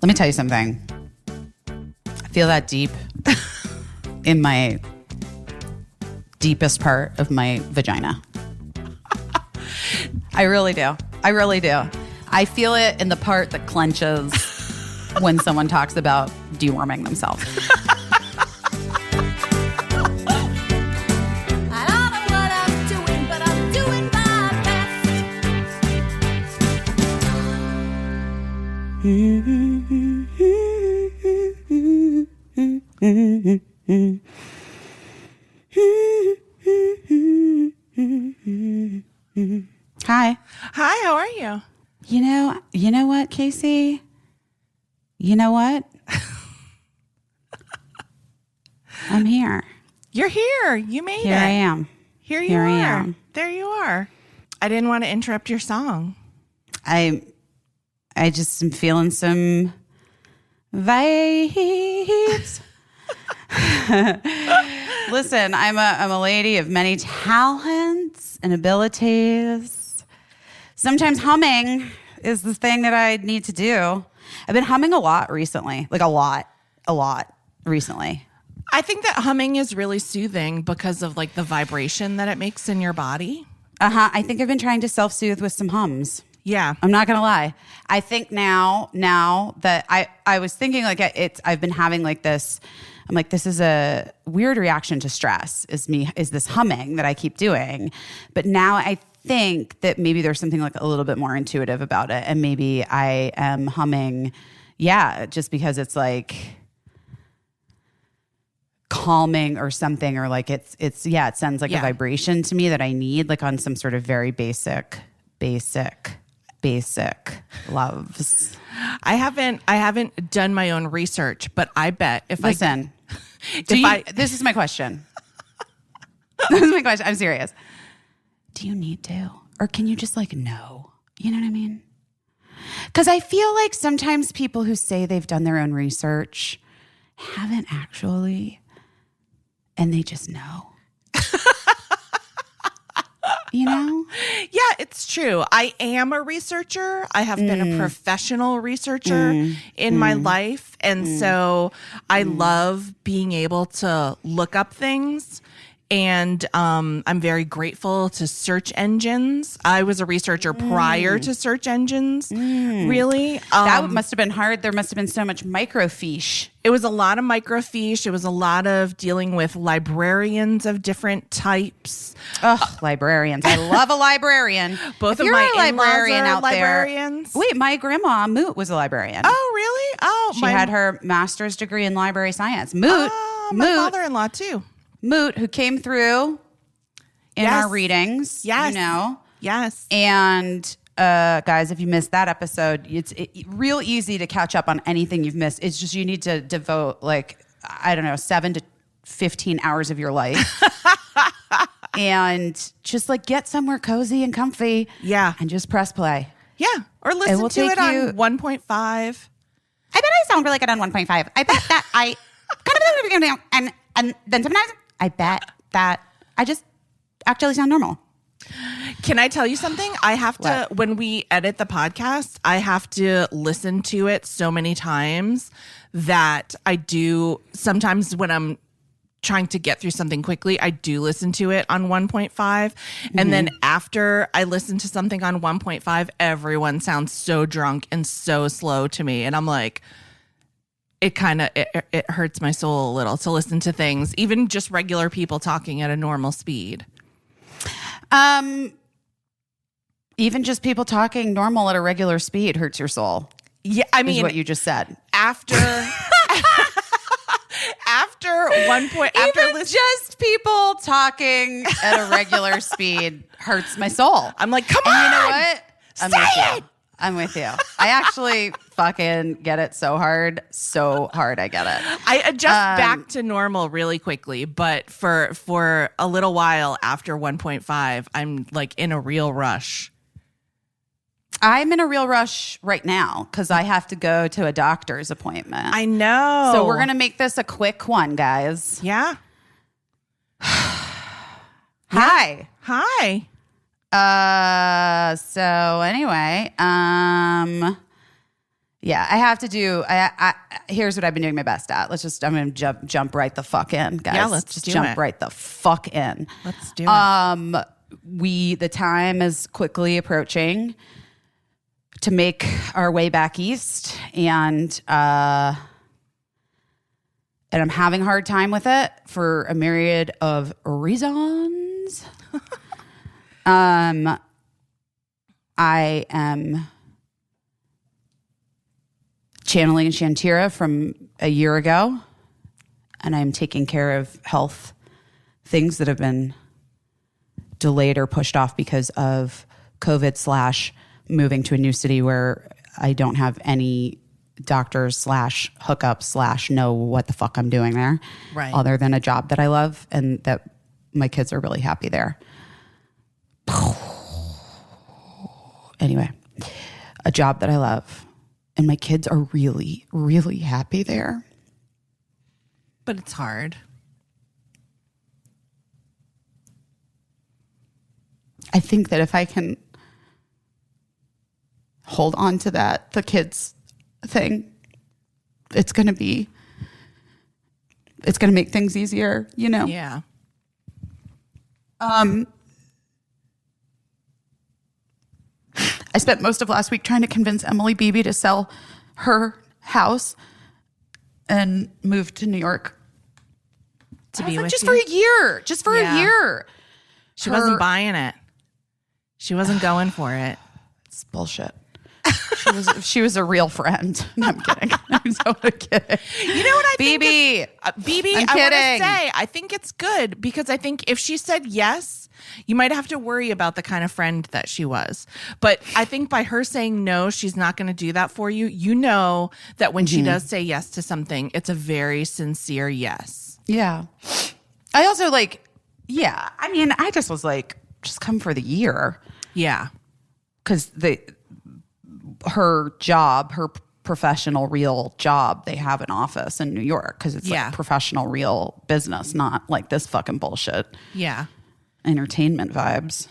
Let me tell you something. I feel that deep in my deepest part of my vagina. I really do. I really do. I feel it in the part that clenches when someone talks about deworming themselves. I don't know what I'm doing, but I'm doing my best. Hi. Hi, how are you? You know what, Casey? You know what? I'm here. You're here. You made it. Here I am. Here you Here are. I am. There you are. I didn't want to interrupt your song. I just am feeling some vibes. Listen, I'm a lady of many talents and abilities. Sometimes humming is the thing that I need to do. I've been humming a lot recently, like a lot recently. I think that humming is really soothing because of like the vibration that it makes in your body. I think I've been trying to self-soothe with some hums. Yeah. I'm not going to lie. I think now that I was thinking like I've been having like this, I'm like, this is a weird reaction to stress is this humming that I keep doing. But now I think that maybe there's something like a little bit more intuitive about it. And maybe I am humming, just because it's like calming or something, or like it sends like a vibration to me that I need, like on some sort of very basic loves. I haven't done my own research, but I bet if this is my question. This is my question. I'm serious. Do you need to? Or can you just like know? You know what I mean? Because I feel like sometimes people who say they've done their own research haven't actually, and they just know. You know? Yeah, it's true. I am a researcher. I have been a professional researcher in my life. And so I love being able to look up things. And I'm very grateful to search engines. I was a researcher prior to search engines, really. That must have been hard. There must have been so much microfiche. It was a lot of microfiche. It was a lot of dealing with librarians of different types. Librarians. I love a librarian. Both if of my librarian out librarians. There. Wait, my grandma, Moot, was a librarian. Oh, really? Oh, she had her master's degree in library science. Moot. My father-in-law, too. Moot, who came through in our readings. Yes. You know? Yes. And guys, if you missed that episode, it's real easy to catch up on anything you've missed. It's just you need to devote 7 to 15 hours of your life. And just like get somewhere cozy and comfy. Yeah. And just press play. Yeah. Or listen to it on 1.5. I bet I sound really good on 1.5. I bet that I and then sometimes I bet that I just actually sound normal. Can I tell you something? I have to, when we edit the podcast, I have to listen to it so many times that I do, sometimes when I'm trying to get through something quickly, I do listen to it on 1.5. And then after I listen to something on 1.5, everyone sounds so drunk and so slow to me. And I'm like, it hurts my soul a little to listen to things, even just regular people talking at a normal speed. Even just people talking normal at a regular speed hurts your soul. Yeah, I mean, is what you just said. After just people talking at a regular speed hurts my soul. I'm like, come on, you know what? I'm with you. I actually fucking get it so hard. I get it. I adjust back to normal really quickly, but for a little while after 1.5, I'm like in a real rush. I'm in a real rush right now because I have to go to a doctor's appointment. I know. So we're going to make this a quick one, guys. Yeah. Hi. Hi. So anyway, Yeah, I have to do. Here's what I've been doing my best at. I'm going to jump right the fuck in, guys. Yeah, let's just do jump it. right the fuck in. Let's do it. The time is quickly approaching to make our way back east, and I'm having a hard time with it for a myriad of reasons. I am channeling Shantira from a year ago, and I'm taking care of health things that have been delayed or pushed off because of COVID / moving to a new city where I don't have any doctors / hookups / know what the fuck I'm doing there. Right. Other than a job that I love and that my kids are really happy there. Anyway, a job that I love and my kids are really, really happy there. But it's hard. I think that if I can hold on to that, the kids thing, it's going to make things easier, you know? Yeah. I spent most of last week trying to convince Emily Beebe to sell her house and move to New York. To be with just you? for a year. Just for Yeah. a year. She wasn't buying it. She wasn't going for it. It's bullshit. She was a real friend. No, I'm kidding. I'm totally kidding. You know what I think? Beebe. Beebe, I'm I want to kidding. say, I think it's good because I think if she said yes, you might have to worry about the kind of friend that she was. But I think by her saying no, she's not going to do that for you. You know that when she does say yes to something, it's a very sincere yes. Yeah. I also I just was like, just come for the year. Yeah. Because her professional real job, they have an office in New York because it's like professional real business, not like this fucking bullshit Yeah. entertainment vibes.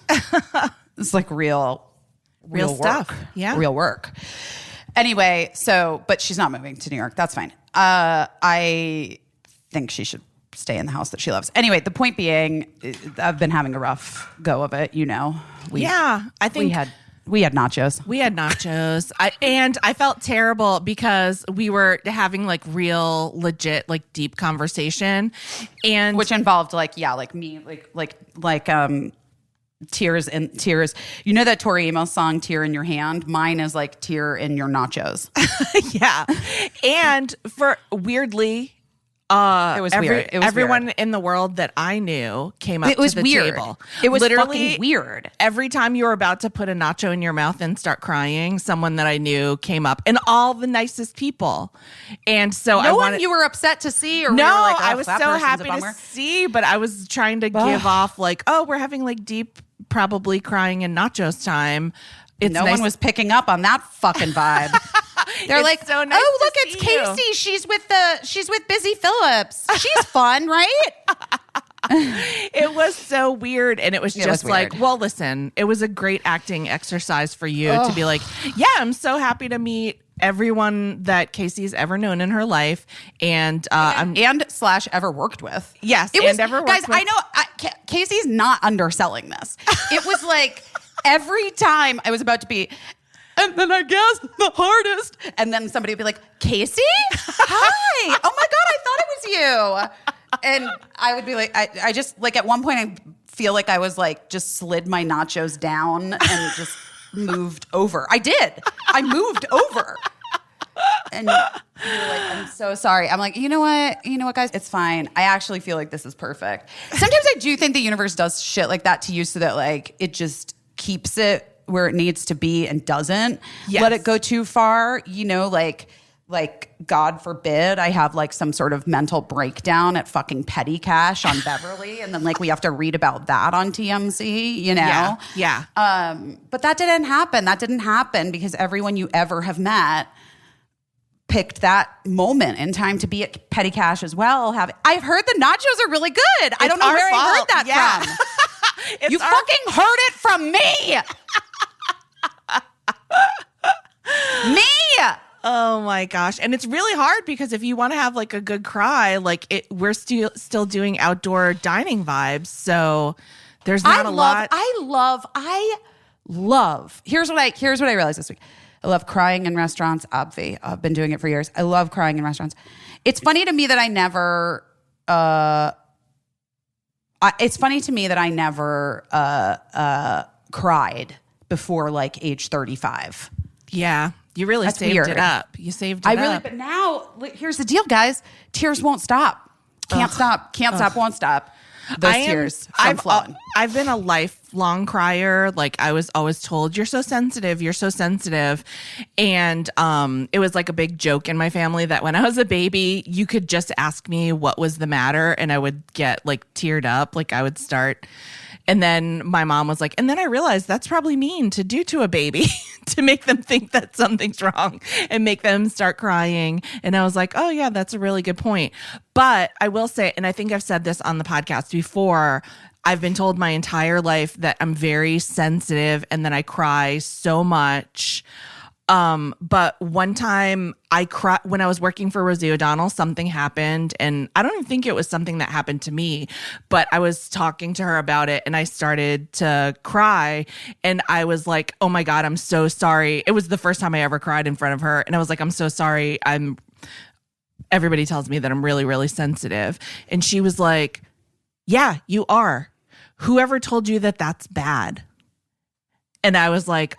It's like real stuff. work. Yeah. Real work. Anyway, but she's not moving to New York. That's fine. I think she should stay in the house that she loves. Anyway, the point being, I've been having a rough go of it, you know. I think we had nachos. We had nachos. I felt terrible because we were having like real legit like deep conversation, and Which involved me tears. You know that Tori Amos song "Tear in Your Hand"? Mine is like "Tear in Your Nachos." yeah. And for weirdly, It was weird. It was everyone weird. in the world that I knew came up It was to the weird. table. It was literally fucking weird. Every time you were about to put a nacho in your mouth and start crying, someone that I knew came up, and all the nicest people. And so No one you were upset to see, or no, you were like, I was so that person's a happy to bummer? see, but I was trying to give off like, oh, we're having like deep, probably crying in nachos time. It's No nice. one was picking up on that fucking vibe. They're It's like, so nice oh, to look, it's see you." Casey. She's with Busy Phillips. She's fun, right? It was so weird. And it was It just was like, weird. well, listen, it was a great acting exercise for you to be like, yeah, I'm so happy to meet everyone that Casey's ever known in her life. And I'm and / ever worked with. Yes, it was. and ever worked guys, with. I know Casey's not underselling this. It was like every time I was about to be. And then I guess the hardest. And then somebody would be like, Casey? Hi. Oh my God, I thought it was you. And I would be like, I just, like at one point, I feel like I was like, just slid my nachos down and just moved over. I did. I moved over. And you're like, I'm so sorry. I'm like, you know what, guys? It's fine. I actually feel like this is perfect. Sometimes I do think the universe does shit like that to you so that like it just keeps it where it needs to be and doesn't let it go too far, like God forbid I have like some sort of mental breakdown at fucking Petty Cash on Beverly and then like we have to read about that on TMZ, Yeah. But that didn't happen because everyone you ever have met picked that moment in time to be at Petty Cash as well. I've heard the nachos are really good. I don't know where I heard that from. You fucking heard it from me. Me. Oh my gosh. And it's really hard because if you want to have like a good cry, like we're still doing outdoor dining vibes. So there's not a lot. I love. Here's what I realized this week. I love crying in restaurants. Obvi. I've been doing it for years. I love crying in restaurants. It's funny to me that I never cried before like age 35. Yeah. You really saved weird. it up. You saved it up. But now, here's the deal, guys. Tears won't stop. Can't stop, won't stop. Those tears from flowing. I've been a lifelong crier. Like I was always told, you're so sensitive. You're so sensitive. And it was like a big joke in my family that when I was a baby, you could just ask me what was the matter and I would get like teared up. Like I would start. And then my mom was like, and then I realized that's probably mean to do to a baby to make them think that something's wrong and make them start crying. And I was like, oh yeah, that's a really good point. But I will say, and I think I've said this on the podcast before, I've been told my entire life that I'm very sensitive and that I cry so much. But one time I cried when I was working for Rosie O'Donnell, something happened and I don't even think it was something that happened to me, but I was talking to her about it and I started to cry and I was like, oh my God, I'm so sorry. It was the first time I ever cried in front of her. And I was like, I'm so sorry. Everybody tells me that I'm really, really sensitive. And she was like, yeah, you are. Whoever told you that that's bad? And I was like,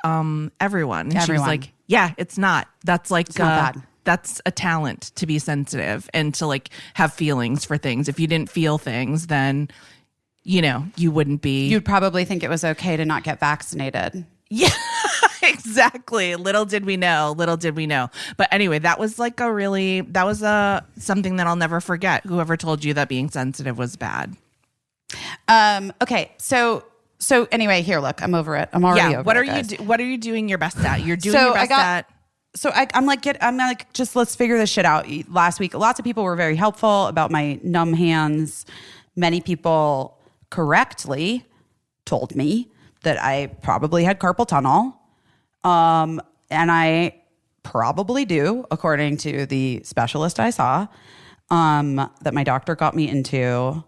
everyone. And she was like, yeah, it's not. That's like, it's not bad. That's a talent to be sensitive and to like have feelings for things. If you didn't feel things, then, you wouldn't be. You'd probably think it was okay to not get vaccinated. Yeah, exactly. Little did we know. But anyway, that was like something that I'll never forget. Whoever told you that being sensitive was bad. Okay. So anyway, here, look, I'm over it. I'm already over it. What are you doing your best at? You're doing your best at. So I'm like, just let's figure this shit out. Last week, lots of people were very helpful about my numb hands. Many people correctly told me that I probably had carpal tunnel. And I probably do, according to the specialist I saw, that my doctor got me into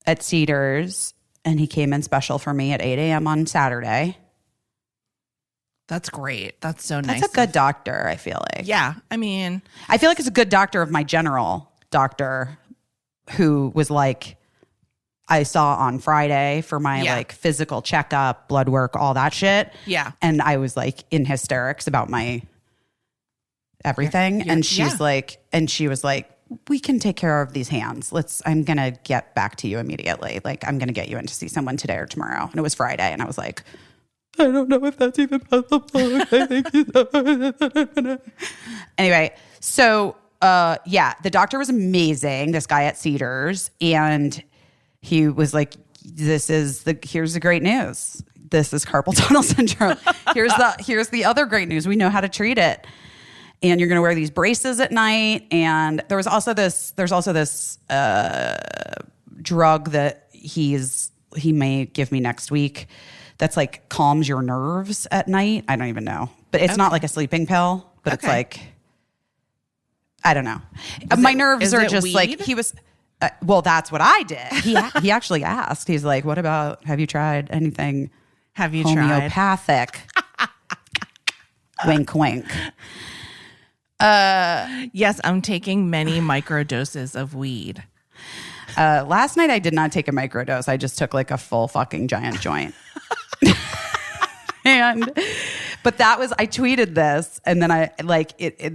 at Cedars. And he came in special for me at 8 a.m. on Saturday. That's great. That's so nice. That's a good doctor, I feel like. Yeah. I mean, I feel like it's a good doctor of my general doctor who was like, I saw on Friday for my like physical checkup, blood work, all that shit. Yeah. And I was like in hysterics about my everything. And she's like, and she was like, we can take care of these hands. I'm going to get back to you immediately. Like, I'm going to get you in to see someone today or tomorrow. And it was Friday. And I was like, I don't know if that's even possible. Okay, thank you so much. Anyway, so, the doctor was amazing. This guy at Cedars. And he was like, here's the great news. This is carpal tunnel syndrome. Here's the other great news. We know how to treat it. And you're going to wear these braces at night. And there's also this drug that he may give me next week that's like calms your nerves at night. I don't even know. But it's not like a sleeping pill, but it's like, I don't know. My nerves are just weed? Like, he was, well, that's what I did. He actually asked, he's like, what about, have you tried anything homeopathic? Wink, wink. Yes, I'm taking many microdoses of weed. Last night I did not take a microdose. I just took like a full fucking giant joint. But I tweeted this and then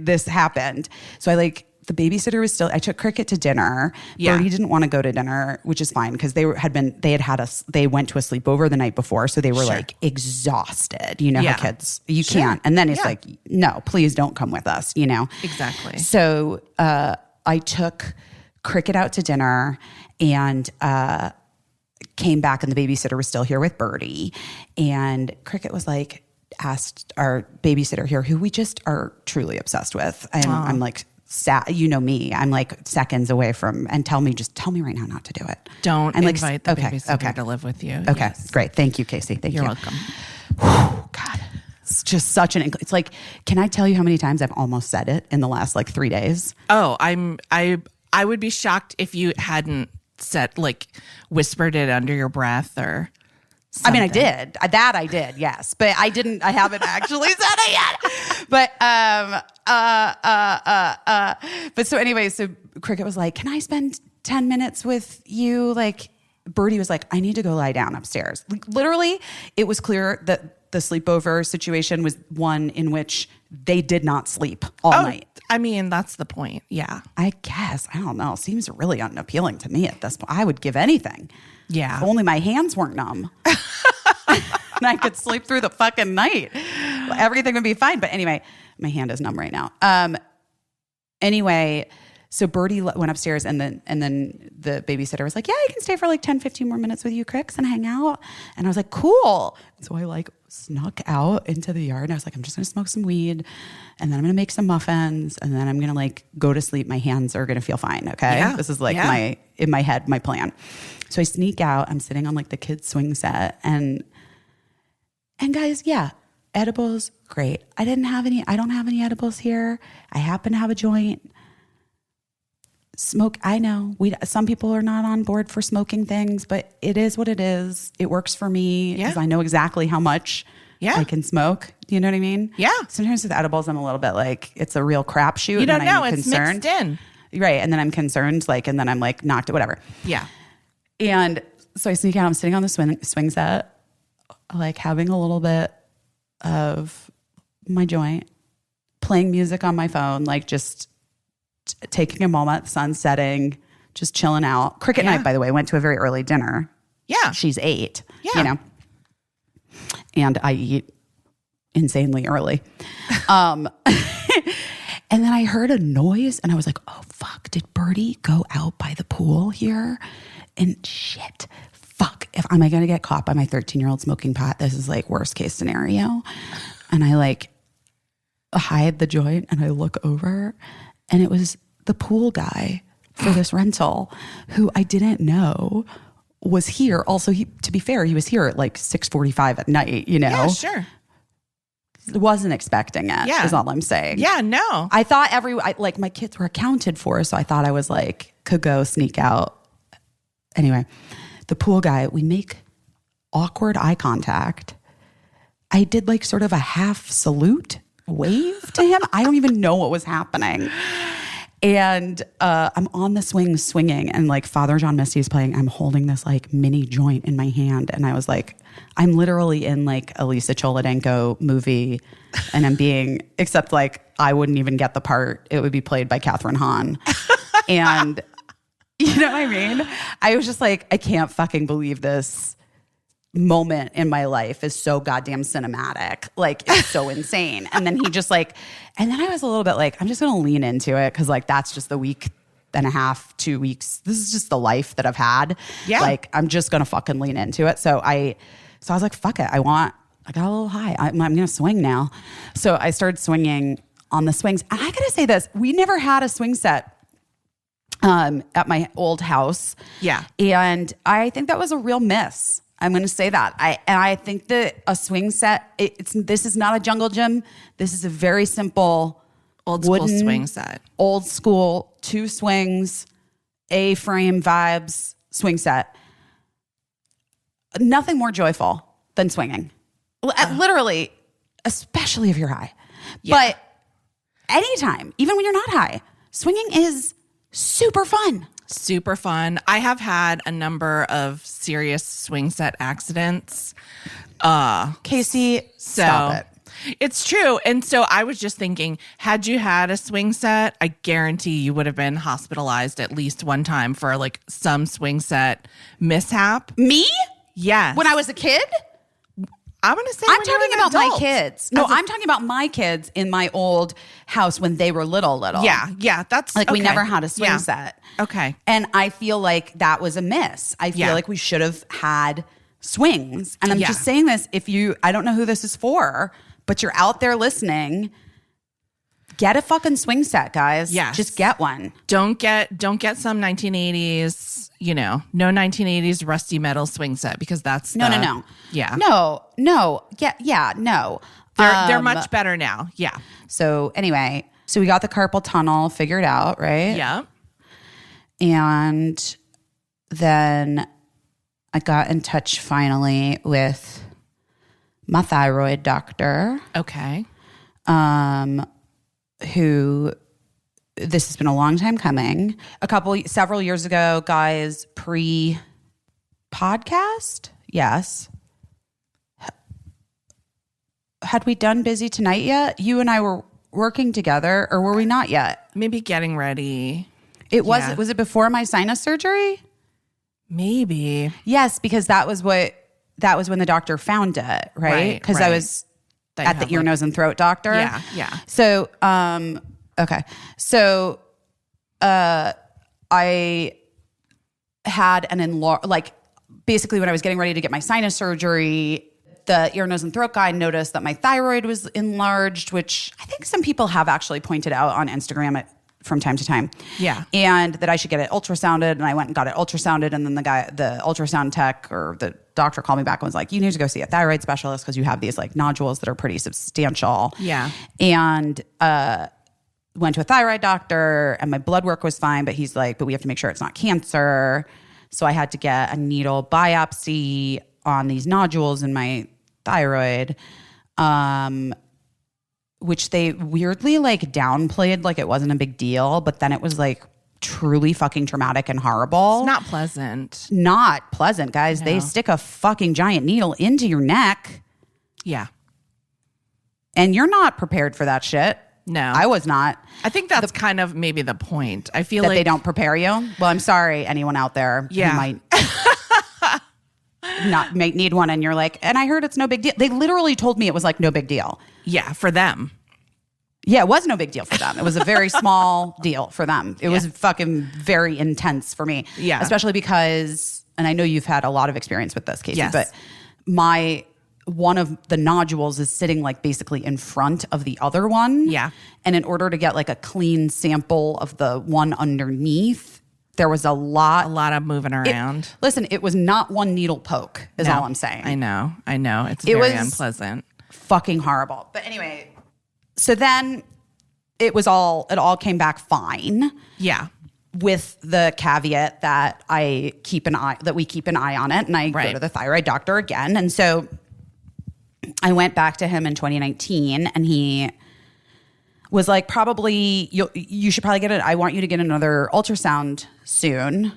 this happened. So the babysitter was still, I took Cricket to dinner. Yeah. Birdie didn't want to go to dinner, which is fine because they went to a sleepover the night before. So they were like exhausted. You know how kids, you can't. And then it's like, no, please don't come with us, Exactly. So I took Cricket out to dinner and came back and the babysitter was still here with Birdie. And Cricket was like, asked our babysitter here, who we just are truly obsessed with. And I'm like, you know me, I'm like seconds away from, and tell me right now not to do it. Don't and invite the babysitter to live with you. Okay, Yes. great. Thank you, Casey. Thank you. You're welcome. Whew, God. It's just such it's like, can I tell you how many times I've almost said it in the last like 3 days? Oh, I would be shocked if you hadn't said, like, whispered it under your breath or something. I mean, I did. I did, yes. But I haven't actually said it yet. But so anyway, so Cricket was like, can I spend 10 minutes with you? Like, Birdie was like, I need to go lie down upstairs. Like, literally, it was clear that the sleepover situation was one in which they did not sleep all night. I mean, that's the point. Yeah. I guess. I don't know. Seems really unappealing to me at this point. I would give anything. Yeah. If only my hands weren't numb. And I could sleep through the fucking night. Everything would be fine. But anyway, my hand is numb right now. Anyway, so Birdie went upstairs and then the babysitter was like, yeah, I can stay for like 10, 15 more minutes with you, Cricks, and hang out. And I was like, cool. So I like snuck out into the yard and I was like, I'm just going to smoke some weed and then I'm going to make some muffins and then I'm going to like go to sleep. My hands are going to feel fine. Okay. Yeah. This is like in my head, my plan. So I sneak out. I'm sitting on like the kids' swing set and guys, yeah, edibles, great. I don't have any edibles here. I happen to have a joint. Smoke, I know. Some people are not on board for smoking things, but it is what it is. It works for me because I know exactly how much I can smoke. Do you know what I mean? Yeah. Sometimes with edibles, I'm a little bit like, it's a real crapshoot. You don't know. I'm it's concerned. mixed in. Right. And then I'm concerned, like, and then I'm like, knocked, whatever. Yeah. And so I sneak out. I'm sitting on the swing set, like having a little bit of my joint, playing music on my phone, like just taking a moment, the sun's setting, just chilling out. Cricket and I, by the way, went to a very early dinner. Yeah. She's 8, yeah. you know, and I eat insanely early. And then I heard a noise and I was like, oh, fuck, did Birdie go out by the pool here? And shit, fuck, am I going to get caught by my 13-year-old smoking pot? This is like worst case scenario. And I like hide the joint and I look over and it was the pool guy for this rental who I didn't know was here. Also, to be fair, he was here at like 6:45 at night, you know? Yeah, sure. Wasn't expecting it, is all I'm saying. Yeah, no. I thought like my kids were accounted for, so I thought I was like, could go sneak out. Anyway, the pool guy, we make awkward eye contact. I did like sort of a half salute wave to him. I don't even know what was happening. And I'm on the swing swinging and like Father John Misty is playing. I'm holding this like mini joint in my hand. And I was like, I'm literally in like a Lisa Cholodenko movie and I'm being, except like I wouldn't even get the part. It would be played by Catherine Hahn. And you know what I mean? I was just like, I can't fucking believe this moment in my life is so goddamn cinematic. Like, it's so insane. And then he just like, and then I was a little bit like, I'm just going to lean into it because like that's just the week and a half, 2 weeks. This is just the life that I've had. Yeah. Like, I'm just going to fucking lean into it. So I was like, fuck it. I got a little high. I'm going to swing now. So I started swinging on the swings. And I got to say this, we never had a swing set at my old house. Yeah. And I think that was a real miss. I'm going to say that. I think that a swing set, this is not a jungle gym. This is a very simple old school swing set. Old school, 2 swings, A-frame vibes swing set. Nothing more joyful than swinging. Literally, especially if you're high. Yeah. But anytime, even when you're not high, swinging is super fun. Super fun. I have had a number of serious swing set accidents. Casey, stop it. It's true. And so I was just thinking, had you had a swing set, I guarantee you would have been hospitalized at least one time for like some swing set mishap. Me? Yes. When I was a kid? I'm going to say I'm talking about adult. my kids. No, I'm talking about my kids in my old house when they were little. Yeah. That's like okay. we never had a swing set. Okay. And I feel like that was a miss. I feel like we should have had swings. And I'm just saying this, I don't know who this is for, but you're out there listening, get a fucking swing set, guys. Yes. Just get one. Don't get some 1980s, no 1980s rusty metal swing set because that's No. Yeah. No. Yeah, no. They're much better now. Yeah. So anyway, so we got the carpal tunnel figured out, right? Yeah. And then I got in touch finally with my thyroid doctor, Okay. who this has been a long time coming. Several years ago, guys, pre-podcast, yes. Had we done Busy Tonight yet? You and I were working together, or were we not yet? Maybe getting ready. Was it before my sinus surgery? Maybe. Yes, because that was when the doctor found it, right? Because I was at the ear, nose, and throat doctor. Yeah, yeah. So, okay. So, I had basically when I was getting ready to get my sinus surgery, the ear, nose, and throat guy noticed that my thyroid was enlarged, which I think some people have actually pointed out on Instagram from time to time. Yeah. And that I should get it ultrasounded. And I went and got it ultrasounded. And then the ultrasound tech or the doctor called me back and was like, you need to go see a thyroid specialist because you have these like nodules that are pretty substantial. Yeah. And went to a thyroid doctor and my blood work was fine. But he's like, but we have to make sure it's not cancer. So I had to get a needle biopsy on these nodules in my thyroid. Which they weirdly like downplayed like it wasn't a big deal, but then it was like truly fucking traumatic and horrible. It's not pleasant. Not pleasant, guys. No. They stick a fucking giant needle into your neck Yeah. and you're not prepared for that shit. No. I was not. I think that's kind of maybe the point. I feel That like they don't prepare you. Well, I'm sorry, anyone out there Yeah. who might need one and you're like, and I heard it's no big deal. They literally told me it was like no big deal. Yeah, for them. Yeah, it was no big deal for them. It was a very small deal for them. It was fucking very intense for me. Yeah. Especially because, and I know you've had a lot of experience with this, Casey, Yes. but one of the nodules is sitting like basically in front of the other one. Yeah. And in order to get like a clean sample of the one underneath, there was a lot of moving around. Listen, it was not one needle poke is No, all I'm saying. I know. It's It very was- unpleasant. Fucking horrible. But anyway, so then it all came back fine. Yeah. With the caveat that we keep an eye on it, and I go to the thyroid doctor again. And so I went back to him in 2019, and he was like, probably you should probably get it. I want you to get another ultrasound soon.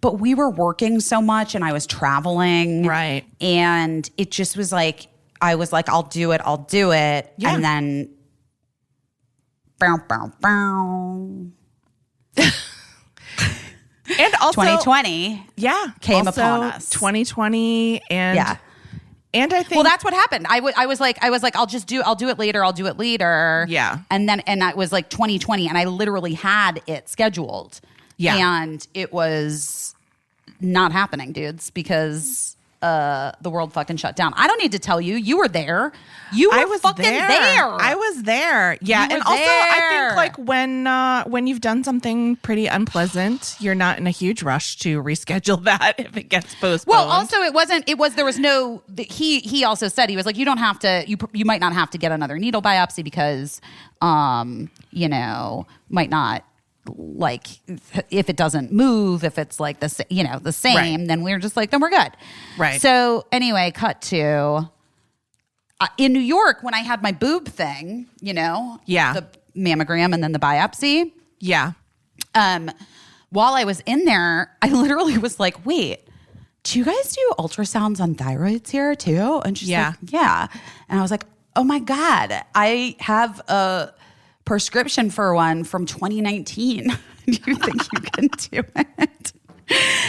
But we were working so much, and I was traveling, Right. And it just was like I was like, I'll do it, Yeah. and then. Bow, bow, bow. And also 2020 came also upon us. 2020 and Yeah. And I think Well, that's what happened. I was like, I'll do it later. Yeah. And it was like 2020 and I literally had it scheduled. Yeah. And it was not happening, dudes, because the world fucking shut down. I don't need to tell you. You were there. I was fucking there. I was there. Yeah. You were And also I there. think like when you've done something pretty unpleasant, you're not in a huge rush to reschedule that if it gets postponed. Well, also he also said, he was like, you don't have to, you might not have to get another needle biopsy because, might not, like, if it doesn't move, if it's like the same, Right. then we're just like, then we're good. Right. So anyway, cut to in New York when I had my boob thing, Yeah. the mammogram and then the biopsy. Yeah. While I was in there, I literally was like, wait, do you guys do ultrasounds on thyroids here too? And she's like, yeah. And I was like, oh my God, I have a prescription for one from 2019. Do you think you can do it?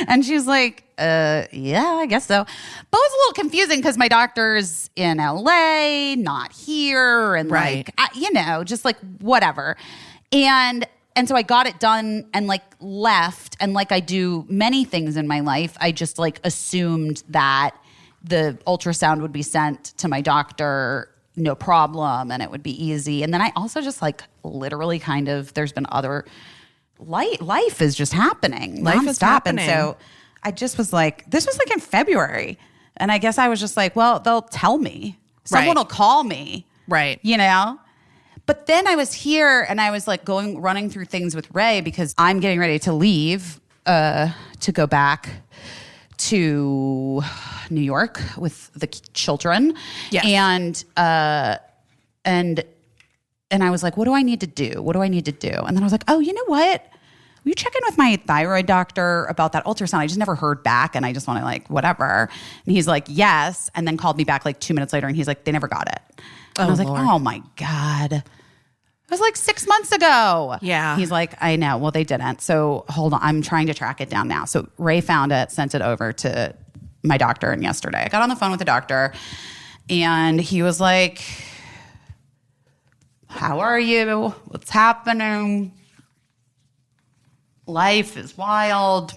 And she's like, yeah, I guess so. But it was a little confusing because my doctor's in LA, not here. And Right. just like whatever. And so I got it done and like left. And like I do many things in my life, I just like assumed that the ultrasound would be sent to my doctor, no problem, and it would be easy. And then I also just like literally kind of, there's been other, life is just happening. Life is happening. And so I just was like, this was like in February. And I guess I was just like, well, they'll tell me. Someone Right. will call me. Right. You know? But then I was here and I was like running through things with Ray because I'm getting ready to leave to go back to New York with the children. Yes. And I was like, what do I need to do? What do I need to do? And then I was like, oh, you know what? Will you check in with my thyroid doctor about that ultrasound? I just never heard back and I just want to like, whatever. And he's like, yes. And then called me back like 2 minutes later and he's like, they never got it. And I was like, oh my God. It was like 6 months ago. Yeah. He's like, I know. Well, they didn't. So hold on. I'm trying to track it down now. So Ray found it, sent it over to my doctor. And yesterday I got on the phone with the doctor and he was like, how are you? What's happening? Life is wild.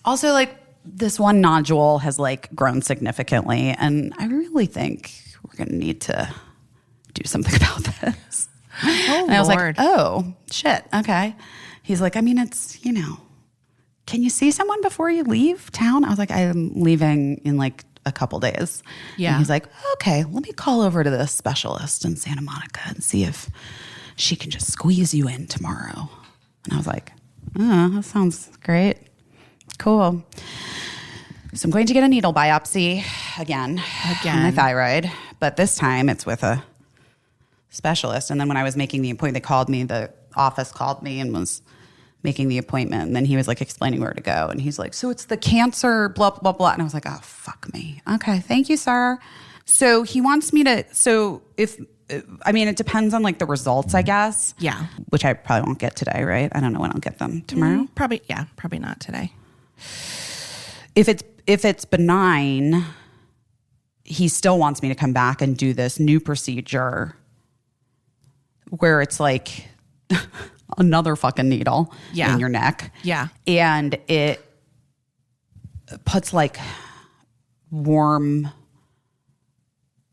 Also, like, this one nodule has, like, grown significantly, and I really think we're going to need to do something about this. Oh, and I was Lord. like, oh, shit, okay. He's like, I mean, it's, you know, can you see someone before you leave town? I was like, I'm leaving in, like, a couple days. Yeah. And he's like, okay, let me call over to this specialist in Santa Monica and see if she can just squeeze you in tomorrow. And I was like, oh, that sounds great. Cool. So I'm going to get a needle biopsy again on my thyroid, but this time it's with a specialist. And then when I was making the appointment, the office called me and was making the appointment. And then he was like explaining where to go. And he's like, so it's the cancer, blah, blah, blah. And I was like, oh, fuck me. Okay. Thank you, sir. So he wants me to, it depends on like the results, I guess. Yeah. Which I probably won't get today, right? I don't know when I'll get them. Tomorrow? Probably not today. If it's benign, he still wants me to come back and do this new procedure where it's like another fucking needle in your neck. Yeah. And it puts like warm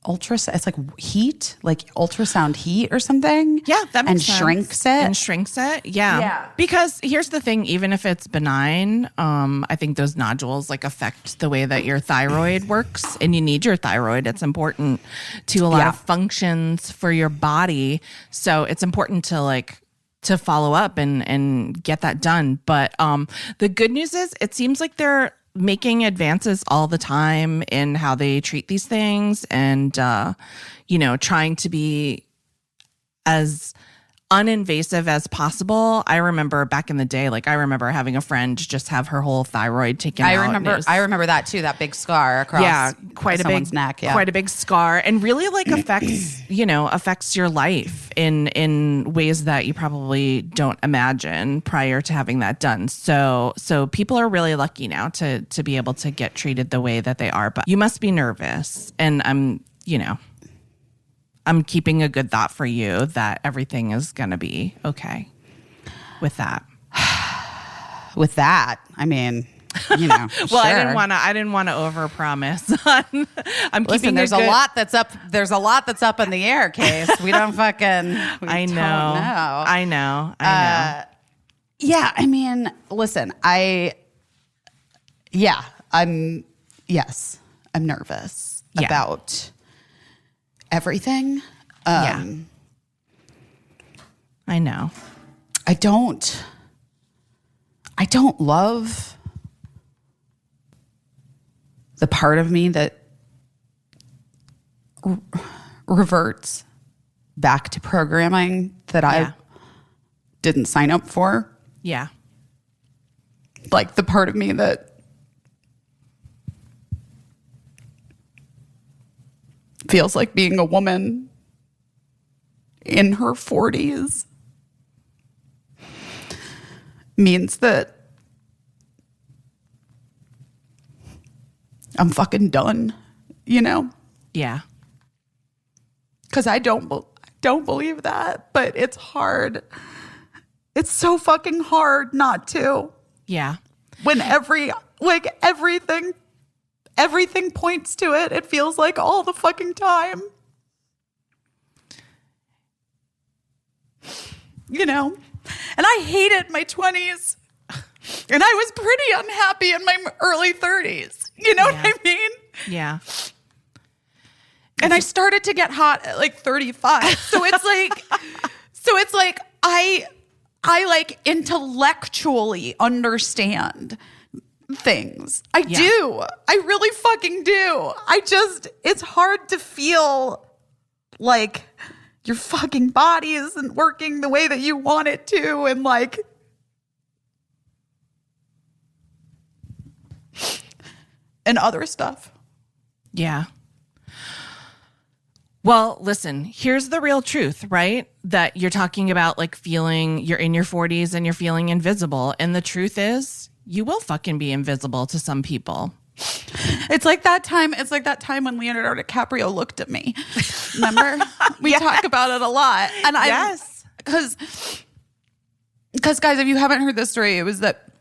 it's like heat, like ultrasound heat or something. Yeah, that makes sense. Shrinks it. And shrinks it, yeah. Yeah. Because here's the thing, even if it's benign, I think those nodules like affect the way that your thyroid works, and you need your thyroid. It's important to a lot of functions for your body. So it's important to follow up and get that done. But the good news is it seems like they're making advances all the time in how they treat these things and, trying to be as uninvasive as possible. I remember back in the day, I remember having a friend just have her whole thyroid taken out. I remember that too, that big scar across someone's neck. Yeah. Quite a big scar, and really affects your life in ways that you probably don't imagine prior to having that done. So people are really lucky now to be able to get treated the way that they are, but you must be nervous. And I'm keeping a good thought for you that everything is going to be okay with that. With that, I mean, well, sure. I didn't want to overpromise. I'm keeping. There's a lot that's up. There's a lot that's up in the air, Case. We don't fucking. I know. I know. Yeah, I mean, listen, I'm nervous about everything. I know. I don't love the part of me that reverts back to programming that I didn't sign up for. Yeah. Like the part of me that feels like being a woman in her 40s means that I'm fucking done, Yeah. Because I don't believe that, but it's hard. It's so fucking hard not to. Yeah. When everything points to it. It feels like all the fucking time. And I hated my 20s. And I was pretty unhappy in my early 30s. You know what I mean? Yeah. And I started to get hot at like 35. So it's like I like intellectually understand things. I do. I really fucking do. It's hard to feel like your fucking body isn't working the way that you want it to, and like and other stuff. Yeah. Well, listen, here's the real truth, right? That you're talking about like feeling you're in your 40s and you're feeling invisible. And the truth is, you will fucking be invisible to some people. It's like that time when Leonardo DiCaprio looked at me. Remember? We talk about it a lot. And because guys, if you haven't heard this story, it was that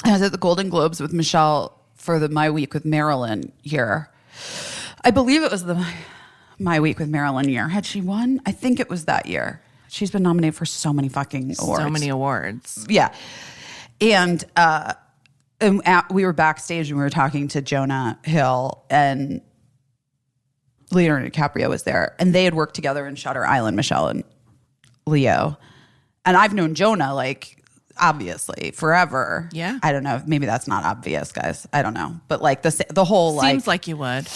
I was at the Golden Globes with Michelle for the My Week with Marilyn year. I believe it was the My Week with Marilyn year. Had she won? I think it was that year. She's been nominated for so many fucking awards. So many awards. Yeah. And we were backstage and we were talking to Jonah Hill, and Leonardo DiCaprio was there, and they had worked together in Shutter Island, Michelle and Leo. And I've known Jonah like obviously forever. Yeah. I don't know. Maybe that's not obvious, guys. I don't know. But like the whole seems like you would.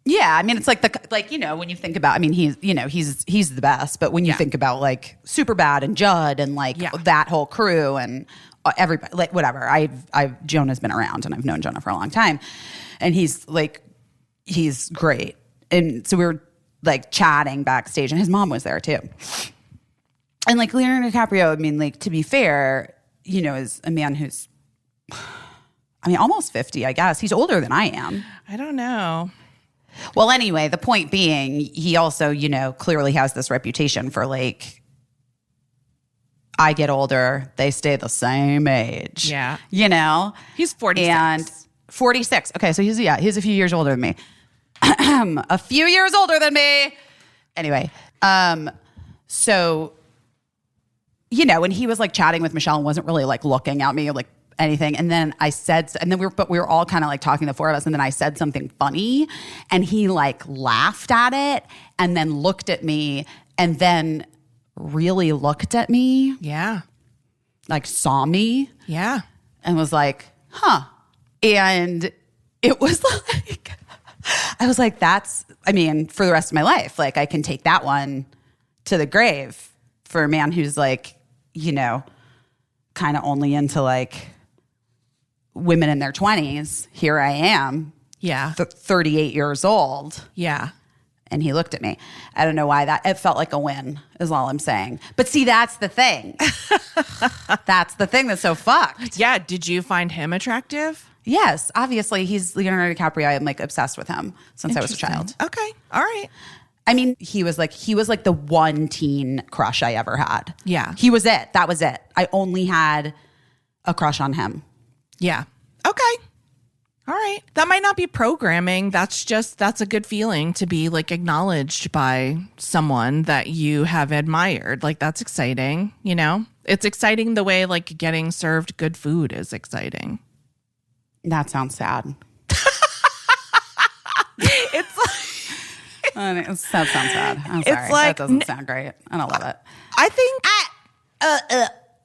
Yeah, I mean, it's like when you think about, I mean, he's the best, but when you think about like Superbad and Judd and like that whole crew and everybody, like whatever, Jonah's been around and I've known Jonah for a long time, and he's great. And so we were like chatting backstage, and his mom was there too. And like Leonardo DiCaprio, I mean, like to be fair, is a man who's, I mean, almost 50, I guess. He's older than I am. I don't know. Well, anyway, the point being, he also, clearly has this reputation for like, I get older, they stay the same age. Yeah. He's 46. And 46. Okay, so he's a few years older than me. A few years older than me. Anyway, so, when he was like chatting with Michelle and wasn't really like looking at me or like anything, and then we were all kind of like talking, the four of us, and then I said something funny, and he like laughed at it, and then looked at me, and then really looked at me. Yeah. Like saw me. Yeah. And was like, huh. And it was like, I was like, for the rest of my life, like I can take that one to the grave for a man who's like, kind of only into like women in their 20s. Here I am. Yeah. 38 years old. Yeah. And he looked at me. I don't know why it felt like a win is all I'm saying. But see, that's the thing. That's the thing that's so fucked. Yeah. Did you find him attractive? Yes. Obviously, he's Leonardo DiCaprio. I'm like obsessed with him since I was a child. Okay. All right. I mean, he was like the one teen crush I ever had. Yeah. He was it. That was it. I only had a crush on him. Yeah. Okay. All right. That might not be programming. That's a good feeling to be like acknowledged by someone that you have admired. Like that's exciting, It's exciting the way like getting served good food is exciting. That sounds sad. It's like that sounds sad. I'm sorry. It's like, that doesn't sound great. I don't love it. I think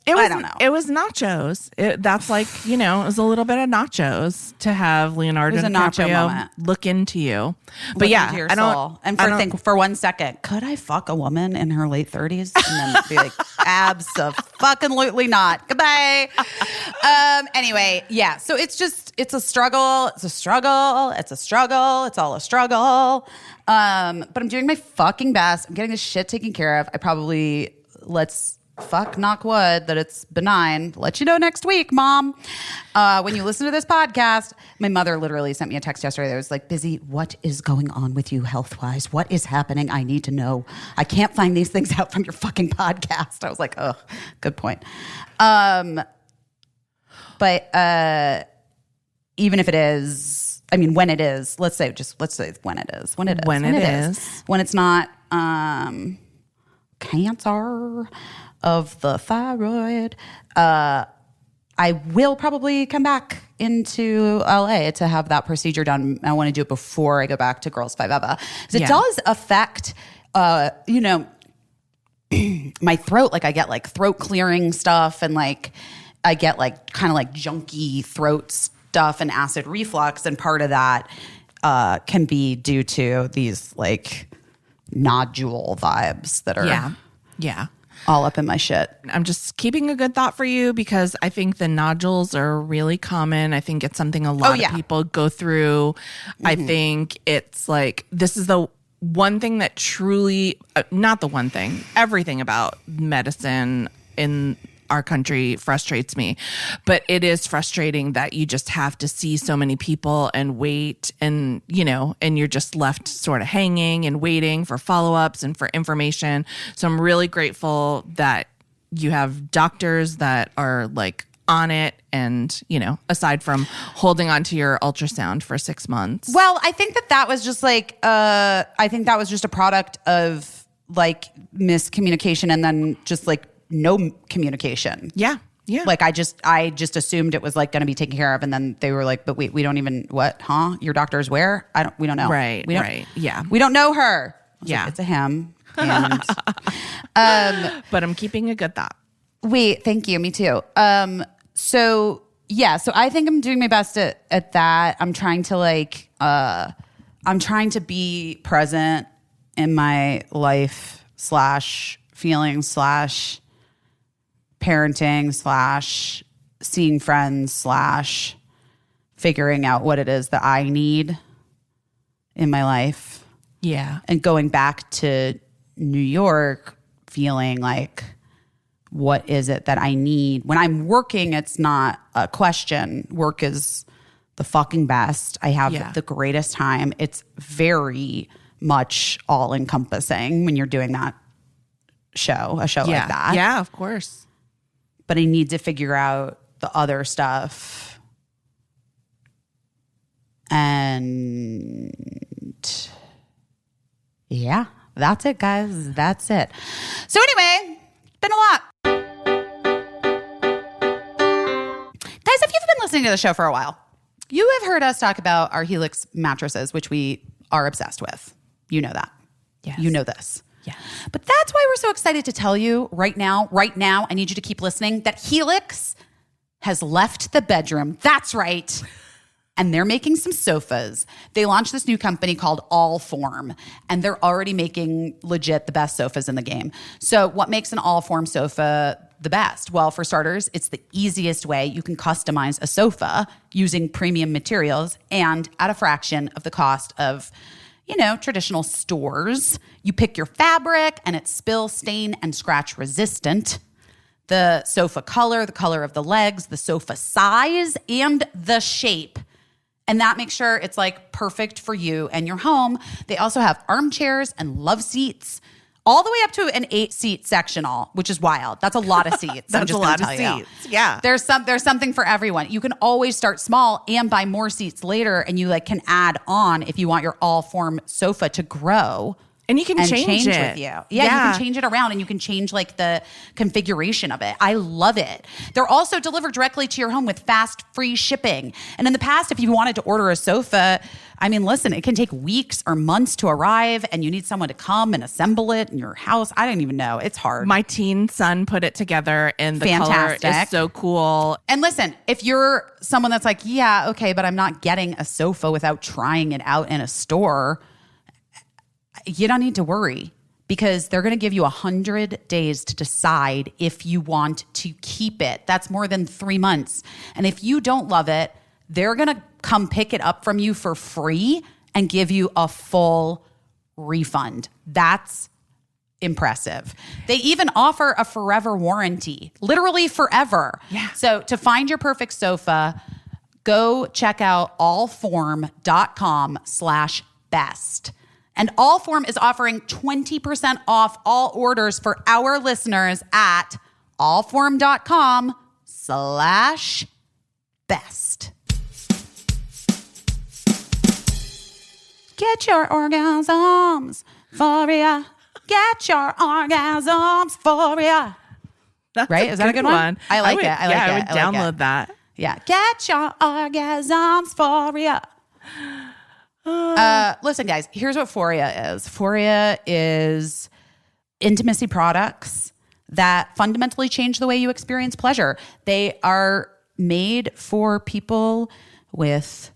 I don't know. It was nachos. That's like, it was a little bit of nachos to have Leonardo DiCaprio look into you. But look into your soul. And think for 1 second, could I fuck a woman in her late 30s? And then be like, abso-fucking-lutely not. Goodbye. Anyway, yeah. So it's a struggle. It's a struggle. It's a struggle. It's all a struggle. But I'm doing my fucking best. I'm getting this shit taken care of. I probably, knock wood that it's benign. Let you know next week, Mom. When you listen to this podcast, my mother literally sent me a text yesterday that was like, Busy, what is going on with you health-wise? What is happening? I need to know. I can't find these things out from your fucking podcast. I was like, oh, good point. But even if it is, I mean, when it is, let's say when it is. When it's not cancer of the thyroid, I will probably come back into LA to have that procedure done. I want to do it before I go back to Girls Five Eva. 'Cause it does affect, you know, my throat. Like I get like throat clearing stuff, and like I get like kind of like junky throat stuff and acid reflux. And part of that can be due to these like nodule vibes that are all up in my shit. I'm just keeping a good thought for you because I think the nodules are really common. I think it's something a lot of people go through. I think it's like, this is the one thing that truly, not the one thing, everything about medicine in our country frustrates me. But it is frustrating that you just have to see so many people and wait and, you know, and you're just left sort of hanging and waiting for follow-ups and for information. So I'm really grateful that you have doctors that are like on it and, you know, aside from holding on to your ultrasound for 6 months. Well, I think that was just like, I think that was just a product of like miscommunication and then just like no communication. Yeah. Like I just assumed it was like going to be taken care of, and then they were like, "But we don't even what? Huh? Your doctor's where? We don't know. Right. Yeah. We don't know her. Yeah. Like, it's a him. And, but I'm keeping a good thought. wait, thank you. Me too. So I think I'm doing my best at that. I'm trying to like, I'm trying to be present in my life / feelings / parenting / seeing friends / figuring out what it is that I need in my life. Yeah. And going back to New York, feeling like, what is it that I need? When I'm working, it's not a question. Work is the fucking best. I have the greatest time. It's very much all encompassing when you're doing a show like that. Yeah, of course. But I need to figure out the other stuff. And yeah, that's it, guys. That's it. So anyway, been a lot. Guys, if you've been listening to the show for a while, you have heard us talk about our Helix mattresses, which we are obsessed with. You know that. Yes. You know this. Yeah. But that's why we're so excited to tell you right now, I need you to keep listening, that Helix has left the bedroom. That's right. And they're making some sofas. They launched this new company called Allform, and they're already making legit the best sofas in the game. So what makes an Allform sofa the best? Well, for starters, it's the easiest way you can customize a sofa using premium materials and at a fraction of the cost of, you know, traditional stores. You pick your fabric and it's spill, stain, and scratch resistant. The sofa color, the color of the legs, the sofa size, and the shape. And that makes sure it's like perfect for you and your home. They also have armchairs and love seats, all the way up to an 8-seat sectional, which is wild. That's a lot of seats. That's a lot of seats. Yeah. There's something for everyone. You can always start small and buy more seats later, and you like can add on if you want your Allform sofa to grow. And you can change it with you. Yeah, you can change it around, and you can change like the configuration of it. I love it. They're also delivered directly to your home with fast, free shipping. And in the past, if you wanted to order a sofa, I mean, listen, it can take weeks or months to arrive, and you need someone to come and assemble it in your house. I don't even know. It's hard. My teen son put it together, and the color is so cool. And listen, if you're someone that's like, yeah, okay, but I'm not getting a sofa without trying it out in a store, you don't need to worry, because they're going to give you 100 days to decide if you want to keep it. That's more than 3 months. And if you don't love it, they're going to come pick it up from you for free and give you a full refund. That's impressive. They even offer a forever warranty, literally forever. Yeah. So to find your perfect sofa, go check out allform.com/best. And Allform is offering 20% off all orders for our listeners at allform.com/best. Get your orgasms for ya. Get your orgasms for ya. Right? Is that a good one? I like it. I like it. I would I like download it. that. Yeah. Get your orgasms for ya. Listen, guys, here's what Foria is. Foria is intimacy products that fundamentally change the way you experience pleasure. They are made for people with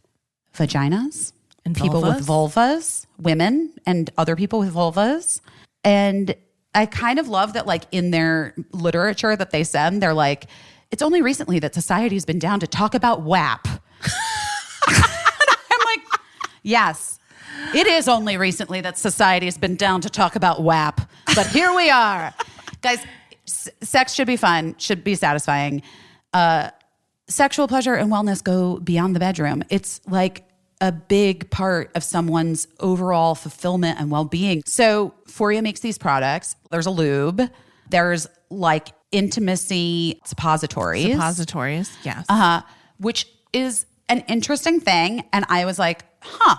vaginas And people with vulvas, women and other people with vulvas. And I kind of love that, like, in their literature that they send, they're like, it's only recently that society's been down to talk about WAP. I'm like, yes, it is only recently that society's been down to talk about WAP, but here we are. Guys, sex should be fun, should be satisfying. Sexual pleasure and wellness go beyond the bedroom. It's like a big part of someone's overall fulfillment and well-being. So Foria makes these products. There's a lube. There's like intimacy suppositories. Yes. Which is an interesting thing. And I was like,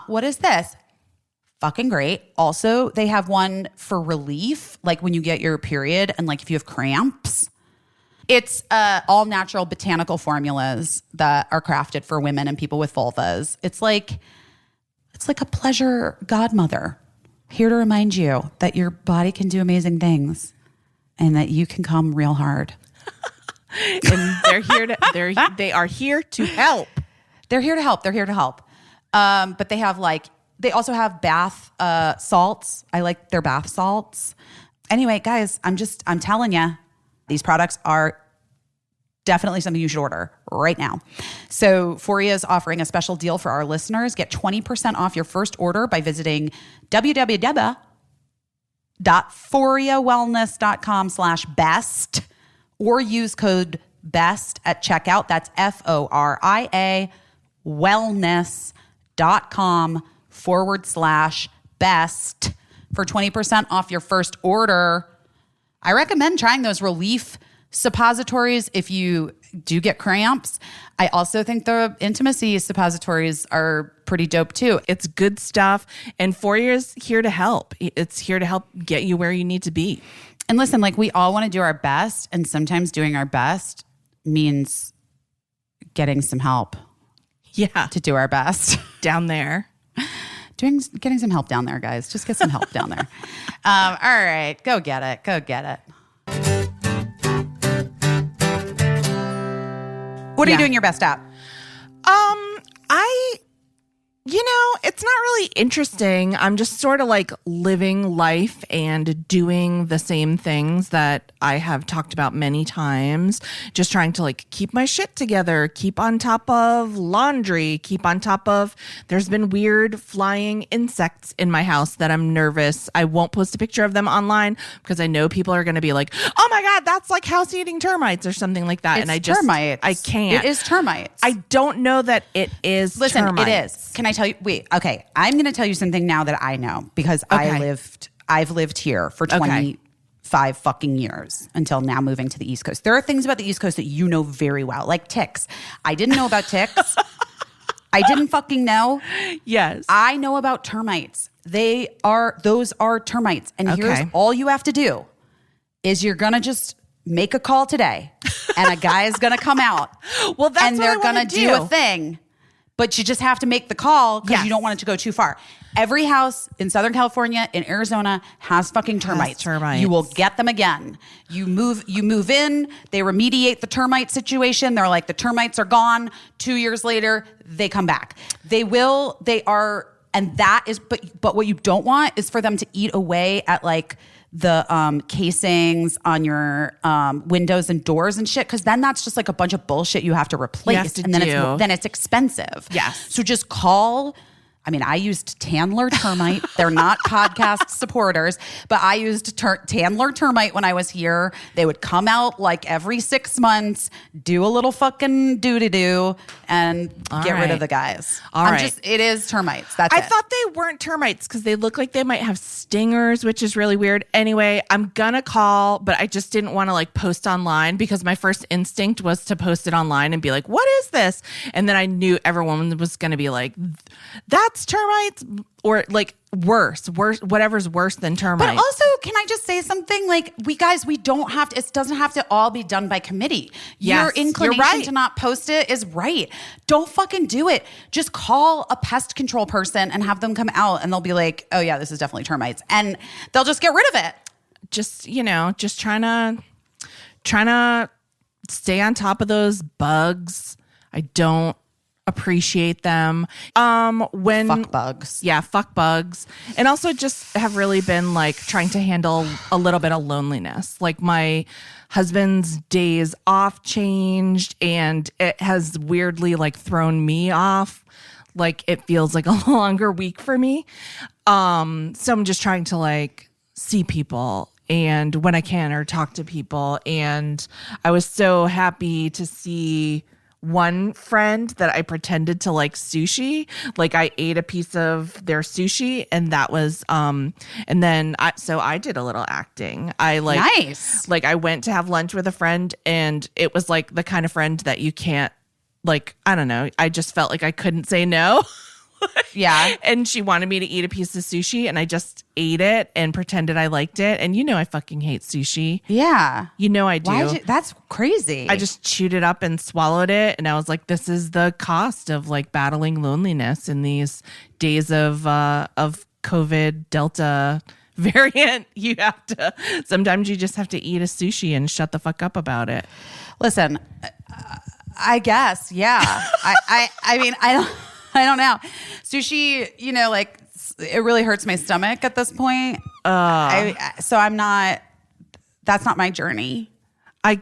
what is this? Fucking great. Also, they have one for relief, like when you get your period and like if you have cramps. It's all natural botanical formulas that are crafted for women and people with vulvas. It's like a pleasure godmother, here to remind you that your body can do amazing things and that you can come real hard. And they are here to help. They're here to help. They're here to help. But they have they also have bath salts. I like their bath salts. Anyway, guys, I'm telling you, these products are definitely something you should order right now. So Foria is offering a special deal for our listeners. Get 20% off your first order by visiting www.foriawellness.com/best or use code BEST at checkout. That's FORIA wellness.com/best for 20% off your first order. I recommend trying those relief suppositories if you do get cramps. I also think the intimacy suppositories are pretty dope too. It's good stuff. And Foria is here to help. It's here to help get you where you need to be. And listen, like, we all want to do our best. And sometimes doing our best means getting some help. Yeah. To do our best. Down there. Getting some help down there, guys. Just get some help down there. All right. Go get it. Go get it. What are you doing your best at? It's not really interesting. I'm just sort of like living life and doing the same things that I have talked about many times. Just trying to like keep my shit together, keep on top of laundry, keep on top of, there's been weird flying insects in my house that I'm nervous. I won't post a picture of them online because I know people are going to be like, oh my God, that's like house eating termites or something like that. It's termites. I can't. It is termites. I don't know that it is termites. It is. Can I tell you? Wait, okay. I'm going to tell you something now that I know because I've lived here for 25 fucking years until now moving to the East Coast. There are things about the East Coast that you know very well, like ticks. I didn't know about ticks. I didn't fucking know. Yes. I know about termites. Those are termites. And here's all you have to do is you're going to just make a call today and a guy is going to come out. Well, that's and they're going to do a thing. But you just have to make the call because you don't want it to go too far. Every house in Southern California, in Arizona, has fucking termites. You will get them again. You move in, they remediate the termite situation. They're like, the termites are gone. 2 years later, they come back. But what you don't want is for them to eat away at like the casings on your windows and doors and shit, because then that's just like a bunch of bullshit you have to replace, and then it's expensive. Yes. So just call. I mean, I used Tandler Termite. They're not podcast supporters, but I used Tandler Termite when I was here. They would come out like every 6 months, do a little fucking doo-doo-doo, and get rid of the guys. It is termites. That's it. I thought they weren't termites because they look like they might have stingers, which is really weird. Anyway, I'm gonna call, but I just didn't want to like post online because my first instinct was to post it online and be like, what is this? And then I knew everyone was gonna be like, that's termites, or like worse, whatever's worse than termites. But also, can I just say something? Like, we don't have to, it doesn't have to all be done by committee. Yes, Your inclination you're right. to not post it is right. Don't fucking do it. Just call a pest control person and have them come out and they'll be like, oh yeah, this is definitely termites. And they'll just get rid of it. Just, just trying to stay on top of those bugs. I don't appreciate them. Fuck bugs. Yeah, fuck bugs. And also just have really been like trying to handle a little bit of loneliness. Like my husband's days off changed and it has weirdly like thrown me off. Like it feels like a longer week for me. So I'm just trying to like see people and when I can or talk to people. And I was so happy to see one friend that I pretended to like sushi. Like I ate a piece of their sushi and that was and then I did a little acting. I like nice. Like I went to have lunch with a friend and it was like the kind of friend that you can't like, I don't know. I just felt like I couldn't say no. Yeah. And she wanted me to eat a piece of sushi and I just ate it and pretended I liked it. And I fucking hate sushi. Yeah. I do. That's crazy. I just chewed it up and swallowed it. And I was like, this is the cost of like battling loneliness in these days of COVID Delta variant. Sometimes you just have to eat a sushi and shut the fuck up about it. Listen, I guess. Yeah. I mean, I don't know. Sushi, like it really hurts my stomach at this point. So I'm not, that's not my journey. I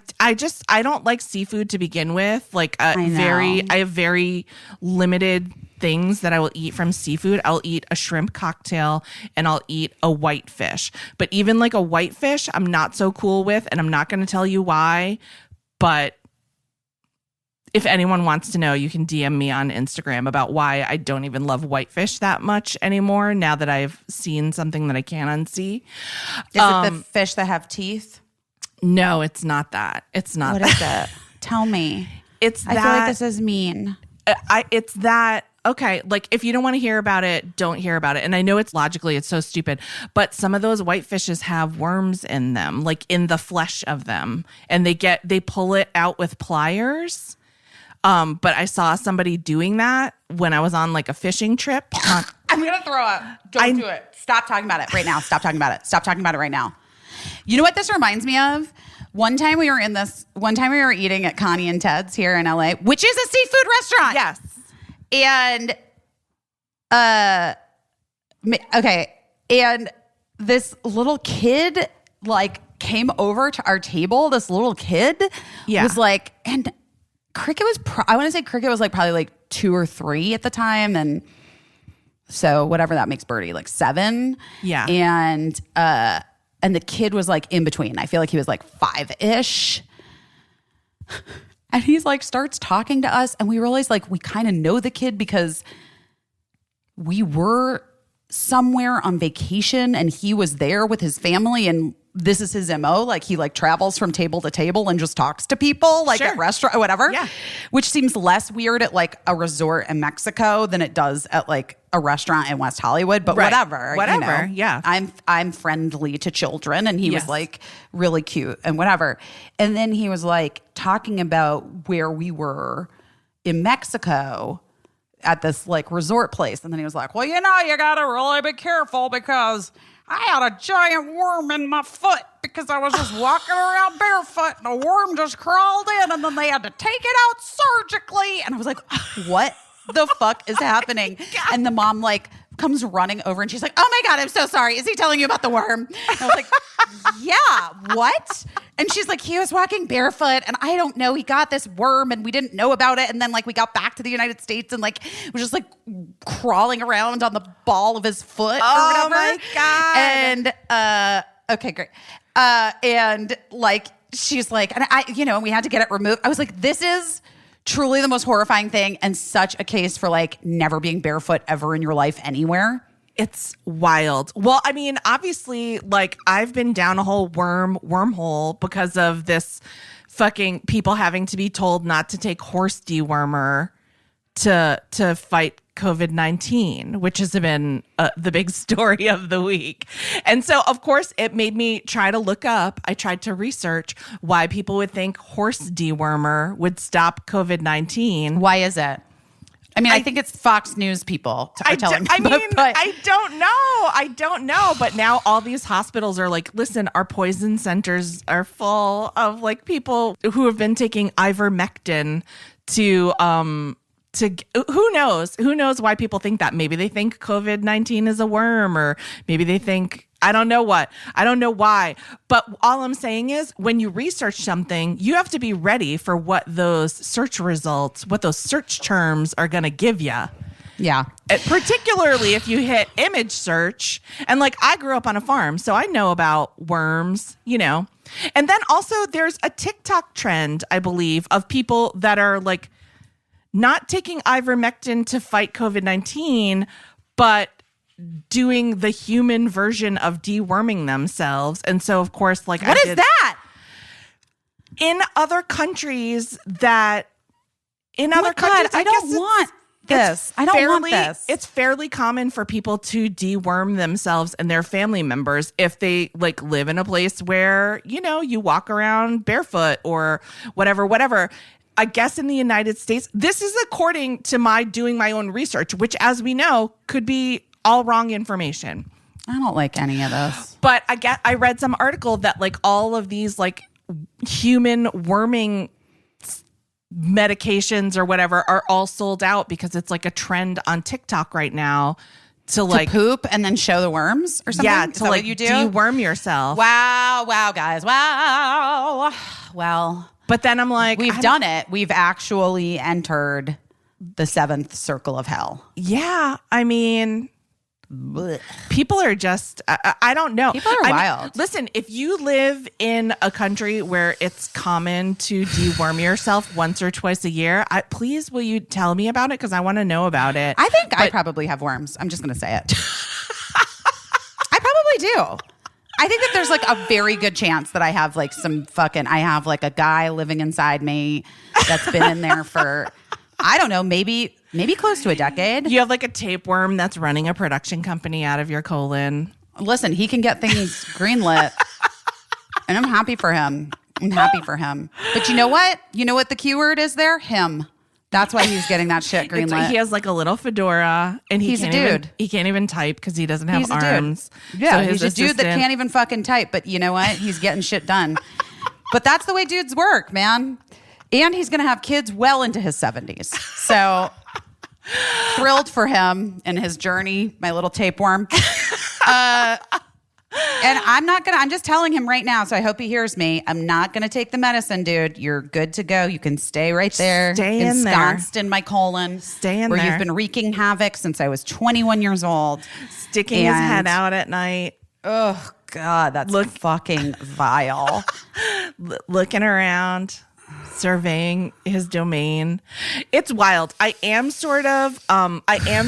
don't like seafood to begin with. Like I have very limited things that I will eat from seafood. I'll eat a shrimp cocktail and I'll eat a whitefish. But even like a whitefish, I'm not so cool with, and I'm not going to tell you why, but if anyone wants to know, you can DM me on Instagram about why I don't even love whitefish that much anymore now that I've seen something that I can't unsee. Is it the fish that have teeth? No, it's not that. It's not What that. is it? Tell me. I feel like this is mean. It's that. Okay, like if you don't want to hear about it, don't hear about it. And I know it's so stupid, but some of those whitefishes have worms in them, like in the flesh of them, and they pull it out with pliers. But I saw somebody doing that when I was on like a fishing trip. I'm going to throw up. Don't do it. Stop talking about it right now. Stop talking about it. Stop talking about it right now. You know what this reminds me of? One time we were eating at Connie and Ted's here in LA, which is a seafood restaurant. Yes. And, okay. And this little kid like came over to our table. This little kid was like, and Cricket was, I want to say Cricket was like probably like 2 or 3 at the time. And so whatever that makes Birdie, like 7. Yeah. And the kid was like in between. I feel like he was like 5-ish. And he's like starts talking to us and we realize like we kind of know the kid because we were somewhere on vacation and he was there with his family and this is his MO. Like he like travels from table to table and just talks to people like at restaurant or whatever. Yeah. Which seems less weird at like a resort in Mexico than it does at like a restaurant in West Hollywood. But whatever. Yeah. I'm friendly to children and he was like really cute and whatever. And then he was like talking about where we were in Mexico at this like resort place. And then he was like, well, you gotta really be careful because I had a giant worm in my foot because I was just walking around barefoot and a worm just crawled in and then they had to take it out surgically. And I was like, what the fuck is happening? And the mom like comes running over and she's like, oh my God, I'm so sorry. Is he telling you about the worm? And I was like, yeah, what? And she's like, he was walking barefoot and I don't know, he got this worm and we didn't know about it. And then like we got back to the United States and like it was just like crawling around on the ball of his foot or whatever. Oh my God. And okay, great. And like she's like, and I, and we had to get it removed. I was like, this is truly the most horrifying thing and such a case for like never being barefoot ever in your life anywhere. It's wild. Well, I mean, obviously, like I've been down a whole wormhole because of this fucking people having to be told not to take horse dewormer to fight COVID-19, which has been the big story of the week. And so, of course, it made me try to look up. I tried to research why people would think horse dewormer would stop COVID-19. Why is it? I mean, I think it's Fox News people are telling me. I don't know. I don't know. But now all these hospitals are like, listen, our poison centers are full of like people who have been taking ivermectin to who knows why people think that. Maybe they think COVID-19 is a worm, or maybe they think, I don't know why. But all I'm saying is, when you research something, you have to be ready for what those search results, what those search terms are going to give you. Yeah. Particularly if you hit image search. And like, I grew up on a farm, so I know about worms, you know. And then also there's a TikTok trend, I believe, of people that are like not taking ivermectin to fight COVID-19, but doing the human version of deworming themselves. And so, of course, like, what is that? In other countries I don't want this. I don't want this. It's fairly common for people to deworm themselves and their family members if they like live in a place where, you know, you walk around barefoot or whatever. I guess in the United States, this is according to doing my own research, which, as we know, could be all wrong information. I don't like any of this. But I read some article that like all of these like human worming medications or whatever are all sold out because it's like a trend on TikTok right now to like poop and then show the worms or something. Yeah, Is to that like what you do? deworm yourself. Wow, guys. Wow. Well, but then I'm like, we've done it. We've actually entered the 7th circle of hell. Yeah, I mean, people are just, I don't know. People are wild. Listen, if you live in a country where it's common to deworm yourself once or twice a year, please will you tell me about it? Because I want to know about it. I think I probably have worms. I'm just going to say it. I probably do. I think that there's like a very good chance that I have like I have like a guy living inside me that's been in there for, I don't know, maybe close to a decade. You have like a tapeworm that's running a production company out of your colon. Listen, he can get things greenlit, and I'm happy for him. But you know what? You know what the keyword is there? Him. That's why he's getting that shit greenlit. Like he has like a little fedora, and he's a dude. He can't even type because he doesn't have arms. Dude. Yeah, so he's a dude that can't even fucking type. But you know what? He's getting shit done. But that's the way dudes work, man. And he's going to have kids well into his 70s. So thrilled for him and his journey, my little tapeworm. And I'm just telling him right now, so I hope he hears me. I'm not going to take the medicine, dude. You're good to go. You can stay right there. Stay in there. Ensconced in my colon. Stay in where there. You've been wreaking havoc since I was 21 years old. Sticking his head out at night. Oh, God, that's fucking vile. Looking around. Surveying his domain. It's wild. I am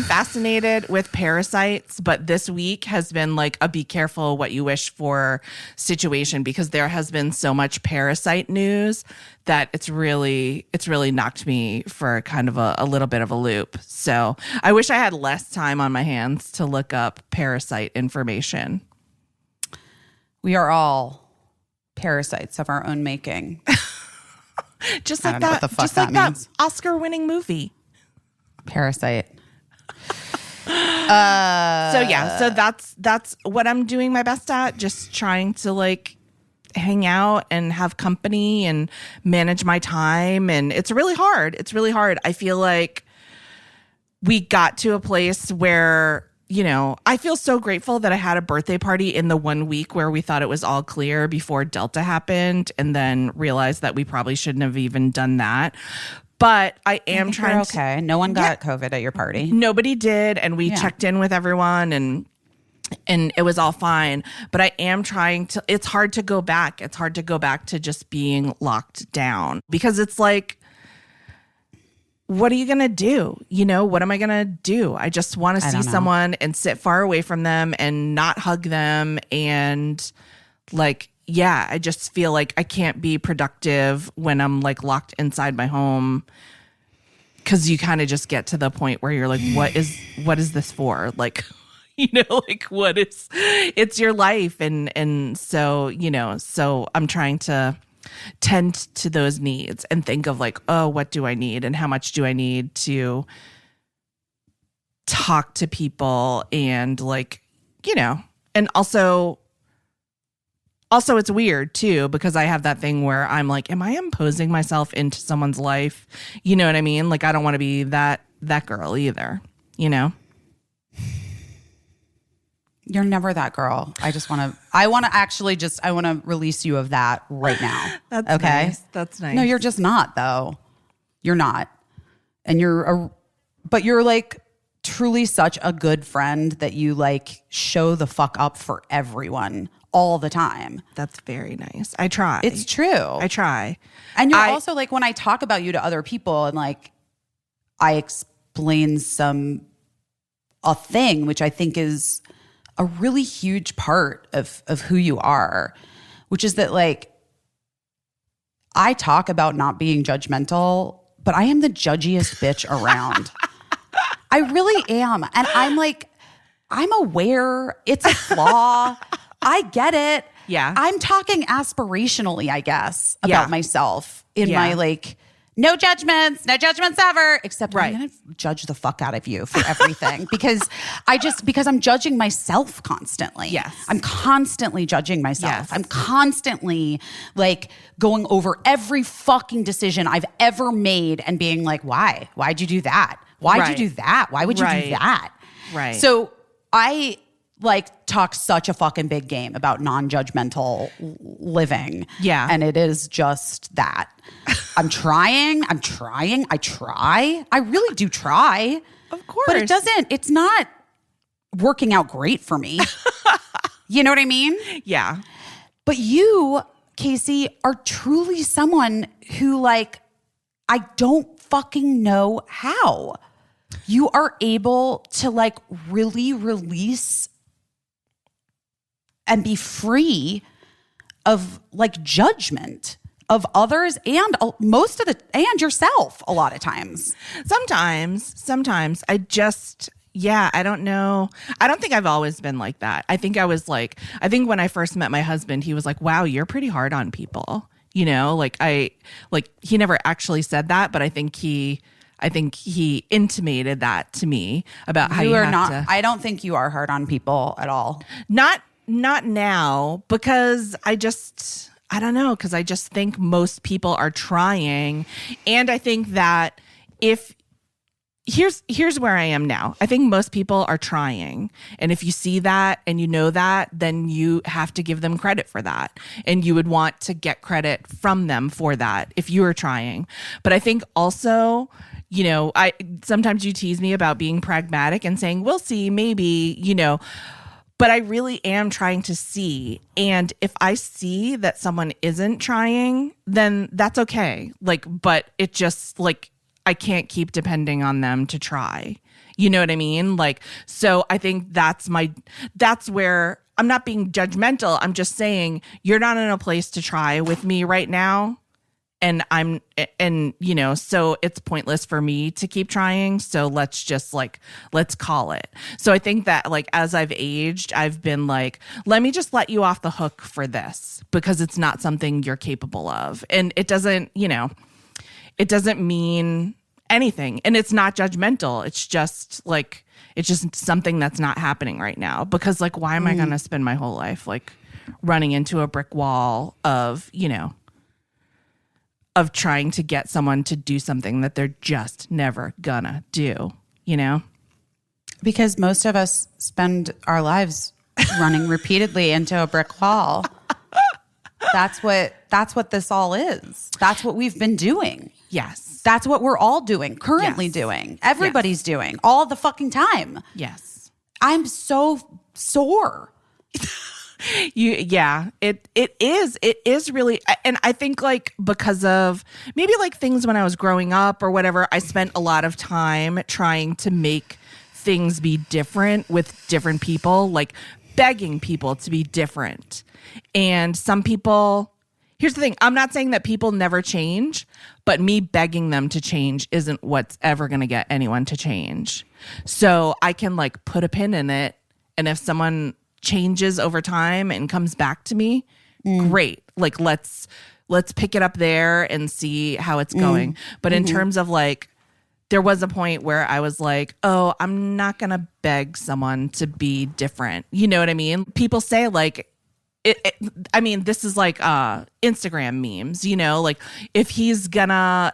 fascinated with parasites, but this week has been like a be careful what you wish for situation because there has been so much parasite news that it's really knocked me for kind of a little bit of a loop. So I wish I had less time on my hands to look up parasite information. We are all parasites of our own making. Just like I don't know that, what the fuck just like that that means. Oscar-winning movie. Parasite. So that's what I'm doing my best at. Just trying to like hang out and have company and manage my time. And it's really hard. I feel like we got to a place where, you know, I feel so grateful that I had a birthday party in the 1 week where we thought it was all clear before Delta happened and then realized that we probably shouldn't have even done that. But I am trying to. Okay. No one got COVID at your party. Nobody did. And we checked in with everyone and it was all fine. But I am trying to. It's hard to go back. It's hard to go back to just being locked down because it's like, what are you going to do? You know, what am I going to do? I just want to see someone and sit far away from them and not hug them. And like, yeah, I just feel like I can't be productive when I'm like locked inside my home. because you kind of just get to the point where you're like, what is this for? Like, like it's your life. And so, so I'm trying to tend to those needs and think of like, oh, what do I need? And how much do I need to talk to people? And like, and also it's weird too, because I have that thing where I'm like, am I imposing myself into someone's life? You know what I mean? Like, I don't want to be that girl either, You're never that girl. I want to release you of that right now. That's okay. Nice. That's nice. No, you're just not though. You're not. And but you're like truly such a good friend that you like show the fuck up for everyone all the time. That's very nice. I try. It's true. I try. And you're also like, when I talk about you to other people and like I explain a thing, which I think is a really huge part of who you are, which is that like I talk about not being judgmental, but I am the judgiest bitch around. I really am. And I'm aware it's a flaw. I get it. Yeah. I'm talking aspirationally, I guess, about myself in my like, no judgments ever, except I'm going to judge the fuck out of you for everything because I'm judging myself constantly. Yes. I'm constantly judging myself. Yes. I'm constantly like going over every fucking decision I've ever made and being like, why? Why'd you do that? Why'd you do that? Why would you do that? Right. So I like talk such a fucking big game about non-judgmental living. Yeah. And it is just that. I try. I really do try. Of course. But it's not working out great for me. You know what I mean? Yeah. But you, Casey, are truly someone who like, I don't fucking know how. You are able to like really release and be free of like judgment of others and and yourself a lot of times. Sometimes I don't know. I don't think I've always been like that. I think when I first met my husband, he was like, wow, you're pretty hard on people. He never actually said that, but I think he intimated that to me about how you are not. I don't think you are hard on people at all. Not now, because I don't know, because I just think most people are trying. And I think that here's where I am now. I think most people are trying. And if you see that and you know that, then you have to give them credit for that. And you would want to get credit from them for that if you were trying. But I think also, sometimes you tease me about being pragmatic and saying, we'll see, maybe, but I really am trying to see. And if I see that someone isn't trying, then that's okay. But it just I can't keep depending on them to try. You know what I mean? So I think that's where I'm not being judgmental. I'm just saying you're not in a place to try with me right now. And so it's pointless for me to keep trying. So let's just let's call it. So I think that as I've aged, I've been let me just let you off the hook for this because it's not something you're capable of. And it doesn't mean anything. And it's not judgmental. It's just something that's not happening right now because why am I going to spend my whole life running into a brick wall of trying to get someone to do something that they're just never gonna do, Because most of us spend our lives running repeatedly into a brick wall. That's what this all is. That's what we've been doing. Yes. That's what we're all doing, currently doing. Everybody's doing all the fucking time. Yes. I'm so sore. It is really, and I think because of maybe things when I was growing up or whatever, I spent a lot of time trying to make things be different with different people, begging people to be different. And some people, Here's the thing. I'm not saying that people never change, but me begging them to change isn't what's ever going to get anyone to change. So I can like put a pin in it. And if someone changes over time and comes back to me, great. Like, let's pick it up there and see how it's going. But in terms of like, there was a point where I was like, oh, I'm not going to beg someone to be different. You know what I mean? People say like, I mean, this is like Instagram memes, you know, like if he was gonna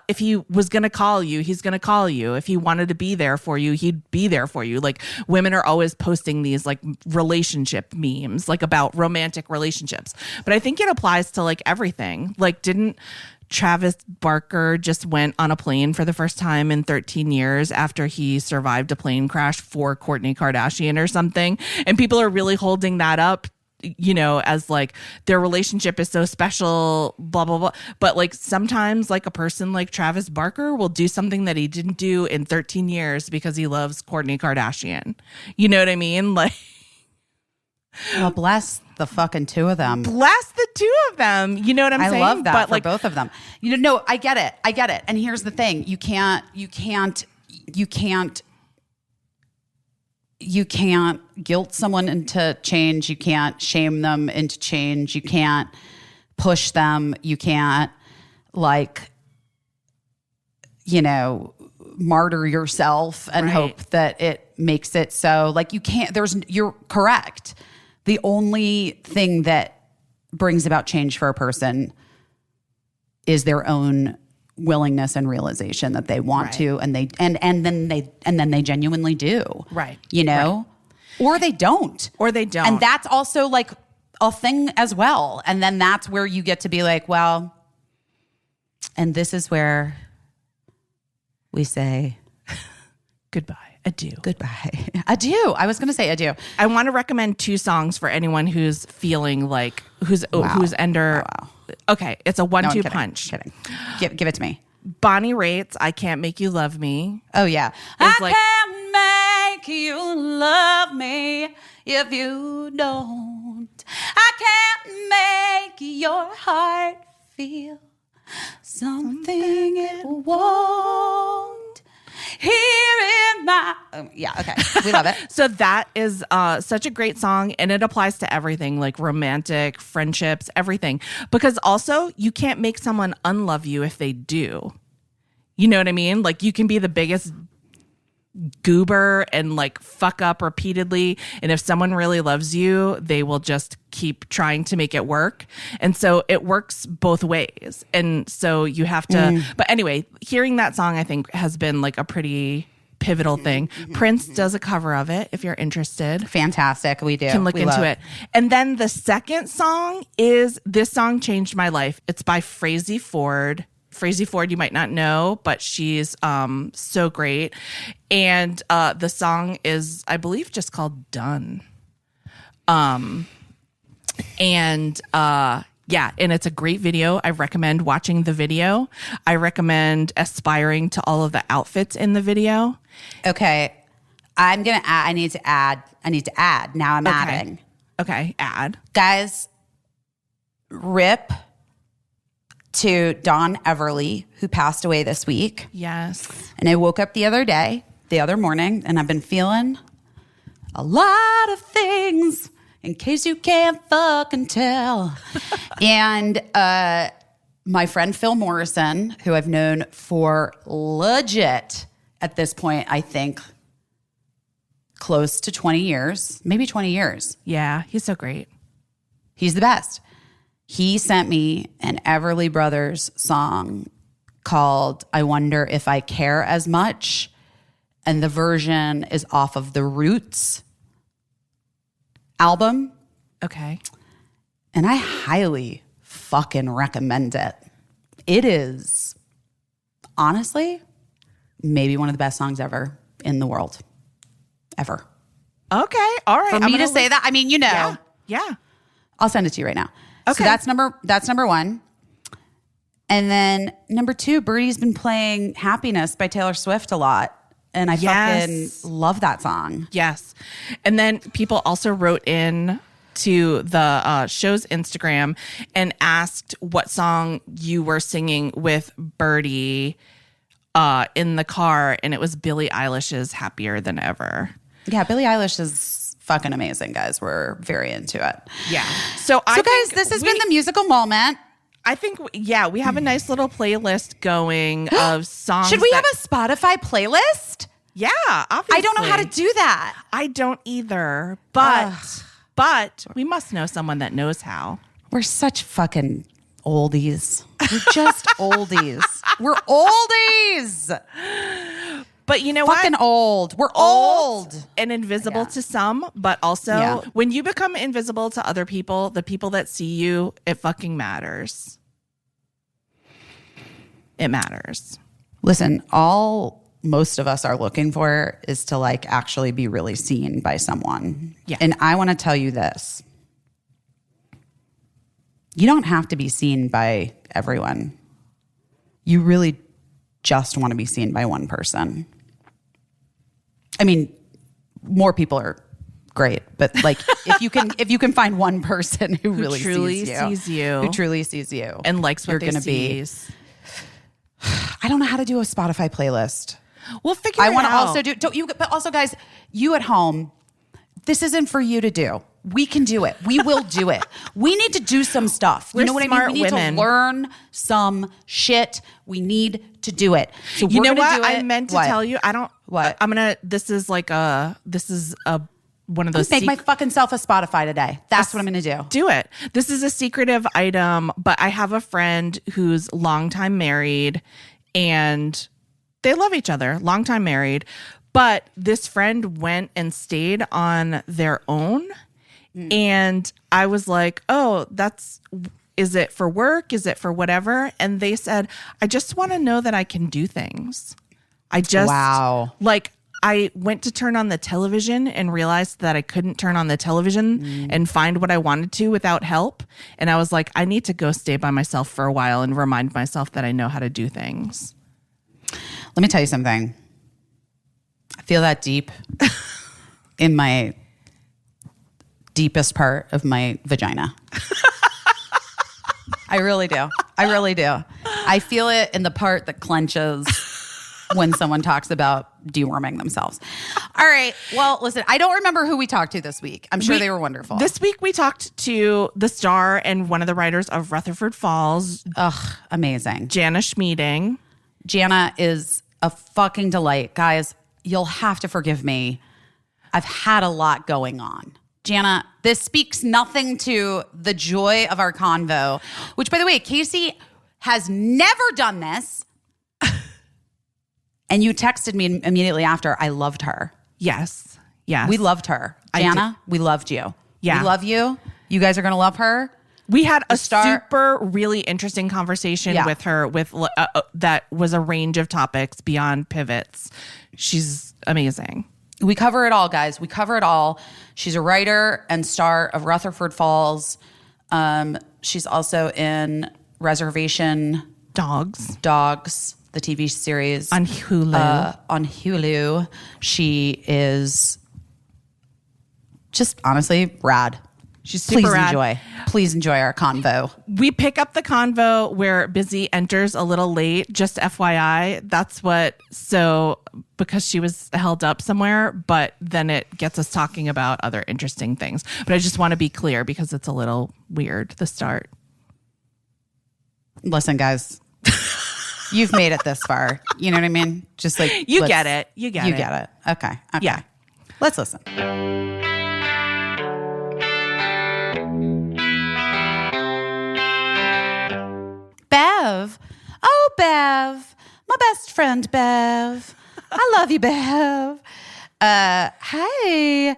call you, he's gonna call you. If he wanted to be there for you, he'd be there for you. Like women are always posting these like relationship memes, like about romantic relationships. But I think it applies to like everything. Like, didn't Travis Barker just went on a plane for the first time in 13 years after he survived a plane crash for Kourtney Kardashian or something? And people are really holding that up, you know, as like their relationship is so special, blah, blah, blah. But like sometimes like a person like Travis Barker will do something that he didn't do in 13 years because he loves Kourtney Kardashian. You know what I mean? Like, well, bless the fucking two of them. Bless the two of them. You know what I'm saying? I love that but for like both of them. You know, no, I get it. And here's the thing. You can't guilt someone into change. You can't shame them into change. You can't push them. You can't like, you know, martyr yourself and hope that it makes it so. Like you can't, you're correct. The only thing that brings about change for a person is their own willingness and realization that they want to, and then they genuinely do. Right. You know? Right. Or they don't. And that's also like a thing as well. And then that's where you get to be like, well, and this is where we say goodbye. Adieu. Goodbye. Adieu. I was going to say adieu. I want to recommend 2 songs for anyone who's feeling like who's under. Wow. Okay, it's a 1-2 punch. Kidding. Give it to me. Bonnie Raitt's "I Can't Make You Love Me." Oh yeah, I can't make you love me if you don't. I can't make your heart feel something it won't. Here in my okay, we love it. So that is such a great song, and it applies to everything, like romantic, friendships, everything. Because also, you can't make someone unlove you if they do. You know what I mean? Like you can be the biggest goober and like fuck up repeatedly, and if someone really loves you, they will just keep trying to make it work. And so it works both ways. And so you have to but anyway, hearing that song I think has been like a pretty pivotal thing. Prince does a cover of it if you're interested. Fantastic. We do. You can look into it. And then the second song is This Song Changed My Life. It's by Frazee Ford. Frazee Ford, you might not know, but she's so great. And the song is, I believe, just called Done. And it's a great video. I recommend watching the video. I recommend aspiring to all of the outfits in the video. Okay. I'm going to add, I need to add. Now I'm adding. Okay, add. Guys, rip to Don Everly, who passed away this week. Yes. And I woke up the other morning, and I've been feeling a lot of things, in case you can't fucking tell. And my friend Phil Morrison, who I've known for legit at this point, I think, close to 20 years, maybe 20 years. Yeah, he's so great. He's the best. He sent me an Everly Brothers song called I Wonder If I Care As Much. And the version is off of the Roots album. Okay. And I highly fucking recommend it. It is, honestly, maybe one of the best songs ever in the world. Ever. Okay. All right. For me to say that, I mean, you know. Yeah. I'll send it to you right now. Okay. So that's number 1. And then number 2, Birdie's been playing Happiness by Taylor Swift a lot. And I fucking love that song. Yes. And then people also wrote in to the show's Instagram and asked what song you were singing with Birdie in the car, and it was Billie Eilish's Happier Than Ever. Yeah, Billie Eilish is fucking amazing, guys. We're very into it. Yeah. So guys, this has been the musical moment. I think, we have a nice little playlist going of songs. Should we have a Spotify playlist? Yeah, obviously. I don't know how to do that. I don't either, but we must know someone that knows how. We're such fucking oldies. We're just oldies. We're oldies. But you know fucking what? Old. We're old. And invisible to some, but also when you become invisible to other people, the people that see you, it fucking matters. It matters. Listen, all most of us are looking for is to like actually be really seen by someone. Yeah. And I want to tell you this. You don't have to be seen by everyone. You really just want to be seen by one person. I mean, more people are great, but like if you can find one person who really truly sees you, who truly sees you and likes what you're they gonna sees. I don't know how to do a Spotify playlist. We'll figure it out. I want to also do, don't you, but also guys, you at home, this isn't for you to do. We can do it. We will do it. We need to do some stuff. We're you know what smart I mean? We need women. to learn some shit. We need to do it. So You we're know gonna what? do it. I meant to What? tell you. I don't. What? I'm gonna. This is one of those. Make my fucking self a Spotify today. That's what I'm going to do. Do it. This is a secretive item, but I have a friend who's longtime married, and they love each other. Longtime married, but this friend went and stayed on their own, and I was like, "Oh, is it for work? Is it for whatever?" And they said, "I just want to know that I can do things." Wow. Like, I went to turn on the television and realized that I couldn't turn on the television and find what I wanted to without help. And I was like, I need to go stay by myself for a while and remind myself that I know how to do things. Let me tell you something. I feel that deep in my deepest part of my vagina. I really do. I really do. I feel it in the part that clenches when someone talks about deworming themselves. All right. Well, listen, I don't remember who we talked to this week. I'm sure they were wonderful. This week we talked to the star and one of the writers of Rutherford Falls. Ugh, amazing. Jana Schmieding. Jana is a fucking delight. Guys, you'll have to forgive me. I've had a lot going on. Jana, this speaks nothing to the joy of our convo, which, by the way, Casey has never done this. And you texted me immediately after. I loved her. Yes. Yes. We loved her. Jana, we loved you. Yeah. We love you. You guys are going to love her. We had a super, really interesting conversation with her that was a range of topics beyond pivots. She's amazing. We cover it all, guys. We cover it all. She's a writer and star of Rutherford Falls. She's also in Reservation Dogs, the TV series on Hulu. On Hulu. She is just honestly rad. She's super rad. Please enjoy our convo. We pick up the convo where Busy enters a little late, just FYI. That's because she was held up somewhere, but then it gets us talking about other interesting things. But I just want to be clear because it's a little weird, the start. Listen, guys, you've made it this far. You know what I mean? Just like you get it. You get it. Okay. Yeah. Let's listen. Bev. Oh, Bev. My best friend, Bev. I love you, Bev. Hey.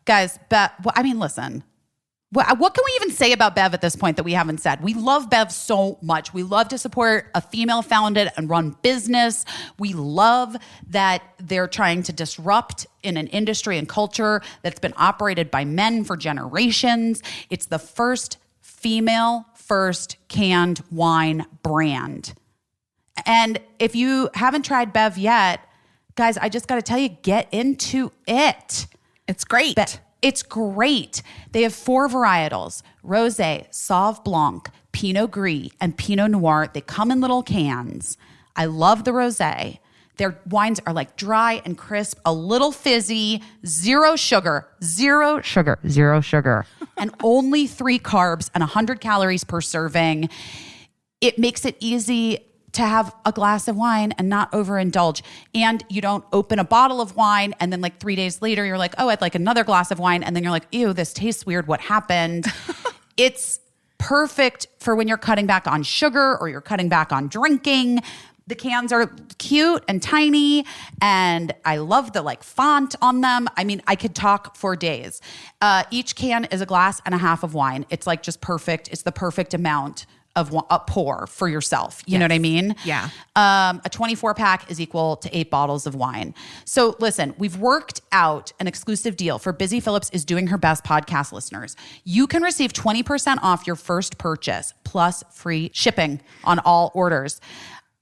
Guys, Bev, listen. What can we even say about Bev at this point that we haven't said? We love Bev so much. We love to support a female-founded and run business. We love that they're trying to disrupt in an industry and culture that's been operated by men for generations. It's the first female-first canned wine brand. And if you haven't tried Bev yet, guys, I just got to tell you, get into it. It's great. It's great. They have 4 varietals: Rosé, Sauv Blanc, Pinot Gris, and Pinot Noir. They come in little cans. I love the Rosé. Their wines are like dry and crisp, a little fizzy, zero sugar, and only 3 carbs and 100 calories per serving. It makes it easy to have a glass of wine and not overindulge. And you don't open a bottle of wine and then like 3 days later, you're like, oh, I'd like another glass of wine. And then you're like, ew, this tastes weird. What happened? It's perfect for when you're cutting back on sugar or you're cutting back on drinking. The cans are cute and tiny, and I love the like font on them. I mean, I could talk for days. Each can is a glass and a half of wine. It's like just perfect. It's the perfect amount of a pour for yourself. You know what I mean? Yeah. A 24 pack is equal to 8 bottles of wine. So listen, we've worked out an exclusive deal for Busy Phillips is Doing Her Best podcast listeners. You can receive 20% off your first purchase plus free shipping on all orders.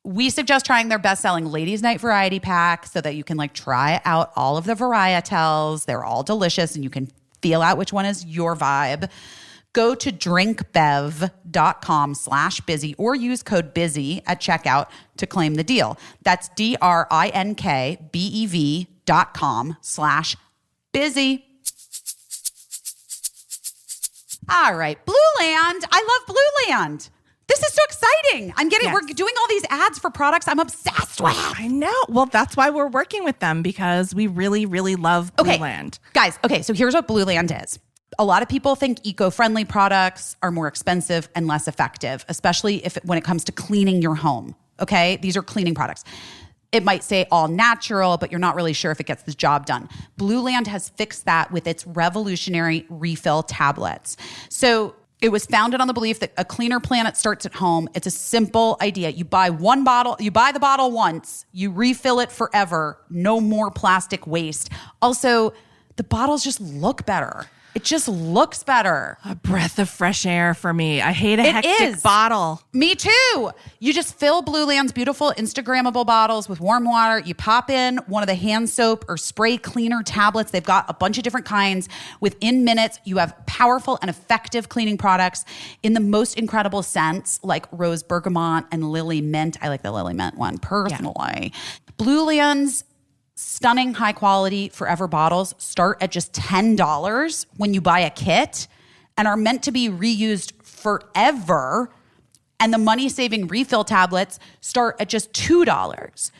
We suggest trying their best-selling Ladies Night Variety Pack so that you can like try out all of the varietals. They're all delicious and you can feel out which one is your vibe. Go to drinkbev.com/busy or use code BUSY at checkout to claim the deal. That's drinkbev.com/busy. All right, Blue Land. I love Blue Land. This is so exciting. We're doing all these ads for products I'm obsessed with. I know. Well, that's why we're working with them, because we really, really love Blue Land. Guys, so here's what Blue Land is. A lot of people think eco-friendly products are more expensive and less effective, especially when it comes to cleaning your home. Okay? These are cleaning products. It might say all natural, but you're not really sure if it gets the job done. Blue Land has fixed that with its revolutionary refill tablets. So it was founded on the belief that a cleaner planet starts at home. It's a simple idea. You buy one bottle, you buy the bottle once, you refill it forever, no more plastic waste. Also, the bottles just look better. It just looks better. A breath of fresh air for me. I hate a hectic bottle. Me too. You just fill Blue Land's beautiful Instagrammable bottles with warm water. You pop in one of the hand soap or spray cleaner tablets. They've got a bunch of different kinds. Within minutes, you have powerful and effective cleaning products in the most incredible scents, like rose bergamot and lily mint. I like the lily mint one personally. Yeah. Blue Land's stunning high quality forever bottles start at just $10 when you buy a kit and are meant to be reused forever. And the money-saving refill tablets start at just $2.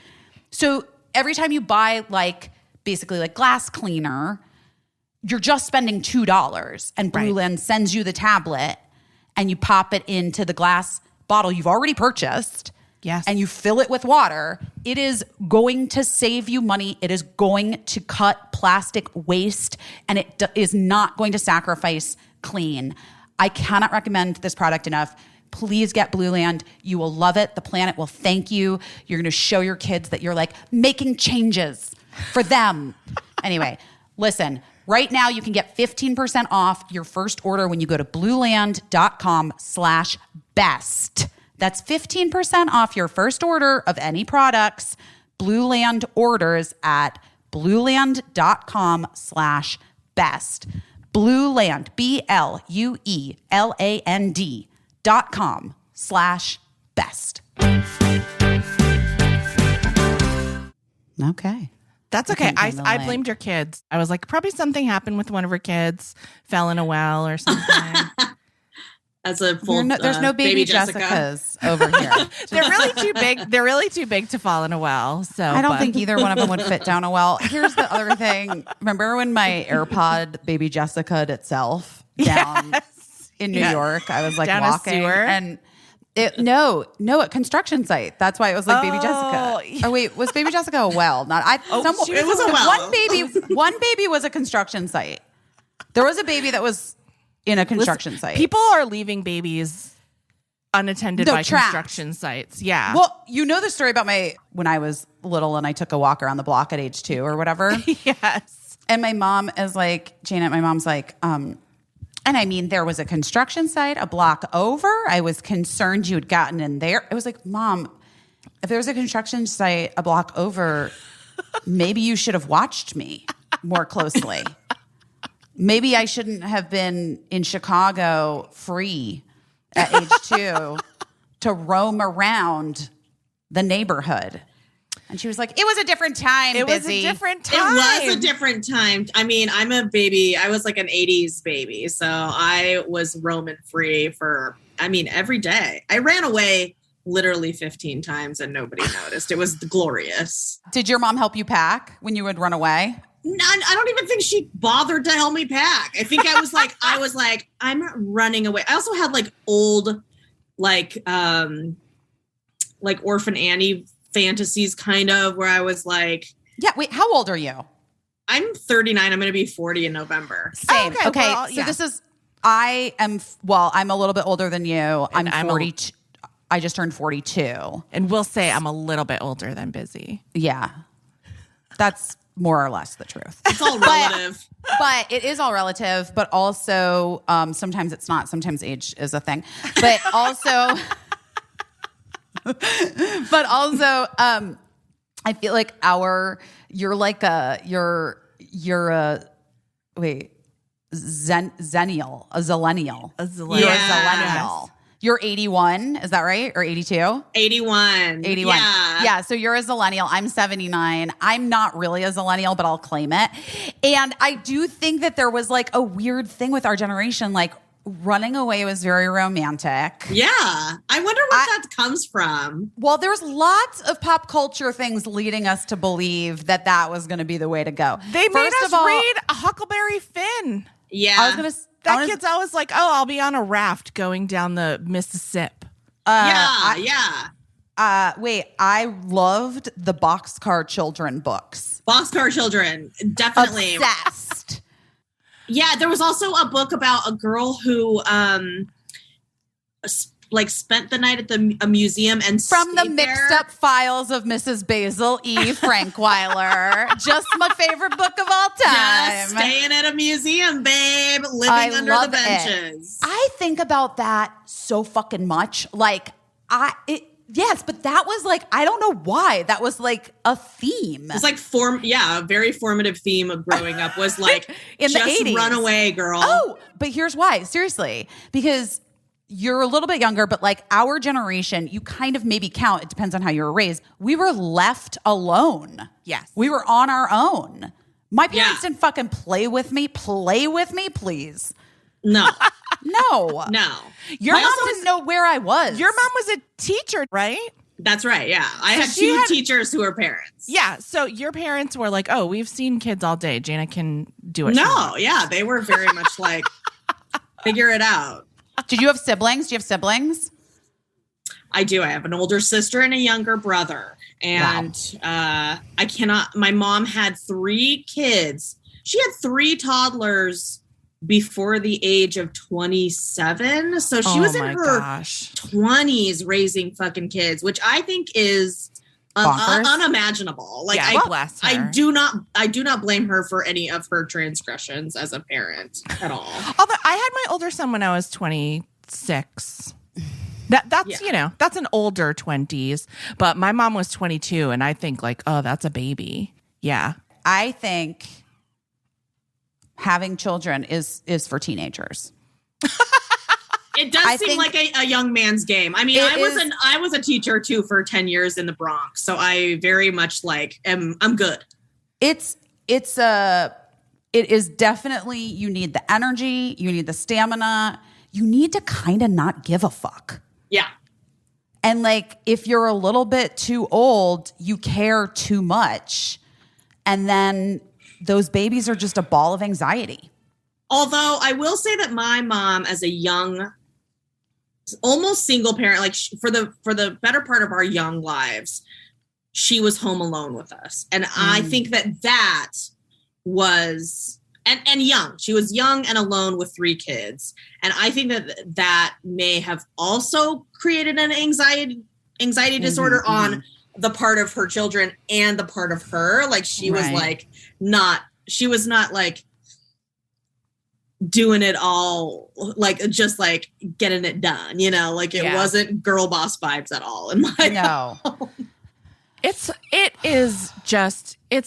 So every time you buy basically glass cleaner, you're just spending $2. And Blue Land sends you the tablet and you pop it into the glass bottle you've already purchased. Yes. And you fill it with water. It is going to save you money. It is going to cut plastic waste, and it is not going to sacrifice clean. I cannot recommend this product enough. Please get Blue Land. You will love it. The planet will thank you. You're going to show your kids that you're making changes for them. Anyway, listen. Right now, you can get 15% off your first order when you go to blueland.com/best. That's 15% off your first order of any products. Blue Land orders at blueland.com/best. Blue Land, BLUELAND.com/best. Okay. That's okay. I blamed your kids. I was like, probably something happened with one of her kids, fell in a well or something. As a full, there's no baby Jessicas over here. They're really too big. They're really too big to fall in a well. So I don't think either one of them would fit down a well. Here's the other thing. Remember when my AirPod baby Jessica'd itself down in New York? I was down walking and a construction site. That's why it was baby Jessica. Oh wait, was baby Jessica a well? Not I. It was a well. One baby was a construction site. There was a baby that was in a construction site. People are leaving babies unattended by construction sites. Yeah. Well, you know the story about when I was little and I took a walk around the block at age 2 or whatever. Yes. And my mom is Janet, my mom's and I mean, there was a construction site a block over. I was concerned you had gotten in there. It was Mom, if there's a construction site a block over, maybe you should have watched me more closely. Maybe I shouldn't have been in Chicago free at age 2 to roam around the neighborhood. And she was like, it was a different time, It was Busy. a different time. It was a different time. I mean, I'm a baby. I was like an 80s baby. So I was roaming free for, every day. I ran away literally 15 times and nobody noticed. It was glorious. Did your mom help you pack when you would run away? I don't even think she bothered to help me pack. I think I was like, I'm running away. I also had like old, like Orphan Annie fantasies kind of where I was like, yeah. Wait, how old are you? I'm 39. I'm going to be 40 in November. Same. Okay, Okay. well, So yeah. this is, I'm a little bit older than you. I'm 42. I just turned 42. And we'll say I'm a little bit older than Busy. Yeah. That's more or less the truth. It's all relative. But it is all relative, but also sometimes it's not. Sometimes age is a thing. But also I feel like you're a zennial, a zillennial. You're a zillennial. You're 81, is that right? Or 82? 81. 81. Yeah, so you're a zillennial. I'm 79. I'm not really a zillennial, but I'll claim it. And I do think that there was like a weird thing with our generation, like running away was very romantic. Yeah. I wonder what that comes from. Well, there's lots of pop culture things leading us to believe that was going to be the way to go. They made First us of all, read Huckleberry Finn. Yeah. I was going to That kid's always like, oh, I'll be on a raft going down the Mississippi. Wait, I loved the Boxcar Children books. Boxcar Children. Definitely. Obsessed. Yeah, there was also a book about a girl who spent the night at a museum and From the stayed mixed there. up files of Mrs. Basil E. Frankweiler. Just my favorite book of all time. Just staying at a museum, babe, living I under love the it. benches. I think about that so fucking much. Yes, but that was like, I don't know why. That was like a theme. It's like a very formative theme of growing up was like In the just 80s. run away, girl. Oh, but here's why. Seriously. Because you're a little bit younger, but like our generation, you kind of maybe count. It depends on how you were raised. We were left alone. Yes. We were on our own. My parents Yeah. didn't fucking play with me. Play with me, please. No, No. no. Your My mom mom didn't know where I was. Your mom was a teacher, right? That's right. Yeah. I So had she two had- teachers who were parents. Yeah. So your parents were like, oh, we've seen kids all day. Jana can do it. No, yeah. They were very much like, figure it out. Did you have siblings? Do you have siblings? I do. I have an older sister and a younger brother. And my mom had 3 kids. She had 3 toddlers before the age of 27. So she was in her 20s raising fucking kids, which I think is unimaginable. Like, Yeah, bless her. I do not blame her for any of her transgressions as a parent at all. Although I had my older son when I was 26. That's that's an older 20s, but my mom was 22 and I think like, oh, that's a baby. Yeah. I think having children is for teenagers. It does seem like a young man's game. I mean, I was a teacher too for 10 years in the Bronx, so I very much I'm good. It is definitely, you need the energy, you need the stamina, you need to kind of not give a fuck. Yeah. And like, if you're a little bit too old, you care too much. And then those babies are just a ball of anxiety. Although I will say that my mom, as a young, almost single parent, like for the better part of our young lives, she was home alone with us. And I think that was, and young. She was young and alone with 3 kids. And I think that may have also created an anxiety disorder on the part of her children and the part of her. Like she was she was not like doing it all, like just like getting it done, like it wasn't girl boss vibes at all in my No. It's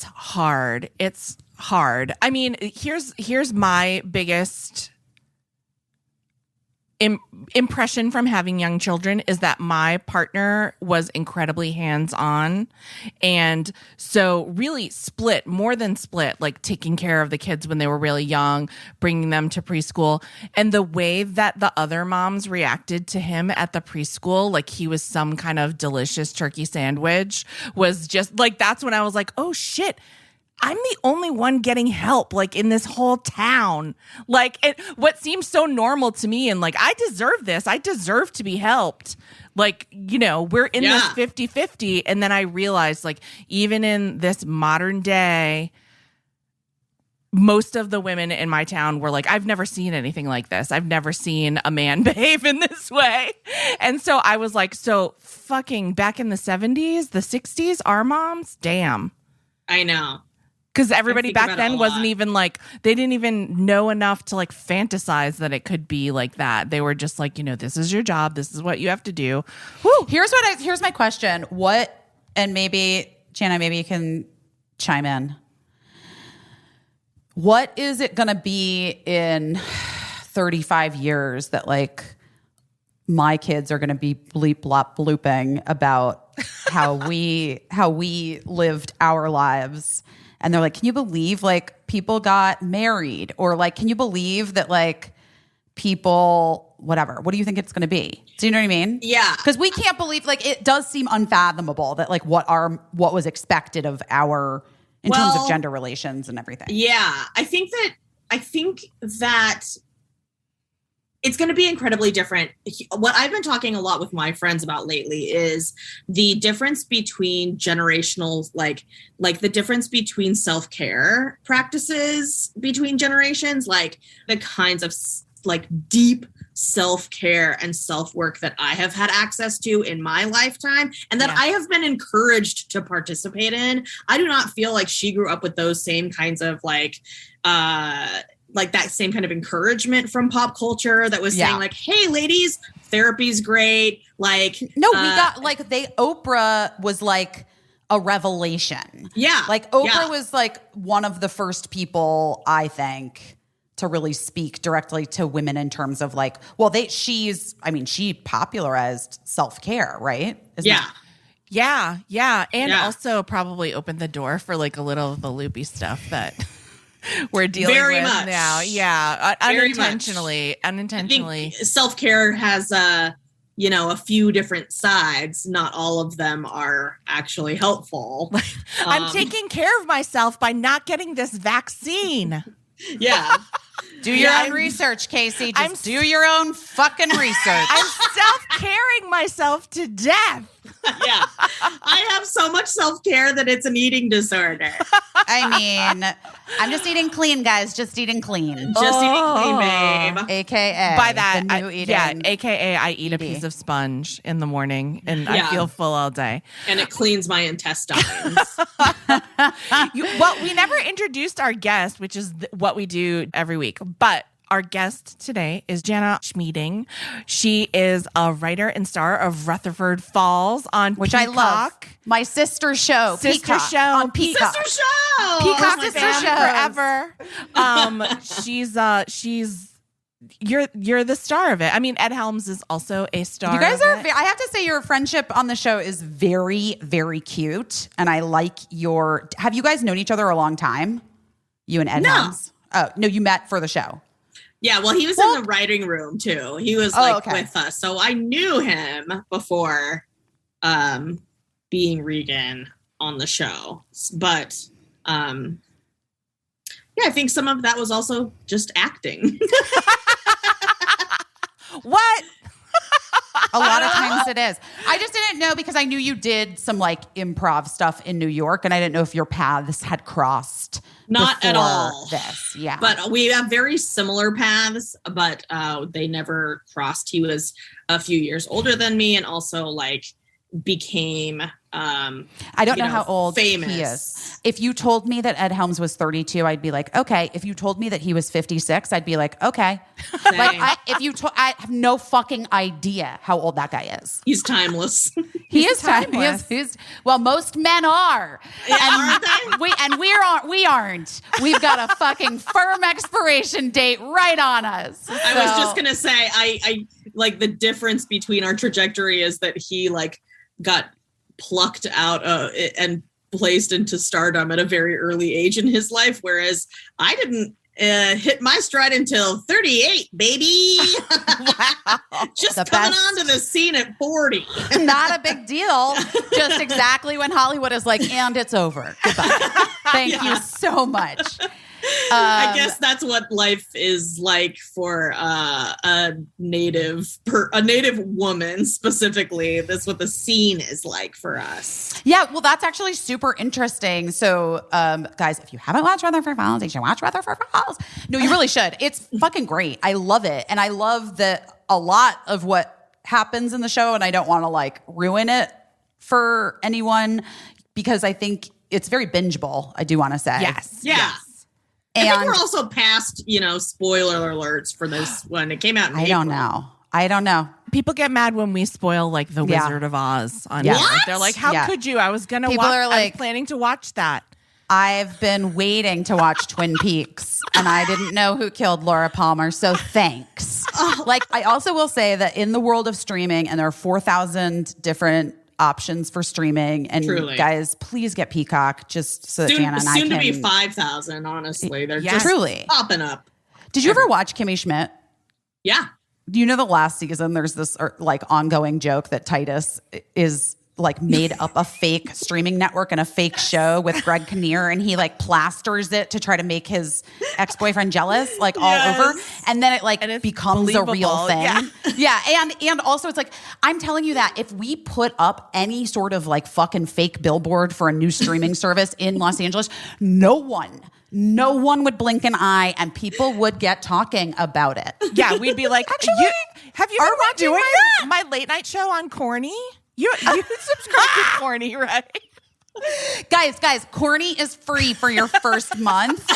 hard. It's hard. I mean, here's my biggest impression from having young children is that my partner was incredibly hands-on, and so really more than split, like taking care of the kids when they were really young, bringing them to preschool. And the way that the other moms reacted to him at the preschool, like he was some kind of delicious turkey sandwich, was just like, that's when I was like, oh shit, I'm the only one getting help, like, in this whole town. Like, what seems so normal to me, and like, I deserve this. I deserve to be helped. Like, you know, we're in this 50-50. And then I realized, like, even in this modern day, most of the women in my town were like, I've never seen anything like this. I've never seen a man behave in this way. And so I was like, so fucking back in the 70s, the 60s, our moms, damn. I know. Because everybody back then wasn't even like, they didn't even know enough to like fantasize that it could be like that. They were just like, you know, this is your job. This is what you have to do. Whew. Here's my question. And maybe, Jana, maybe you can chime in. What is it going to be in 35 years that like my kids are going to be bleep blop blooping about how we lived our lives? And they're like, can you believe like people got married? Or like, can you believe that like people, whatever, what do you think it's going to be? Do you know what I mean? Yeah. Because we can't believe, like, it does seem unfathomable that like what was expected of our, in terms of gender relations and everything. Yeah. I think that it's going to be incredibly different. What I've been talking a lot with my friends about lately is the difference between generational, like the difference between self-care practices between generations, like the kinds of like deep self-care and self-work that I have had access to in my lifetime and that I have been encouraged to participate in. I do not feel like she grew up with those same kinds of like that same kind of encouragement from pop culture that was saying like, hey ladies, therapy's great. Like, no, we got like Oprah was like a revelation. Yeah. Like Oprah was like one of the first people, I think, to really speak directly to women in terms of like, well, she popularized self-care, right? Yeah. And also probably opened the door for like a little of the loopy stuff that we're dealing with now. Yeah. Unintentionally. I think self-care has a few different sides. Not all of them are actually helpful. I'm taking care of myself by not getting this vaccine. Yeah. Do your own research, Casey. Do your own fucking research. I'm self-caring myself to death. Yeah. I have so much self-care that it's an eating disorder. I mean, I'm just eating clean, guys. Just eating clean. Eating clean, babe. AKA. By that, AKA I eat a piece of sponge in the morning and I feel full all day. And it cleans my intestines. Well, we never introduced our guest, which is what we do every week. But our guest today is Jana Schmieding. She is a writer and star of Rutherford Falls on which Peacock. I love. My sister show. Sister show on Peacock. Sister show. Peacock sister show forever. She's you're the star of it. I mean, Ed Helms is also a star. You guys are. I have to say, your friendship on the show is very, very cute, and I like your. Have you guys known each other a long time? You and Ed Helms. Oh no, you met for the show. Yeah, well, he was in the writing room too. He was with us, so I knew him before being Regan on the show. But I think some of that was also just acting. What? A lot of times it is. I just didn't know because I knew you did some like improv stuff in New York, and I didn't know if your paths had crossed. Not at all. This, yeah. But we have very similar paths, but they never crossed. He was a few years older than me, and also like became. I don't know how old famous. He is. If you told me that Ed Helms was 32, I'd be like, okay. If you told me that he was 56, I'd be like, okay. Like, I have no fucking idea how old that guy is. He's timeless. He is timeless. Well, most men are. Yeah, and aren't they? we aren't. We've got a fucking firm expiration date right on us. I was just gonna say, I like the difference between our trajectory is that he like got plucked out and placed into stardom at a very early age in his life, whereas I didn't hit my stride until 38, baby. Just The coming best. onto the scene at 40. Not a big deal. Just exactly when Hollywood is like, and it's over. Goodbye. Thank you so much. I guess that's what life is like for a native woman specifically. That's what the scene is like for us. Yeah, well, that's actually super interesting. So, guys, if you haven't watched Rutherford Falls, you should watch Rutherford Falls. No, you really should. It's fucking great. I love it. And I love that a lot of what happens in the show, and I don't want to like ruin it for anyone because I think it's very bingeable, I do want to say. Yes. Yeah. Yes. I think And we're also past, spoiler alerts for this when it came out in I April. don't know. People get mad when we spoil like The Yeah. Wizard of Oz on Yeah. here. What? They're like, how Yeah. could you? I was gonna People watch are I like- was planning to watch that. I've been waiting to watch Twin Peaks and I didn't know who killed Laura Palmer. So thanks. Like, I also will say that in the world of streaming, and there are 4,000 different options for streaming. And Truly. guys, please get Peacock just so that Soon, Jana and I soon can. to be 5,000, honestly. They're Yeah. just Truly. popping up. Did you ever watch Kimmy Schmidt? Yeah. Do you know the last season there's this like ongoing joke that Titus is like made up a fake streaming network and a fake show with Greg Kinnear, and he like plasters it to try to make his ex-boyfriend jealous, like all Yes. over, and then it like And it's becomes a real believable, thing. yeah. And also it's like, I'm telling you that if we put up any sort of like fucking fake billboard for a new streaming service in Los Angeles, no one would blink an eye and people would get talking about it. Yeah, we'd be like, Actually, have you are been we watching doing my late night show on Corny? You subscribe to Corny, right? Guys, Corny is free for your first month.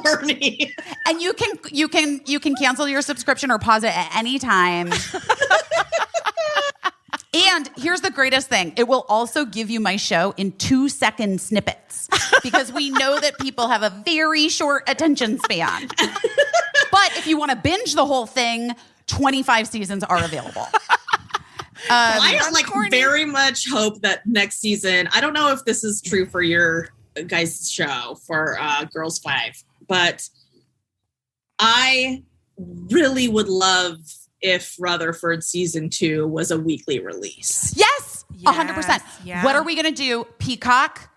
Corny. And you can cancel your subscription or pause it at any time. And here's the greatest thing. It will also give you my show in 2-second snippets because we know that people have a very short attention span. But if you want to binge the whole thing, 25 seasons are available. I like very much hope that next season, I don't know if this is true for your guys' show for Girls 5, but I really would love if Rutherford season 2 was a weekly release. Yes, Yes, 100%. yeah. What are we going to do? Peacock,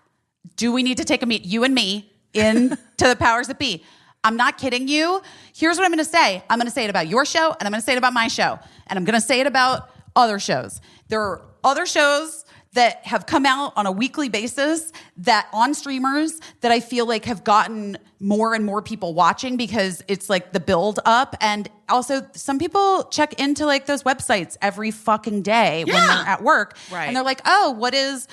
do we need to take a meet, you and me, in to the powers that be? I'm not kidding you. Here's what I'm going to say. I'm going to say it about your show, and I'm going to say it about my show, and I'm going to say it about other shows. There are other shows that have come out on a weekly basis that on streamers that I feel like have gotten more and more people watching because it's like the build up. And also some people check into like those websites every fucking day when they're at work. Right. And they're like, oh, what is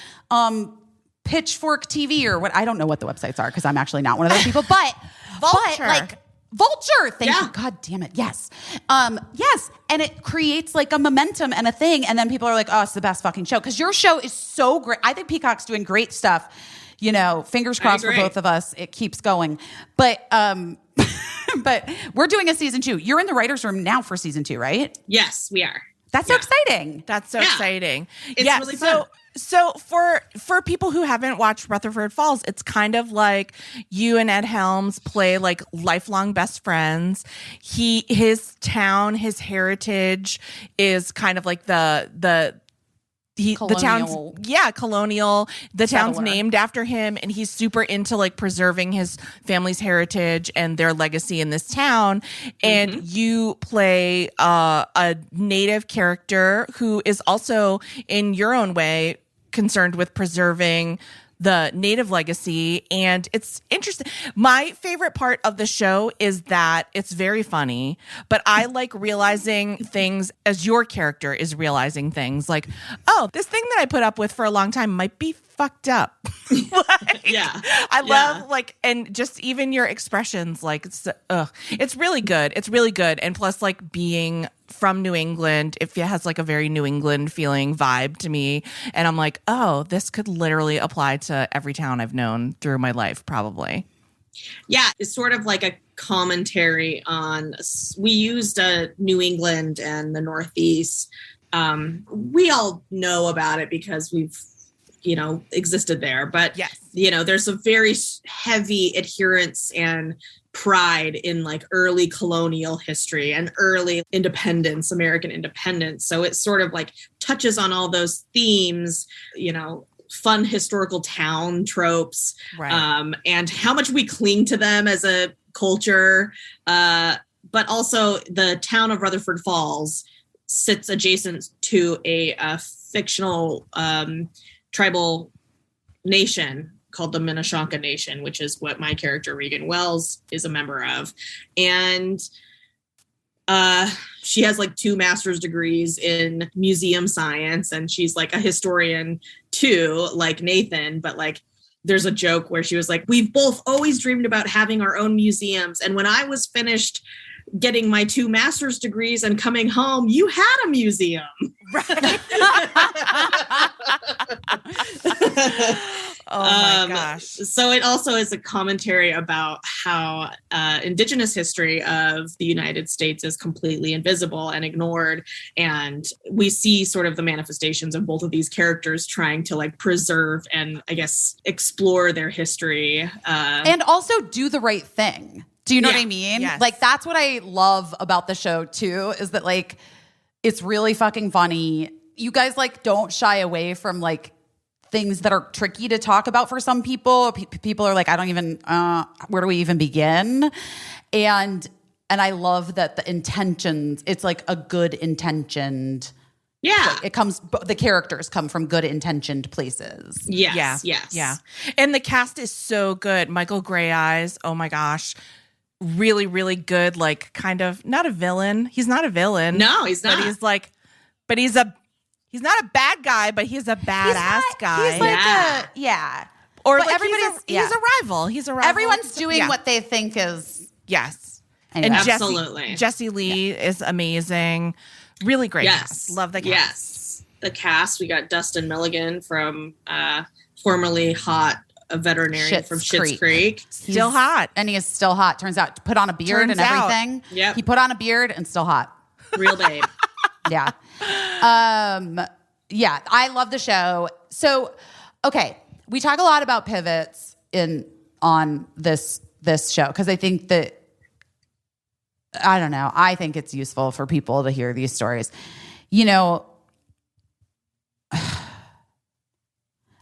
Pitchfork TV or what? I don't know what the websites are because I'm actually not one of those people, but Vulture. like Vulture. Thank Yeah. you. God damn it. Yes. Yes. And it creates like a momentum and a thing. And then people are like, oh, it's the best fucking show. Because your show is so great. I think Peacock's doing great stuff. You know, fingers crossed for agree. both of us. It keeps going. But but we're doing a season 2. You're in the writer's room now for season 2, right? Yes, we are. That's so exciting. That's so Yeah. exciting. It's really fun. So for people who haven't watched Rutherford Falls, it's kind of like you and Ed Helms play like lifelong best friends. His town, his heritage is kind of like the town's colonial. The town's Settler. named after him, and he's super into like preserving his family's heritage and their legacy in this town. And you play a native character who is also, in your own way, concerned with preserving the native legacy. And it's interesting. My favorite part of the show is that it's very funny, but I like realizing things as your character is realizing things like, oh, this thing that I put up with for a long time might be fucked up. Yeah. I love like, and just even your expressions, like it's really good. It's really good. And plus like being from New England. It has like a very New England feeling vibe to me. And I'm like, oh, this could literally apply to every town I've known through my life, probably. Yeah, it's sort of like a commentary on, we used New England and the Northeast. We all know about it because we've, existed there. But, yes, there's a very heavy adherence and pride in like early colonial history and early independence, American independence. So it sort of like touches on all those themes, fun historical town tropes, right. And how much we cling to them as a culture. But also the town of Rutherford Falls sits adjacent to a fictional tribal nation called the Minnesota Nation, which is what my character Regan Wells is a member of. And she has like 2 master's degrees in museum science, and she's like a historian too, like Nathan. But like, there's a joke where she was like, we've both always dreamed about having our own museums. And when I was finished getting my 2 master's degrees and coming home, you had a museum. Right. Oh my gosh. So it also is a commentary about how Indigenous history of the United States is completely invisible and ignored. And we see sort of the manifestations of both of these characters trying to like preserve and I guess explore their history. And also do the right thing. Do you know what I mean? Yes. Like, that's what I love about the show too, is that like, it's really fucking funny. You guys like don't shy away from like things that are tricky to talk about for some people. People are like, I don't even, where do we even begin? And I love that the intentions, it's like a good intentioned. Yeah. The characters come from good intentioned places. Yes. Yeah. And the cast is so good. Michael Grey Eyes. Oh my gosh. Really, really good. Like kind of not a villain. He's not a villain. No, he's not. But he's not a bad guy, but he's a badass guy. He's like Or but like everybody's he's a rival. He's a rival. Everyone's doing what they think is. Yes. Anyway. And Absolutely. Jesse Lee is amazing. Really great cast. Love the cast. Yes. The cast, we got Dustin Milligan from formerly hot a veterinarian from Schitt's Creek. Still hot. And he is still hot. Turns out, put on a beard and everything. Yeah. He put on a beard and still hot. Real babe. Yeah. Yeah, I love the show. So, okay, we talk a lot about pivots on this show because I think that, I don't know, I think it's useful for people to hear these stories. I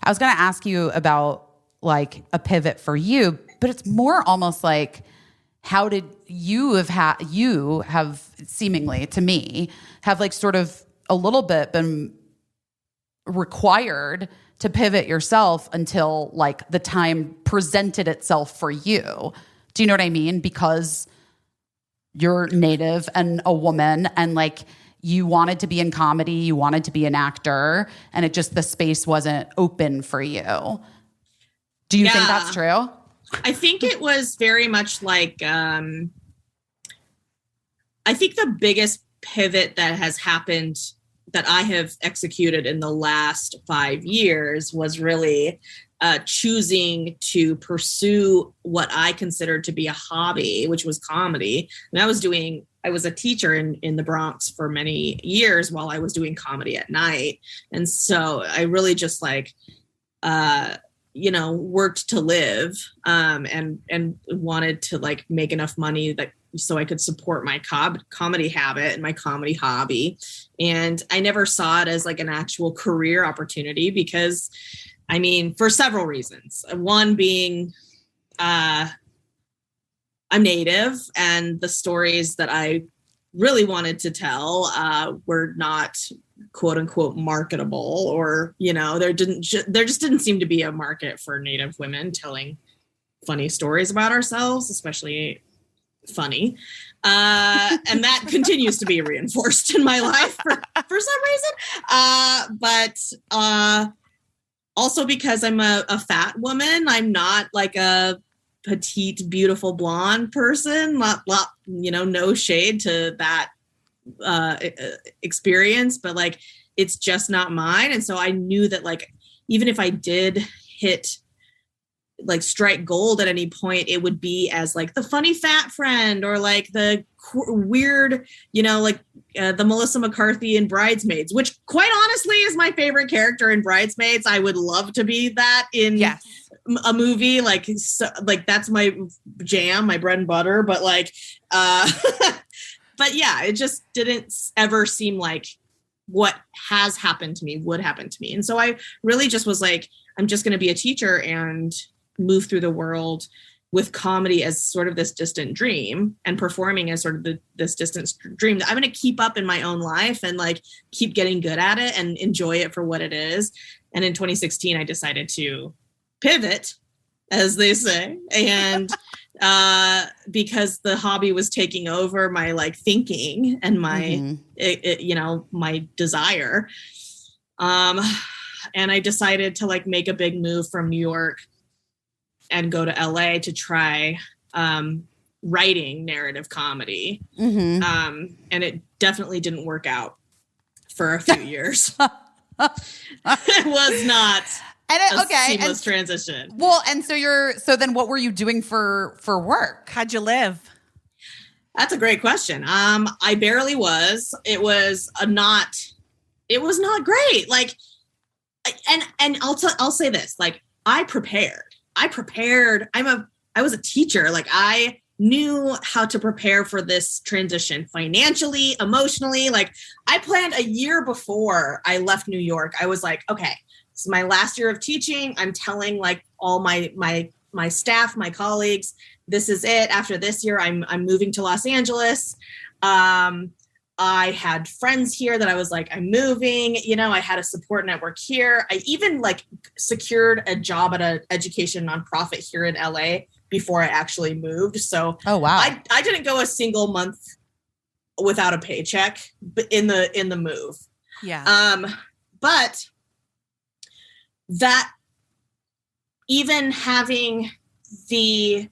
was going to ask you about like a pivot for you, but it's more almost like, how did you have seemingly to me have like sort of a little bit been required to pivot yourself until like the time presented itself for you. Do you know what I mean? Because you're Native and a woman and like you wanted to be in comedy, you wanted to be an actor, and it just, the space wasn't open for you. Do you think that's true? I think it was very much like, I think the biggest pivot that has happened that I have executed in the last 5 years was really choosing to pursue what I considered to be a hobby, which was comedy. And I was a teacher in the Bronx for many years while I was doing comedy at night. And so I really just like, worked to live, and wanted to like make enough money so I could support my comedy habit and my comedy hobby. And I never saw it as like an actual career opportunity because, I mean, for several reasons. One being, I'm Native, and the stories that I really wanted to tell were not quote unquote marketable, or there just didn't seem to be a market for Native women telling funny stories about ourselves, especially funny, and that continues to be reinforced in my life for some reason, but also because I'm a fat woman. I'm not like a petite beautiful blonde person, no shade to that experience, but like it's just not mine. And so I knew that like even if I did hit like strike gold at any point, it would be as like the funny fat friend or like the weird, like the Melissa McCarthy in Bridesmaids, which quite honestly is my favorite character in Bridesmaids. I would love to be that in a movie. Like, so, like that's my jam, my bread and butter. But like, but yeah, it just didn't ever seem like what has happened to me would happen to me. And so I really just was like, I'm just going to be a teacher and move through the world with comedy as sort of this distant dream and performing as sort of this distant dream that I'm going to keep up in my own life and like keep getting good at it and enjoy it for what it is. And in 2016, I decided to pivot, as they say. And because the hobby was taking over my like thinking and my, my desire. And I decided to like make a big move from New York and go to LA to try writing narrative comedy. And it definitely didn't work out for a few years. It was not seamless transition. Well, and so then what were you doing for work? How'd you live? That's a great question. I barely was. It was not great. Like, and I'll say this, like I prepared. I was a teacher. Like I knew how to prepare for this transition financially, emotionally. Like I planned a year before I left New York. I was like, okay, this is my last year of teaching. I'm telling like all my staff, my colleagues, this is it. After this year, I'm moving to Los Angeles. I had friends here that I was like, I'm moving, I had a support network here. I even like secured a job at an education nonprofit here in LA before I actually moved. So oh, wow. I didn't go a single month without a paycheck in the move. Yeah. But that even having the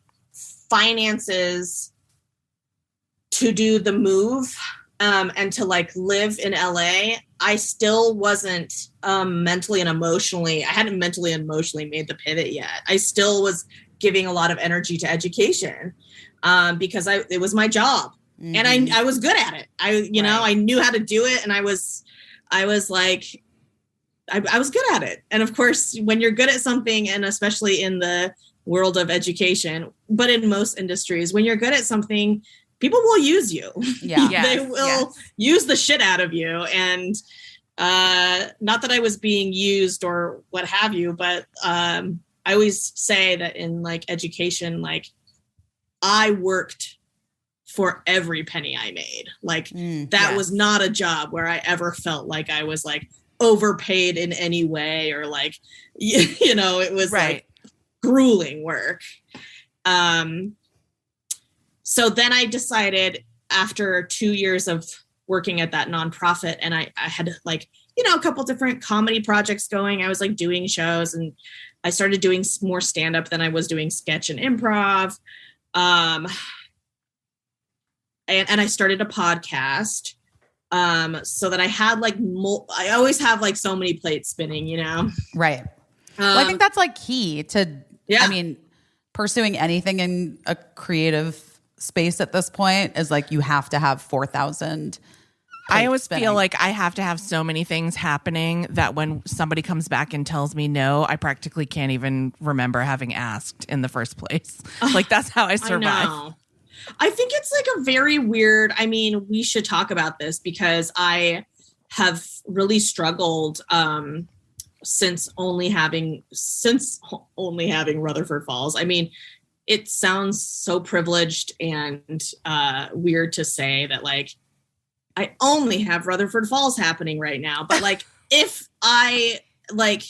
finances to do the move, and to like live in LA, I still wasn't mentally and emotionally, I hadn't mentally and emotionally made the pivot yet. I still was giving a lot of energy to education because it was my job and I was good at it. I knew how to do it. And I was like, I was good at it. And of course, when you're good at something, and especially in the world of education, but in most industries, when you're good at something, people will use you. Yeah. They will use the shit out of you. And not that I was being used or what have you, but I always say that in like education, like I worked for every penny I made. Like that was not a job where I ever felt like I was like overpaid in any way or like, it was like grueling work. So then I decided after 2 years of working at that nonprofit, and I had like, a couple different comedy projects going. I was like doing shows and I started doing more stand-up than I was doing sketch and improv. And I started a podcast so that I had like, I always have like so many plates spinning, Right. Well, I think that's like key to, I mean, pursuing anything in a creative space at this point is like you have to have 4,000. I always feel like I have to have so many things happening that when somebody comes back and tells me no, I practically can't even remember having asked in the first place. Like that's how I survive. I think it's like a very weird, we should talk about this because I have really struggled since only having Rutherford Falls. It sounds so privileged and weird to say that like I only have Rutherford Falls happening right now. But like if I like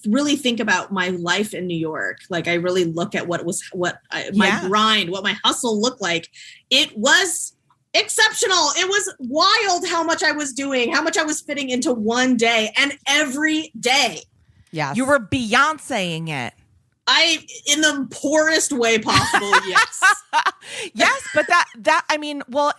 really think about my life in New York, like I really look at my grind, what my hustle looked like, it was exceptional. It was wild how much I was doing, how much I was fitting into one day and every day. Yeah, you were Beyonceing it. In the poorest way possible, yes. Yes, but that I mean, well,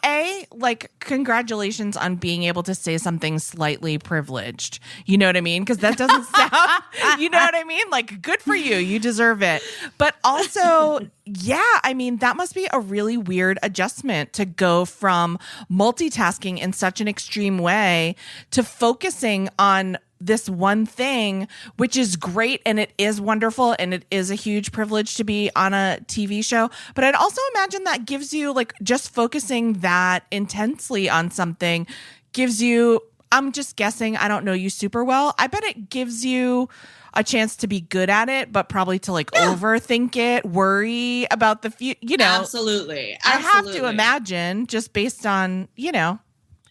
like congratulations on being able to say something slightly privileged. You know what I mean? Because that doesn't sound, you know what I mean? Like, good for you. You deserve it. But also, yeah, I mean, that must be a really weird adjustment to go from multitasking in such an extreme way to focusing on this one thing, which is great and it is wonderful and it is a huge privilege to be on a TV show. But I'd also imagine that gives you, like, just focusing that intensely on something gives you, I'm just guessing, I don't know you super well. I bet it gives you a chance to be good at it, but probably to like overthink it, worry about the future, you know. Absolutely. I have to imagine, just based on, you know.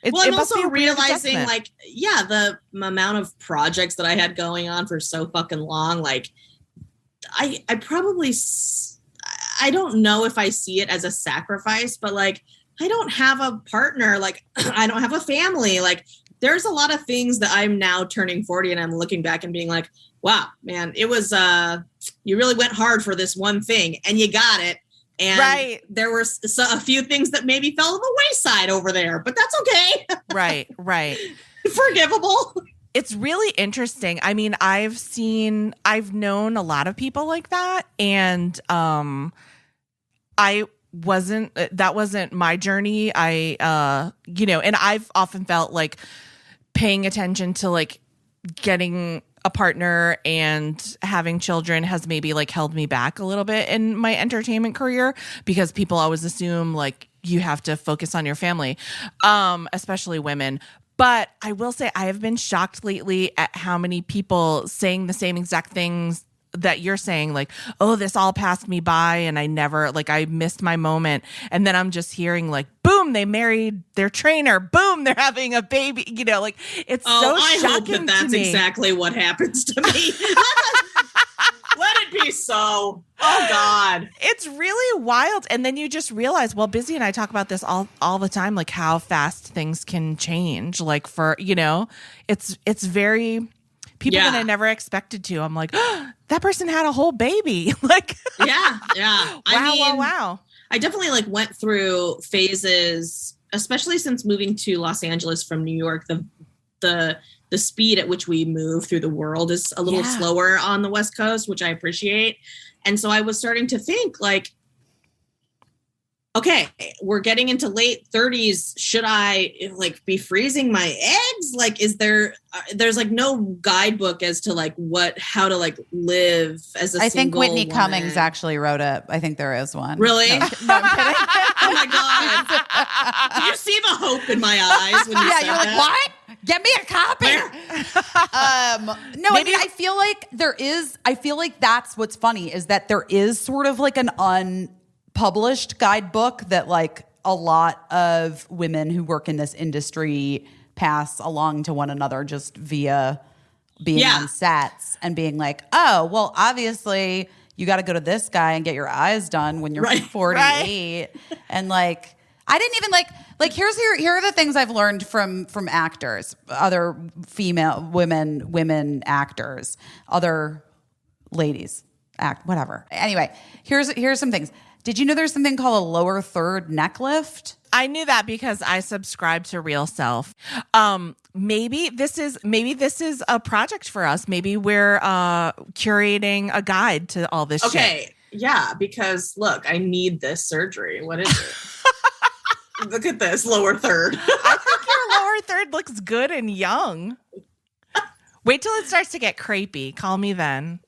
And also realizing, like, yeah, the amount of projects that I had going on for so fucking long, like, I probably, I don't know if I see it as a sacrifice, but like, I don't have a partner, like, I don't have a family. Like, there's a lot of things that I'm now turning 40 and I'm looking back and being like, wow, man, it was, you really went hard for this one thing and you got it. And there were a few things that maybe fell on the wayside over there, but that's okay. Right. Forgivable. It's really interesting. I mean, I've known a lot of people like that. And that wasn't my journey. And I've often felt like paying attention to like getting a partner and having children has maybe like held me back a little bit in my entertainment career, because people always assume like you have to focus on your family, especially women. But I will say I have been shocked lately at how many people saying the same exact things that you're saying, like, oh, this all passed me by and I missed my moment. And then I'm just hearing like, boom, they married their trainer. Boom, they're having a baby. You know, like, it's so I shocking hope that's to me. Exactly what happens to me. Let it be so. Oh God. It's really wild. And then you just realize, well, Busy and I talk about this all the time, like how fast things can change. Like, for, you know, it's very people that I never expected to. I'm like, oh, that person had a whole baby. Like, yeah. Wow. I definitely like went through phases, especially since moving to Los Angeles from New York. The speed at which we move through the world is a little slower on the West Coast, which I appreciate. And so I was starting to think like, okay, we're getting into late 30s. Should I like be freezing my eggs? Like, there's like no guidebook as to like how to like live as a single I think Whitney woman. Cummings actually wrote it. I think there is one. Really? No, I'm kidding. Oh my God. Do you see the hope in my eyes when you said you're like, that? what? Get me a copy. No, I mean, I feel like that's what's funny is that there is sort of like an unpublished guidebook that like a lot of women who work in this industry pass along to one another just via being on sets and being like, oh, well, obviously you got to go to this guy and get your eyes done when you're 48. And like, I didn't even like here are the things I've learned from actors, other female women actors, other ladies whatever. Anyway, here's some things. Did you know there's something called a lower third neck lift? I knew that because I subscribe to Real Self. Maybe this is a project for us. Maybe we're curating a guide to all this shit. Okay, yeah, because look, I need this surgery. What is it? Look at this lower third. I think your lower third looks good and young. Wait till it starts to get crepey. Call me then.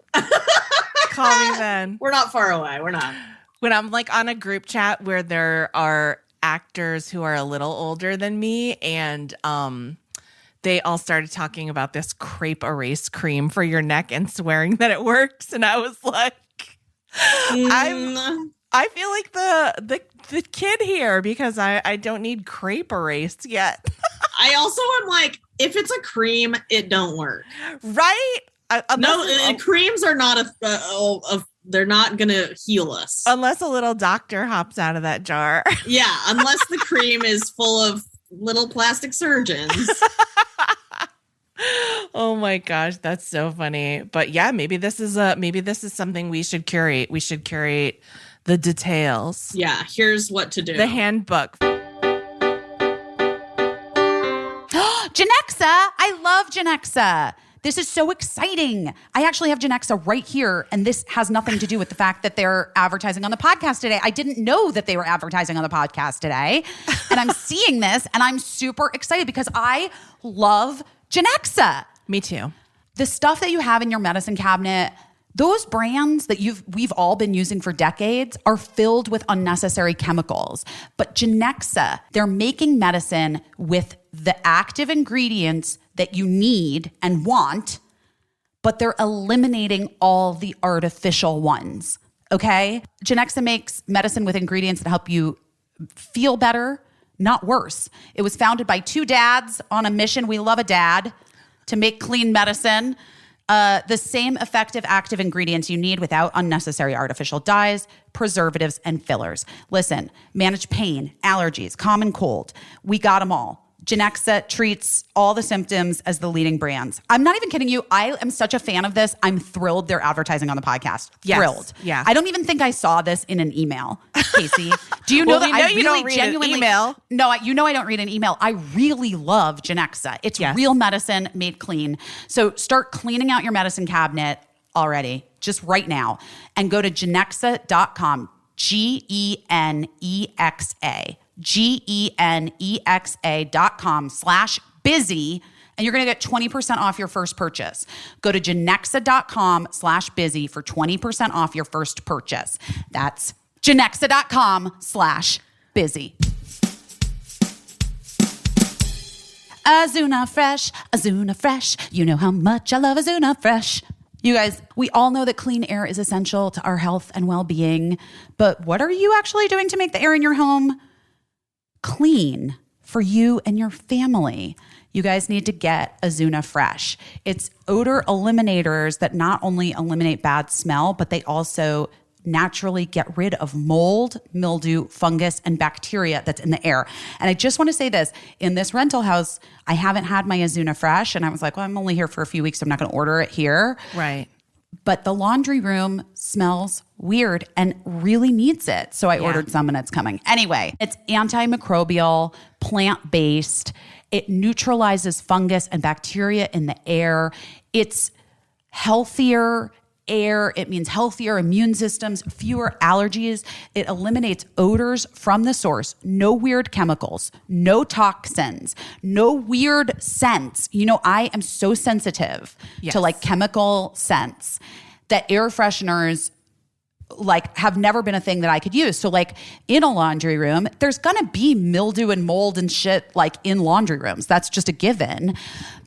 We're not far away. We're not. When I'm like on a group chat where there are actors who are a little older than me, and they all started talking about this crepe erase cream for your neck and swearing that it works, and I was like, I feel like the kid here because I don't need crepe erase yet. I also am like, if it's a cream, it don't work. Right? Creams are not they're not going to heal us. Unless a little doctor hops out of that jar. Yeah, unless the cream is full of little plastic surgeons. Oh my gosh, that's so funny. But yeah, maybe this is something we should curate. We should curate the details. Yeah, here's what to do. The handbook. Genexa. I love Genexa. This is so exciting. I actually have Genexa right here, and this has nothing to do with the fact that they're advertising on the podcast today. I didn't know that they were advertising on the podcast today, and I'm seeing this, and I'm super excited because I love Genexa. Me too. The stuff that you have in your medicine cabinet, those brands that we've all been using for decades are filled with unnecessary chemicals. But Genexa, they're making medicine with the active ingredients that you need and want, but they're eliminating all the artificial ones, okay? Genexa makes medicine with ingredients that help you feel better, not worse. It was founded by two dads on a mission. We love a dad to make clean medicine. The same effective active ingredients you need without unnecessary artificial dyes, preservatives, and fillers. Listen, manage pain, allergies, common cold. We got them all. Genexa treats all the symptoms as the leading brands. I'm not even kidding you. I am such a fan of this. I'm thrilled they're advertising on the podcast. Yes. Thrilled. Yeah. I don't even think I saw this in an email, Casey. Do you know Well, that we know I you really don't read an genuinely email. No, you know I don't read an email. I really love Genexa. It's Yes. real medicine made clean. So start cleaning out your medicine cabinet already, just right now, and go to Genexa.com. Genexa. Genexa.com/busy, and you're going to get 20% off your first purchase. Go to Genexa.com/busy for 20% off your first purchase. That's Genexa.com/busy. Azuna Fresh, Azuna Fresh. You know how much I love Azuna Fresh. You guys, we all know that clean air is essential to our health and well-being, but what are you actually doing to make the air in your home clean for you and your family? You guys need to get Azuna Fresh. It's odor eliminators that not only eliminate bad smell, but they also naturally get rid of mold, mildew, fungus, and bacteria that's in the air. And I just want to say this, in this rental house, I haven't had my Azuna Fresh, and I was like, well, I'm only here for a few weeks, so I'm not going to order it here. Right. But the laundry room smells weird and really needs it. So I ordered some, and it's coming. Anyway, it's antimicrobial, plant-based. It neutralizes fungus and bacteria in the air. It's healthier air. It means healthier immune systems, fewer allergies. It eliminates odors from the source. No weird chemicals, no toxins, no weird scents. You know, I am so sensitive to like chemical scents that air fresheners like have never been a thing that I could use. So like in a laundry room, there's gonna be mildew and mold and shit like in laundry rooms. That's just a given.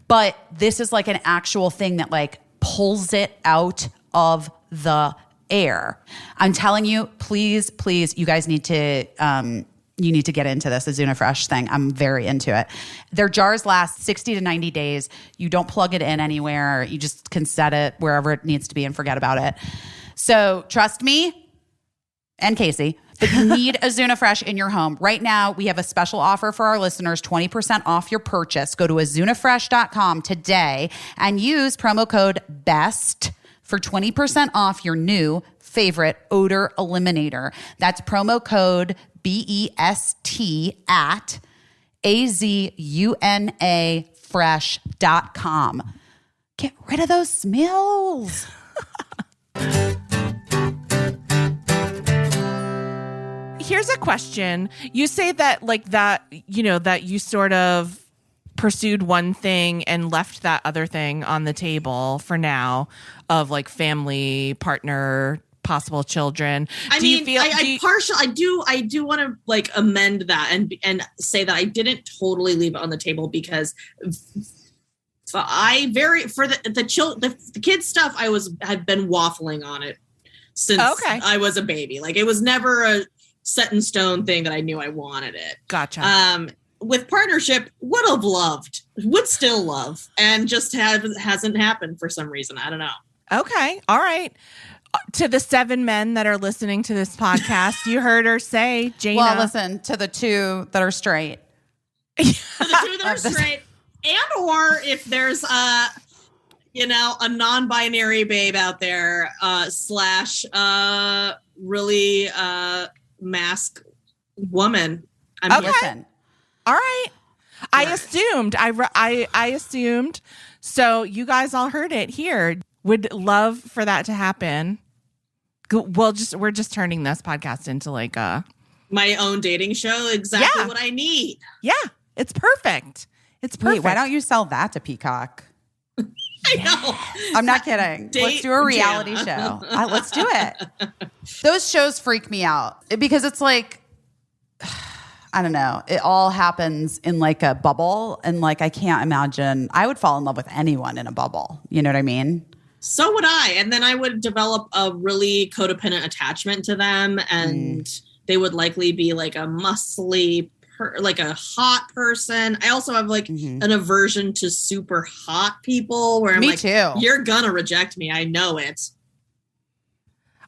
But this is like an actual thing that like pulls it out of the air. I'm telling you, please, you guys need to you need to get into this Azuna Fresh thing. I'm very into it. Their jars last 60 to 90 days. You don't plug it in anywhere. You just can set it wherever it needs to be and forget about it. So trust me and Casey, but you need Azuna Fresh in your home. Right now, we have a special offer for our listeners, 20% off your purchase. Go to azunafresh.com today and use promo code BEST for 20% off your new favorite odor eliminator. That's promo code BEST at azunafresh.com. Get rid of those smells. Here's a question. You say that like that, you know, that you sort of pursued one thing and left that other thing on the table for now of like family, partner, possible children. I do want to like amend that and say that I didn't totally leave it on the table because the kids stuff had been waffling on it since I was a baby. Like it was never a set in stone thing that I knew I wanted it. Gotcha. With partnership, would still love, and just hasn't happened for some reason. I don't know. Okay. All right. To the 7 men that are listening to this podcast, you heard her say, Jana. Well, listen, to the 2 that are straight. For the 2 that are straight, and or if there's a non-binary babe out there, slash really mask woman. Okay. Listen, All right. I assumed. I assumed. So you guys all heard it here. Would love for that to happen. We're just turning this podcast into like a my own dating show. Exactly what I need. Yeah, it's perfect. It's perfect. wait, why don't you sell that to Peacock? I know. I'm not kidding. Let's do a reality show. Let's do it. Those shows freak me out because it's like, I don't know. It all happens in like a bubble. And like, I can't imagine I would fall in love with anyone in a bubble. You know what I mean? So would I. And then I would develop a really codependent attachment to them. And they would likely be like a muscly, like a hot person. I also have like an aversion to super hot people where I'm like, too. You're gonna reject me. I know it.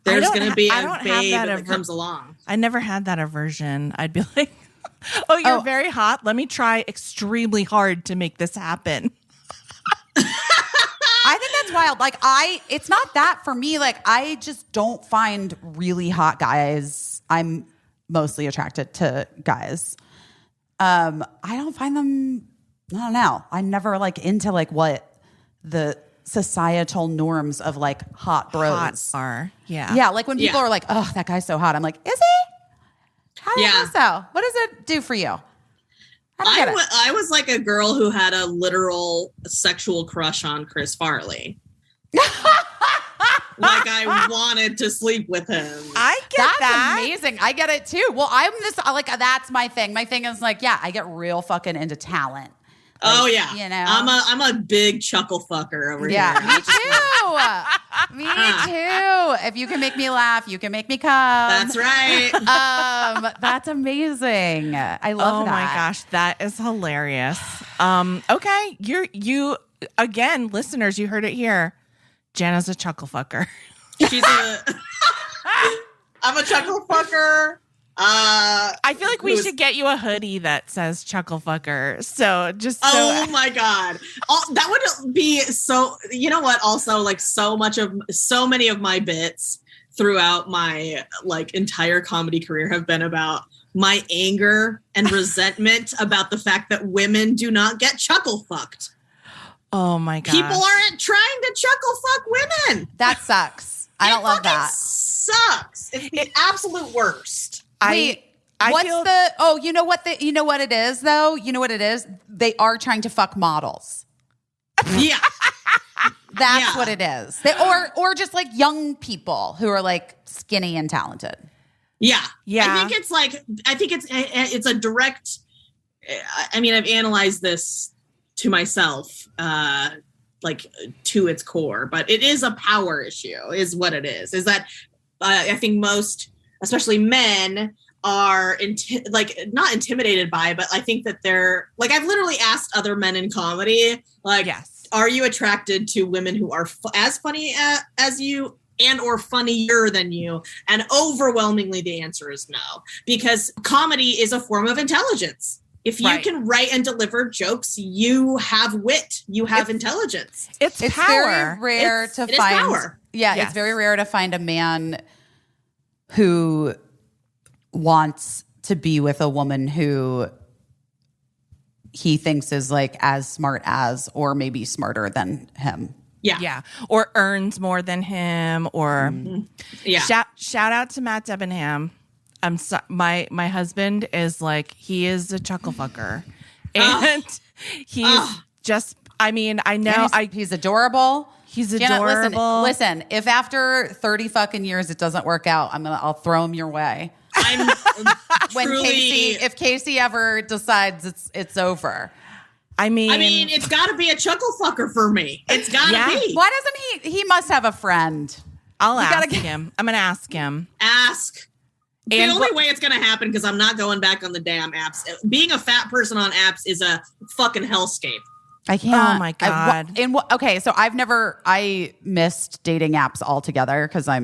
There's gonna be a babe that comes along. I never had that aversion. I'd be like, oh, you're very hot. Let me try extremely hard to make this happen. I think that's wild. Like it's not that for me. Like I just don't find really hot guys. I'm mostly attracted to guys. I don't find them, I don't know. I'm never like into like what the societal norms of like hot bros are. Yeah. Yeah. Like when people are like, oh, that guy's so hot. I'm like, is he? I don't know so. What does it do for you? I was like a girl who had a literal sexual crush on Chris Farley. Like I wanted to sleep with him. I get that. That's amazing. I get it too. Well, that's my thing. My thing is like, yeah, I get real fucking into talent. Like, oh yeah. You know, I'm a big chuckle fucker over here. Yeah, me too. Me too. If you can make me laugh, you can make me come. That's right. That's amazing. I love that. Oh my gosh, that is hilarious. Okay, you again, listeners, you heard it here. Jana's a chuckle fucker. I'm a chuckle fucker. I feel like we should get you a hoodie that says chuckle fucker. Oh my God. That would be so, you know what? Also like so many of my bits throughout my like entire comedy career have been about my anger and resentment about the fact that women do not get chuckle fucked. Oh my God. People aren't trying to chuckle fuck women. That sucks. I don't love that. Sucks. It's the absolute worst. You know what it is though? You know what it is? They are trying to fuck models. Yeah. That's what it is. Or just like young people who are like skinny and talented. Yeah. Yeah. I think it's a direct, I mean, I've analyzed this to myself, like to its core, but it is a power issue is what it is that I think most, especially men, are not intimidated by, but I think that they're like, I've literally asked other men in comedy, like, yes, are you attracted to women who are as funny as you and or funnier than you? And overwhelmingly the answer is no, because comedy is a form of intelligence. If you can write and deliver jokes, you have wit, you have intelligence. It's power. Very rare to find. Power. Yeah, yes. It's very rare to find a man who wants to be with a woman who he thinks is like as smart as or maybe smarter than him. Yeah. Yeah. Or earns more than him or shout out to Matt Debenham. I'm so, my husband is like, he is a chuckle fucker. And he's just, I mean, I know he's adorable. He's Janet, adorable. Listen, if after 30 fucking years it doesn't work out, I'll throw him your way. If Casey ever decides it's over. I mean, it's got to be a chuckle fucker for me. It's got to be. Why doesn't he must have a friend. I'll ask him. I'm going to ask him. Ask. The only way it's going to happen, because I'm not going back on the damn apps. Being a fat person on apps is a fucking hellscape. I can't. Oh my God. Okay, so I missed dating apps altogether because I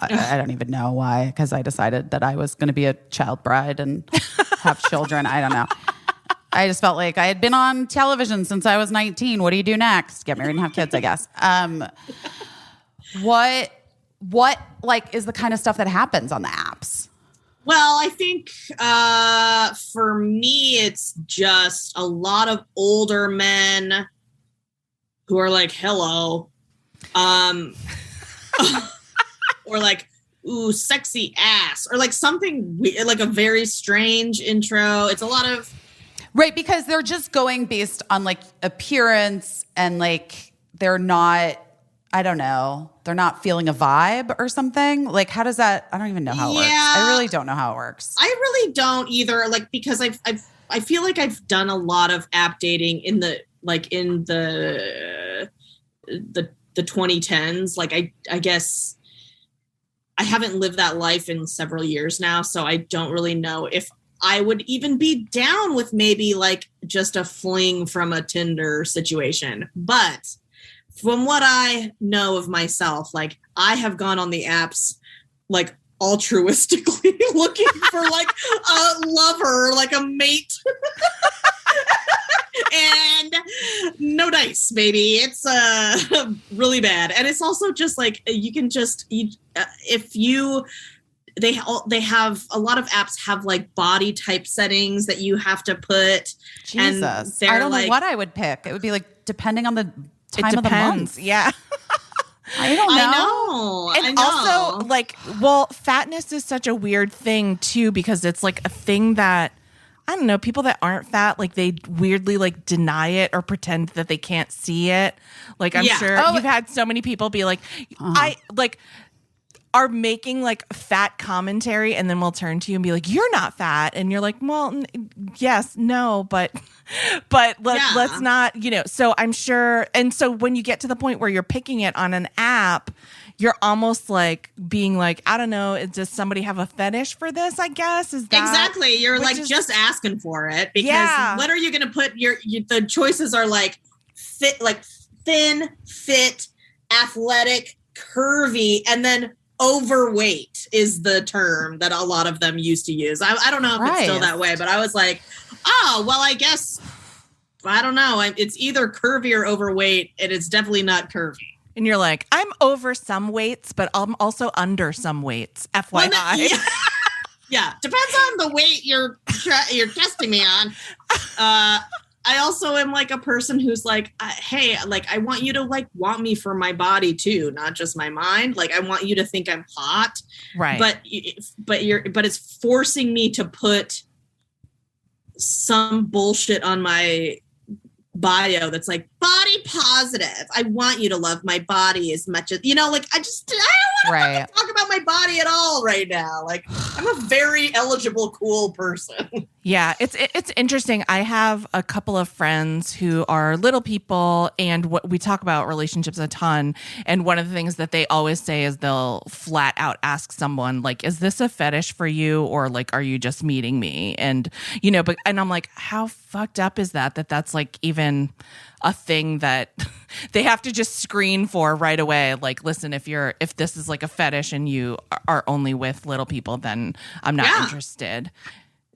don't even know why, because I decided that I was going to be a child bride and have children. I don't know. I just felt like I had been on television since I was 19. What do you do next? Get married and have kids, I guess. What like is the kind of stuff that happens on the apps? Well, I think for me, it's just a lot of older men who are like, hello. Or like, ooh, sexy ass. Or like something weird, like a very strange intro. It's a lot of... Right, because they're just going based on like appearance and like they're not... I don't know. They're not feeling a vibe or something. Like, how does that? I don't even know how it works. I really don't know how it works. I really don't either. Like, because I feel like I've done a lot of app dating in the 2010s. Like, I guess I haven't lived that life in several years now, so I don't really know if I would even be down with maybe like just a fling from a Tinder situation, but. From what I know of myself, like I have gone on the apps like altruistically looking for like a lover, like a mate. And no dice, baby. It's really bad. And it's also just like you can just they have a lot of apps have like body type settings that you have to put. Jesus. And I don't know what I would pick. It would be like depending on the time of the month. Yeah. I don't know. And I know. also, like, well, fatness is such a weird thing, too, because it's, like, a thing that, I don't know, people that aren't fat, like, they weirdly, like, deny it or pretend that they can't see it. Like, I'm sure you've had so many people be like, are making like fat commentary and then we'll turn to you and be like, you're not fat. And you're like, well, yes, no, but let's not, so I'm sure. And so when you get to the point where you're picking it on an app, you're almost like being like, I don't know, does somebody have a fetish for this? I guess is that exactly. You're like just asking for it because what are you going to put the choices are like fit, like thin, fit, athletic, curvy, and then overweight is the term that a lot of them used to use. I don't know if it's still that way, but I was like, oh, well, I guess, I don't know. It's either curvy or overweight, and it's definitely not curvy. And you're like, I'm over some weights, but I'm also under some weights, FYI. Well, yeah, depends on the weight you're testing me on. I also am like a person who's like, hey, like I want you to like want me for my body too, not just my mind. Like I want you to think I'm hot, right? But it's forcing me to put some bullshit on my bio that's like body positive. I want you to love my body as much as like. I don't want to talk about my body at all right now. Like I'm a very eligible, cool person. Yeah, it's interesting. I have a couple of friends who are little people, and we talk about relationships a ton. And one of the things that they always say is they'll flat out ask someone like, "Is this a fetish for you, or like, are you just meeting me?" And and I'm like, how fucked up is that? That's like even a thing that they have to just screen for right away. Like, listen, if this is like a fetish and you are only with little people, then I'm not interested.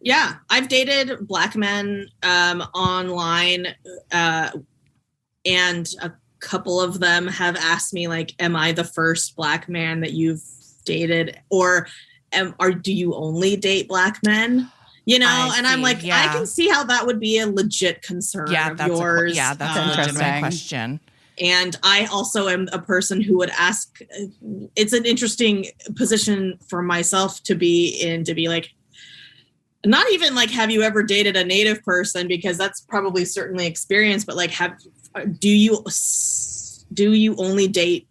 Yeah, I've dated Black men online, and a couple of them have asked me, like, am I the first Black man that you've dated? Or do you only date Black men? And I'm like, I can see how that would be a legit concern of yours. That's a legitimate question. And I also am a person who would ask, it's an interesting position for myself to be in, to be like, not even like, have you ever dated a Native person? Because that's probably certainly experience, but like, do you only date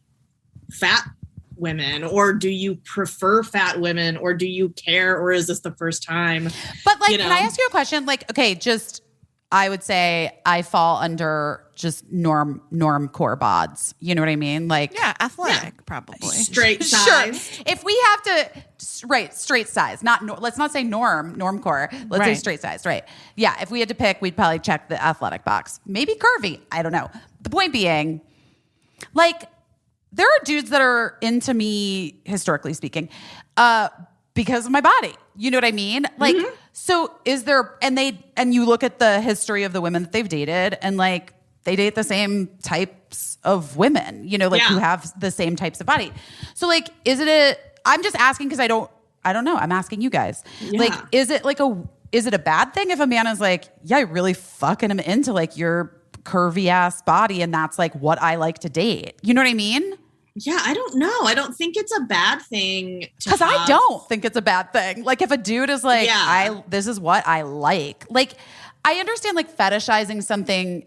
fat women, or do you prefer fat women, or do you care, or is this the first time? But like, can I ask you a question? Like, okay, I would say I fall under just norm core bods. You know what I mean? Like, athletic, probably straight size. Sure. If we have to, straight size, let's not say norm core. Let's say straight size, right? Yeah. If we had to pick, we'd probably check the athletic box. Maybe curvy. I don't know. The point being, like, there are dudes that are into me, historically speaking, because of my body. You know what I mean? Like, so is there, and you look at the history of the women that they've dated, and like, they date the same types of women, you know, like who have the same types of body. So like, I'm just asking because I don't know. I'm asking you guys. Yeah. Like, is it a bad thing if a man is like, yeah, I really fucking am into like your curvy ass body, and that's like what I like to date? You know what I mean? Yeah, I don't know. I don't think it's a bad thing. Because I don't think it's a bad thing. Like if a dude is like, this is what I like. Like I understand like fetishizing something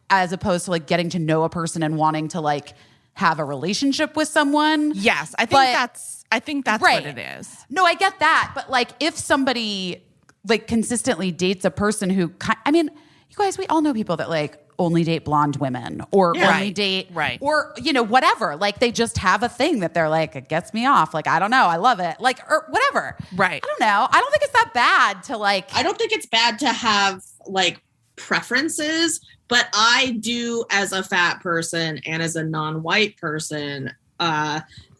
as opposed to like getting to know a person and wanting to like have a relationship with someone. Yes, I think that's right. What it is. No, I get that. But like if somebody like consistently dates a person who, I mean, you guys, we all know people that like only date blonde women or only date, or, you know, whatever. Like they just have a thing that they're like, it gets me off. Like, I don't know. I love it. Like, or whatever. Right. I don't know. I don't think it's that bad to like. I don't think it's bad to have like preferences, but I do as a fat person and as a non-white person,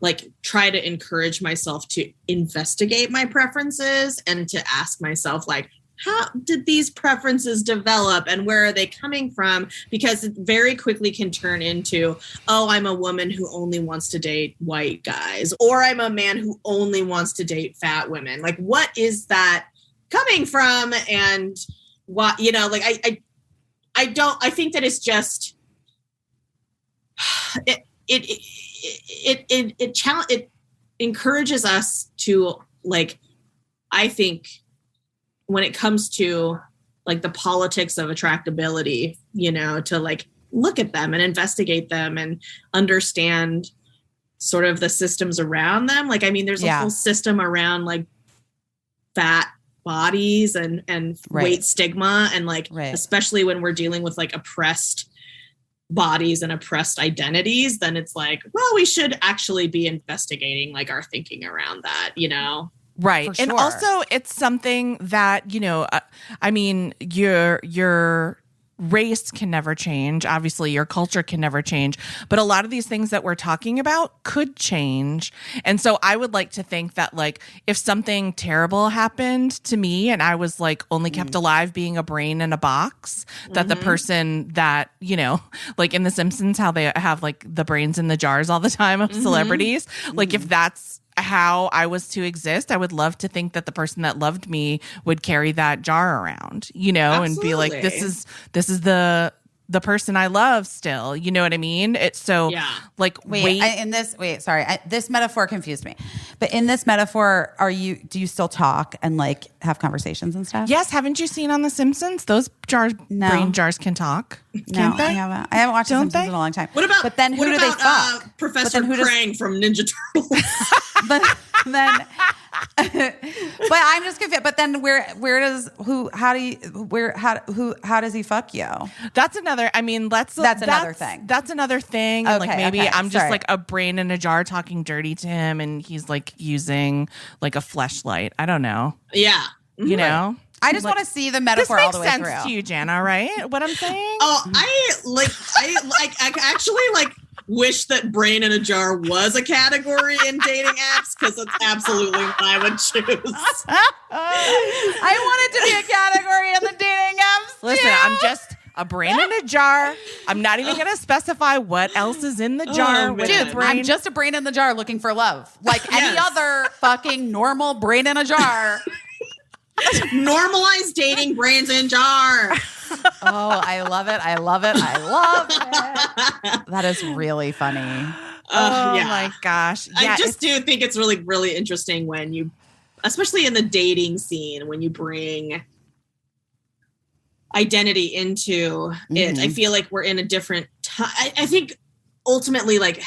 like try to encourage myself to investigate my preferences and to ask myself like, how did these preferences develop and where are they coming from? Because it very quickly can turn into, oh, I'm a woman who only wants to date white guys, or I'm a man who only wants to date fat women. Like, what is that coming from? And what, you know, like, I think that it's just, it encourages us to like, I think, when it comes to like the politics of attractability, you know, to like look at them and investigate them and understand sort of the systems around them. Like, I mean, there's a whole system around like fat bodies and weight stigma. And like, especially when we're dealing with like oppressed bodies and oppressed identities, then it's like, well, we should actually be investigating like our thinking around that, you know? Right. For sure. And also it's something that, you know, I mean, your race can never change. Obviously, your culture can never change. But a lot of these things that we're talking about could change. And so I would like to think that, like, if something terrible happened to me and I was, like, only kept alive being a brain in a box, that the person that, you know, like in The Simpsons, how they have, like, the brains in the jars all the time of celebrities, like, if that's how I was to exist, I would love to think that the person that loved me would carry that jar around, you know, and be like, this is the person I love still, you know what I mean? It's so like, this metaphor confused me, but in this metaphor, do you still talk and like have conversations and stuff? Yes. Haven't you seen on The Simpsons? Those brain jars can talk. No, I haven't. I haven't watched The Simpsons in a long time. What about, but then who do they fuck? Professor Krang from Ninja Turtles. but I'm just confused. But then how does he fuck you? That's another. I mean, that's another thing. That's another thing. Okay, like maybe I'm just like a brain in a jar talking dirty to him, and he's like using like a fleshlight. I don't know. Yeah, you know. I just want to see the metaphor all the way through. This makes sense to you, Jana, right? What I'm saying? Oh, I actually like wish that brain in a jar was a category in dating apps, because it's absolutely what I would choose. I want it to be a category in the dating apps. Listen, I'm just a brain in a jar. I'm not even going to specify what else is in the jar. Dude, I'm just a brain in the jar looking for love. Like any other fucking normal brain in a jar. Normalize dating brains in jar. Oh, I love it. I love it. I love it. That is really funny. Oh my gosh. Yeah, I just do think it's really, really interesting when you, especially in the dating scene, when you bring identity into it. I feel like we're in a different time. I think ultimately, like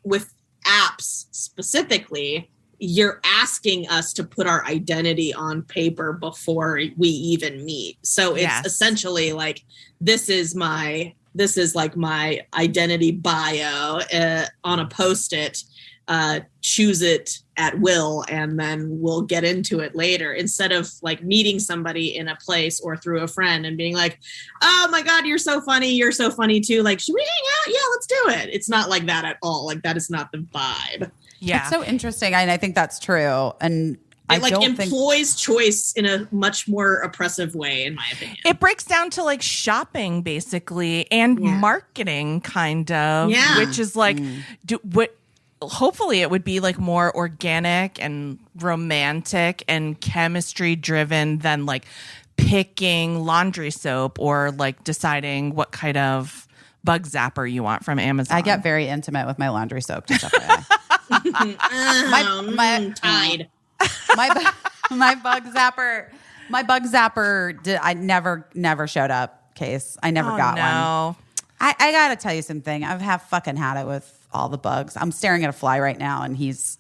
with apps specifically, you're asking us to put our identity on paper before we even meet. So it's essentially like, this is like my identity bio on a Post-it, choose it at will, and then we'll get into it later, instead of like meeting somebody in a place or through a friend and being like, oh my God, you're so funny. You're so funny too. Like, should we hang out? Yeah, let's do it. It's not like that at all. Like, that is not the vibe. Yeah. It's so interesting. And I think that's true. And I It like don't think employs choice in a much more oppressive way, in my opinion. It breaks down to like shopping basically and Yeah. marketing kind of, Yeah. which is like, hopefully it would be like more organic and romantic and chemistry driven than like picking laundry soap or like deciding what kind of bug zapper you want from Amazon. I get very intimate with my laundry soap. Just FYI. my- Tide. my bug zapper I never showed up. Case I never got one. I gotta tell you something. I've fucking had it with all the bugs. I'm staring at a fly right now, and he's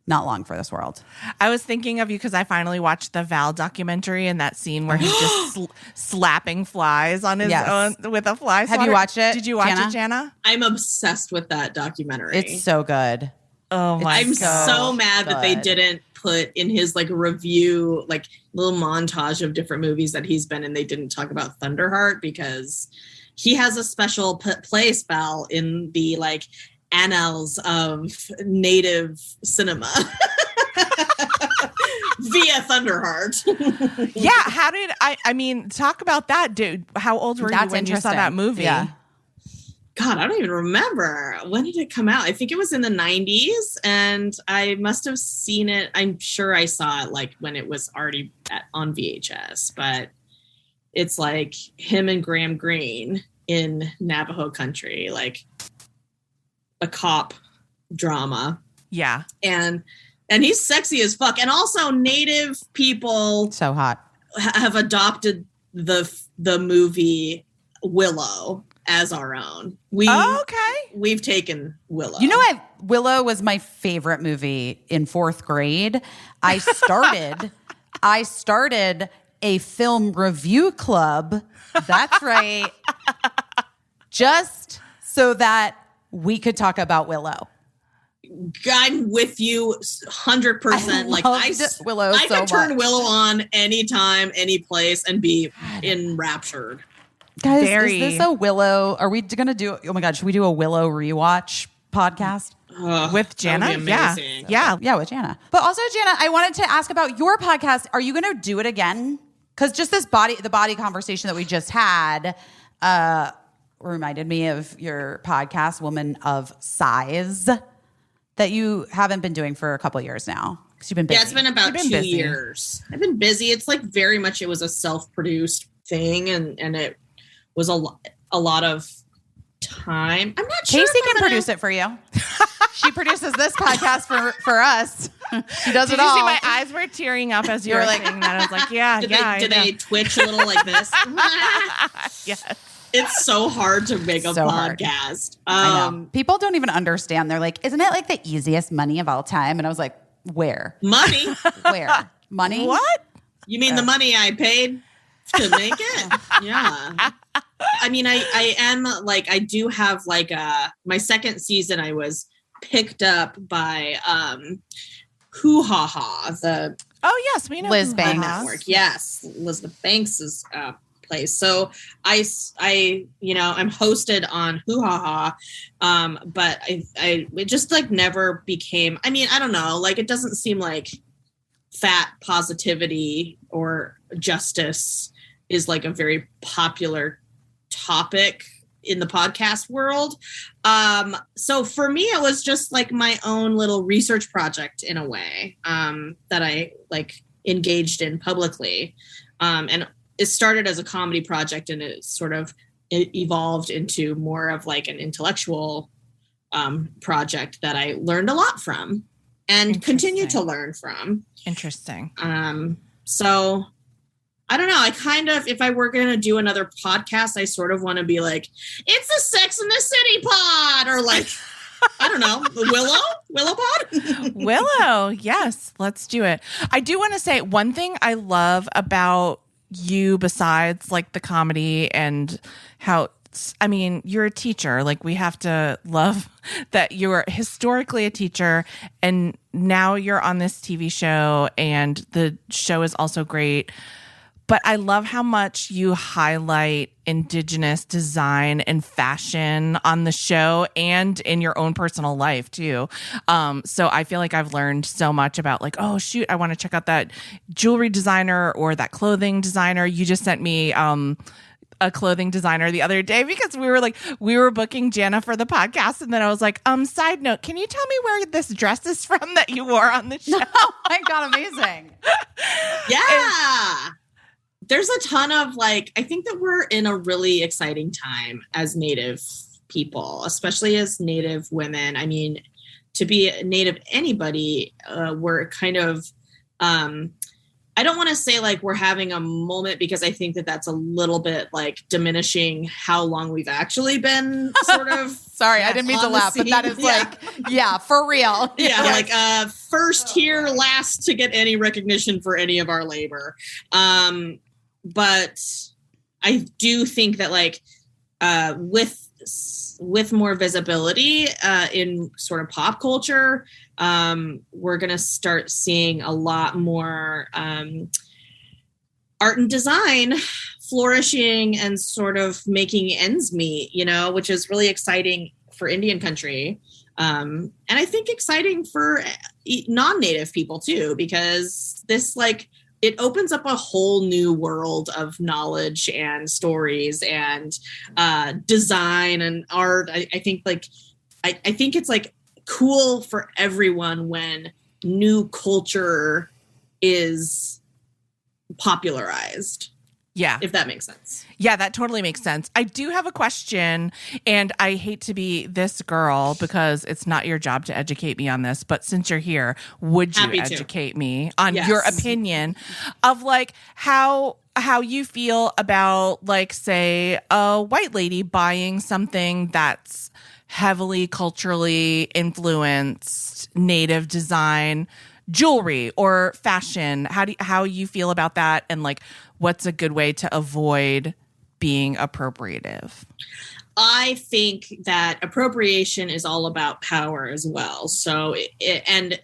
not long for this world. I was thinking of you because I finally watched the Val documentary and that scene where he's just slapping flies on his own with a fly swatter. Have you watched it? Did you watch Jana? it, Jana? I'm obsessed with that documentary. It's so good. Oh my I'm God. so mad that they good. didn't put in his like review, like little montage of different movies that he's been in. They didn't talk about Thunderheart because he has a special place, Val, in the like annals of native cinema via Thunderheart. Yeah, how did I mean, talk about that, dude. How old were you when you saw that movie? Yeah. God, I don't even remember. When did it come out? I think it was in the 90s, and I must have seen it. I'm sure I saw it like when it was already on VHS, but it's like him and Graham Greene in Navajo country, like a cop drama. Yeah. And he's sexy as fuck. And also Native people So hot. have adopted the movie Willow as our own. We've taken Willow. You know, Willow was my favorite movie in 4th grade. I started a film review club. That's right. Just so that we could talk about Willow. I'm with you 100%. Like Willow I so could turn much. Willow on anytime, any place, and be enraptured. Guys, is this a Willow? Are we going to do, oh my God, should we do a Willow rewatch podcast? With Jana? That would be Yeah. amazing. Yeah. Yeah, with Jana. But also, Jana, I wanted to ask about your podcast. Are you going to do it again? Because just the body conversation that we just had reminded me of your podcast, Woman of Size, that you haven't been doing for a couple of years now. Because you've been busy. Yeah, it's been about 2 busy. years. I've been busy. It's like very much, it was a self-produced thing, and it was a lot of time. I'm not sure. Casey can produce it for you. She produces this podcast for us. She does Did it you all. see my eyes were tearing up as you were like- saying that? I was like, yeah, Did they twitch a little like this? Yes. It's so hard to make a So hard. podcast. I know. People don't even understand. They're like, isn't it like the easiest money of all time? And I was like, where? Money? Where? Money? What? You mean the money I paid to make it? Yeah. I mean, I am like, I do have like my second season, I was picked up by Hoo Ha Ha, the Oh, yes. We know Liz who Banks. that is. network. Yes, Elizabeth Banks's place. So I I'm hosted on Hoo Ha Ha, but it just like never became. I mean, I don't know. Like, it doesn't seem like fat positivity or justice is like a very popular topic in the podcast world. So for me, it was just like my own little research project in a way, that I like engaged in publicly. And it started as a comedy project, and it sort of evolved into more of like an intellectual project that I learned a lot from and continue to learn from. Interesting. So I don't know. I kind of, if I were going to do another podcast, I sort of want to be like, it's a Sex in the City pod, or like, I don't know, the Willow pod. Willow, yes, let's do it. I do want to say one thing I love about you, besides like the comedy and how, I mean, you're a teacher. Like, we have to love that you're historically a teacher, and now you're on this TV show, and the show is also great. But I love how much you highlight Indigenous design and fashion on the show and in your own personal life too. So I feel like I've learned so much about like, oh shoot, I want to check out that jewelry designer or that clothing designer. You just sent me a clothing designer the other day because we were booking Jana for the podcast, and then I was like, side note, can you tell me where this dress is from that you wore on the show? Oh my God, amazing. Yeah. There's a ton of like, I think that we're in a really exciting time as Native people, especially as Native women. I mean, to be Native anybody, we're kind of, I don't want to say like we're having a moment because I think that that's a little bit like diminishing how long we've actually been sort of. Sorry, I didn't mean to laugh, but that is like, yeah, for real. Yeah, like first here, last to get any recognition for any of our labor. But I do think that like with more visibility in sort of pop culture, we're going to start seeing a lot more art and design flourishing and sort of making ends meet, you know, which is really exciting for Indian country. And I think exciting for non-Native people too, because this like, it opens up a whole new world of knowledge and stories and design and art. I think like, I think it's like cool for everyone when new culture is popularized. Yeah. If that makes sense. Yeah, that totally makes sense. I do have a question, and I hate to be this girl because it's not your job to educate me on this, but since you're here, would you educate me on your opinion of like how you feel about like, say, a white lady buying something that's heavily culturally influenced Native design jewelry or fashion? How you feel about that, and like what's a good way to avoid being appropriative? I think that appropriation is all about power as well. So, and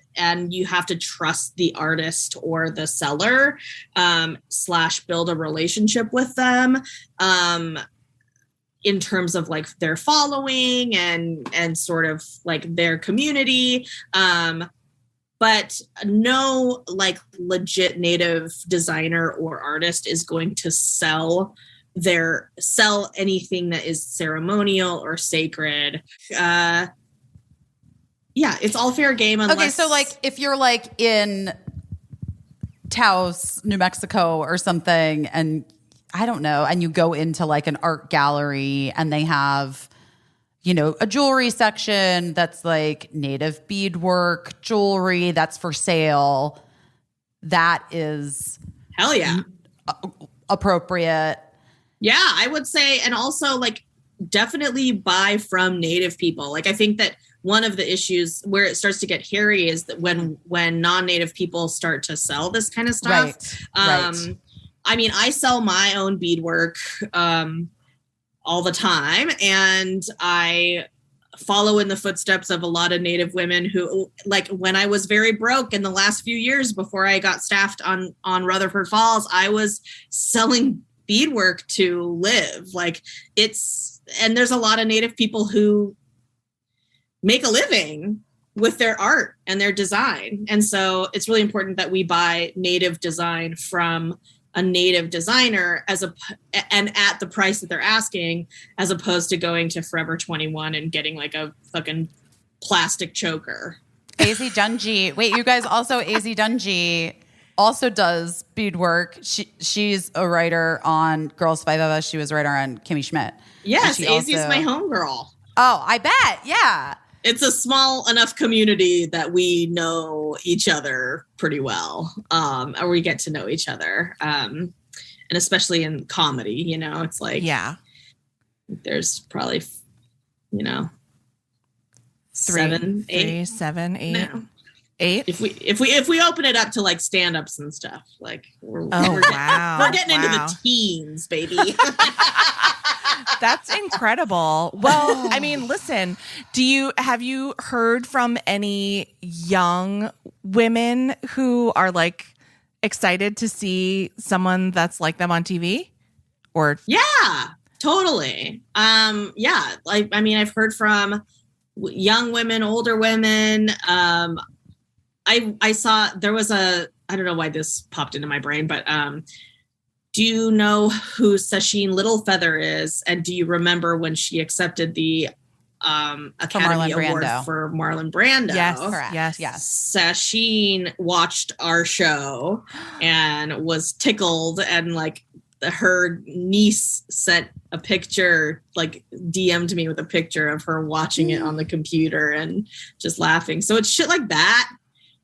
you have to trust the artist or the seller, / build a relationship with them, in terms of like their following and sort of like their community. But no like legit Native designer or artist is going to sell anything that is ceremonial or sacred. Yeah, it's all fair game. Unless... Okay, so like if you're like in Taos, New Mexico or something, and I don't know, and you go into like an art gallery and they have, you know, a jewelry section that's like Native beadwork jewelry that's for sale. That is hell yeah, appropriate. Yeah, I would say, and also like definitely buy from Native people. Like I think that one of the issues where it starts to get hairy is that when non-Native people start to sell this kind of stuff. Right. I mean, I sell my own beadwork all the time, and I follow in the footsteps of a lot of Native women who, like, when I was very broke in the last few years before I got staffed on Rutherford Falls, I was selling beadwork to live. Like and there's a lot of Native people who make a living with their art and their design. And so it's really important that we buy Native design from a Native designer and at the price that they're asking, as opposed to going to Forever 21 and getting like a fucking plastic choker. AZ Dungy. Wait, you guys also, AZ Dungy also does beadwork. She's a writer on Girls Five of Us. She was a writer on Kimmy Schmidt. Yes, AZ is my homegirl. Oh, I bet. Yeah. It's a small enough community that we know each other pretty well, or we get to know each other. And especially in comedy, you know, it's like, yeah, there's probably, you know, 7, 8. No. 8. If we open it up to like stand-ups and stuff, like we're getting into the teens, baby. That's incredible. Well, I mean, listen, have you heard from any young women who are like excited to see someone that's like them on TV? Or Yeah, totally. Yeah, like I mean, I've heard from young women, older women. I saw there was I don't know why this popped into my brain, but do you know who Sasheen Littlefeather is? And do you remember when she accepted the Academy Award for Marlon Brando? Yes, Correct. Yes. Sasheen watched our show and was tickled, and like her niece sent a picture, like DM'd me with a picture of her watching it on the computer and just laughing. So it's shit like that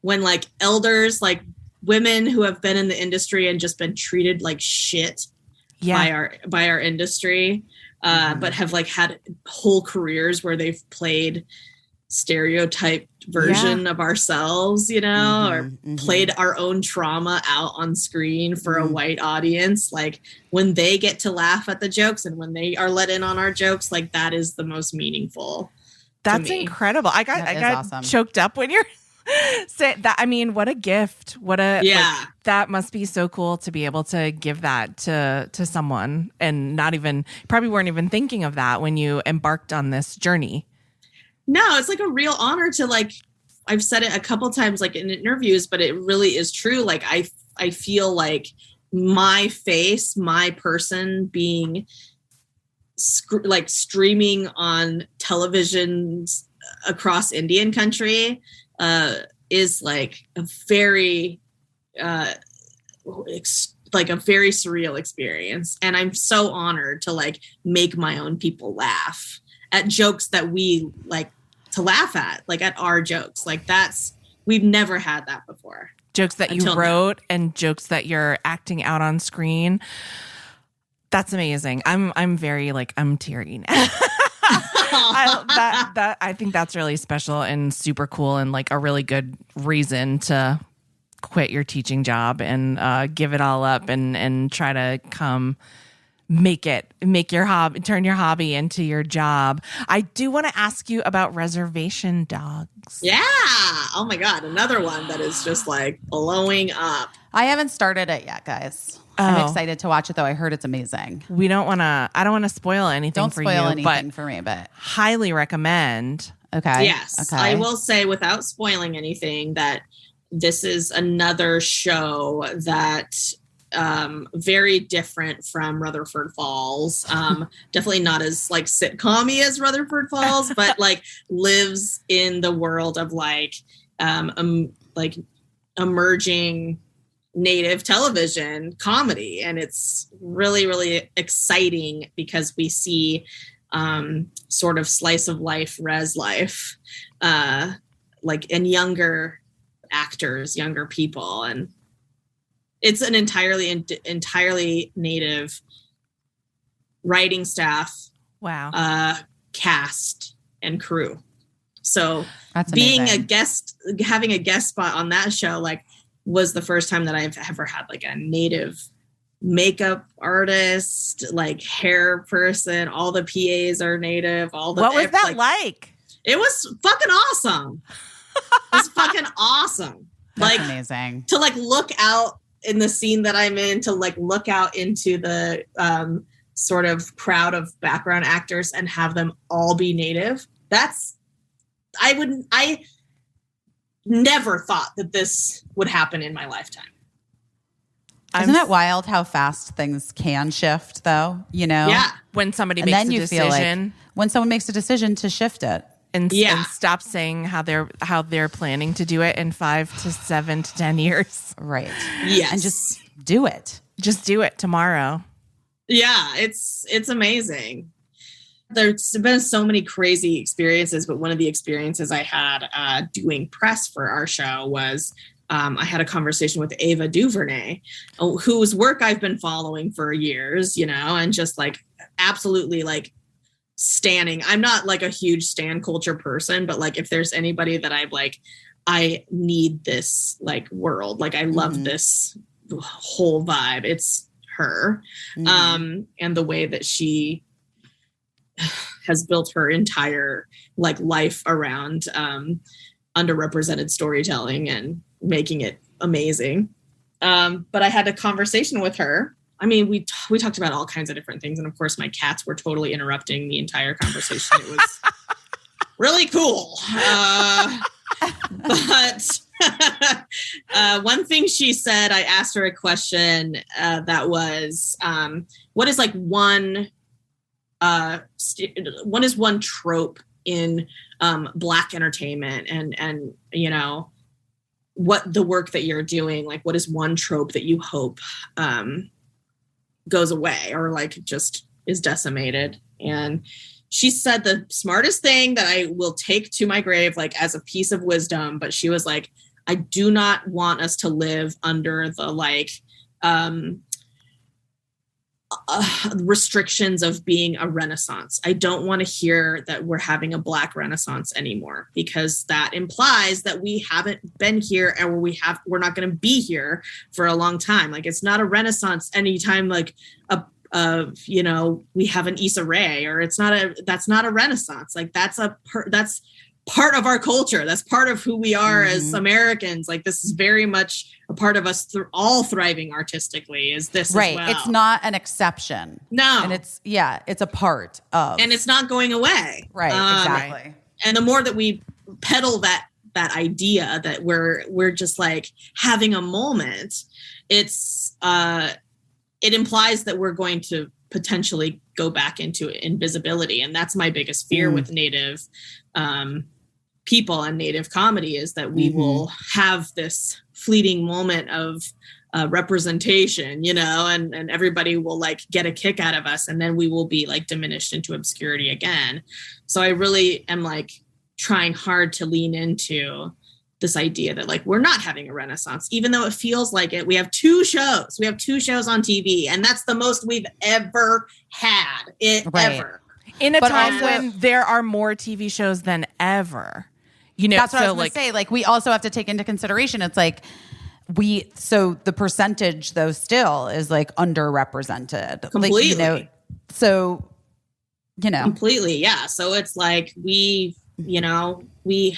when like elders, like women who have been in the industry and just been treated like shit by our industry, but have like had whole careers where they've played stereotyped version of ourselves, you know, or played our own trauma out on screen for a white audience. Like when they get to laugh at the jokes and when they are let in on our jokes, like that is the most meaningful. That's incredible. I got awesome. choked up when you're saying that. I mean, what a gift. Like, that must be so cool to be able to give that to someone and probably weren't even thinking of that when you embarked on this journey. No, it's like a real honor to like, I've said it a couple times like in interviews, but it really is true. Like I feel like my face, my person being like streaming on televisions across Indian country is like a very like a very surreal experience. And I'm so honored to like make my own people laugh at jokes that we like to laugh at, like at our jokes. Like we've never had that before. Jokes that you wrote and jokes that you're acting out on screen. That's amazing. I'm very like, I'm teary now. I think that's really special and super cool and like a really good reason to quit your teaching job and give it all up and try to turn your hobby into your job. I do want to ask you about Reservation Dogs. Yeah. Oh my God. Another one that is just like blowing up. I haven't started it yet, guys. I'm excited to watch it though. I heard it's amazing. I don't want to spoil anything Don't for spoil you, anything for me, but highly recommend. okay. Yes. Okay. I will say without spoiling anything that this is another show that very different from Rutherford Falls. Definitely not as like sitcom-y as Rutherford Falls, but like lives in the world of like emerging native television comedy. And it's really, really exciting because we see sort of slice of life, res life, like in younger actors, younger people. And it's an entirely native writing staff, cast and crew. So being a guest, having a guest spot on that show, like was the first time that I've ever had like a native makeup artist, like hair person. All the PAs are native. What was that like? It was fucking awesome. It was fucking awesome. That's like amazing. To like look out in the scene that I'm in, to like look out into the sort of crowd of background actors and have them all be native. I never thought that this would happen in my lifetime. Isn't it wild how fast things can shift though? You know? Yeah. When somebody makes a decision. Feel like when someone makes a decision to shift it. And stop saying how they're planning to do it in 5 to 7 to 10 years. Right. Yes. And just do it. Just do it tomorrow. Yeah, it's amazing. There's been so many crazy experiences, but one of the experiences I had doing press for our show was I had a conversation with Ava DuVernay, whose work I've been following for years, you know, and just like absolutely like standing. I'm not like a huge stan culture person, but like if there's anybody that I'm like, I need this like world, like I love this whole vibe, it's her. And the way that she has built her entire like life around underrepresented storytelling and making it amazing. But I had a conversation with her. I mean, we talked about all kinds of different things. And of course, my cats were totally interrupting the entire conversation. It was really cool. But one thing she said, I asked her a question that was, what is like one trope in Black entertainment and you know, what the work that you're doing, like what is one trope that you hope goes away or like just is decimated? And she said the smartest thing that I will take to my grave, like as a piece of wisdom, but she was like, I do not want us to live under the like restrictions of being a Renaissance. I don't want to hear that we're having a Black Renaissance anymore, because that implies that we haven't been here and we're not going to be here for a long time. Like it's not a Renaissance anytime like you know, we have an Issa Rae, or that's not a Renaissance. Like that's part of our culture. That's part of who we are as Americans. Like this is very much a part of us all thriving artistically, is this right. as well. It's not an exception. No. And it's a part of. And it's not going away. Right, exactly. And the more that we peddle that idea that we're just like having a moment, it implies that we're going to potentially go back into invisibility. And that's my biggest fear with Native people and Native comedy, is that we will have this fleeting moment of representation, you know, and everybody will like get a kick out of us, and then we will be like diminished into obscurity again. So I really am like trying hard to lean into this idea that like we're not having a Renaissance, even though it feels like it. We have two shows on TV, and that's the most we've ever had ever. In a But time also- when there are more TV shows than ever. You know, That's what I was like, going to say. Like, we also have to take into consideration, it's like so the percentage though still is like underrepresented. Completely. Like, you know, so, you know. Completely. Yeah. So it's like we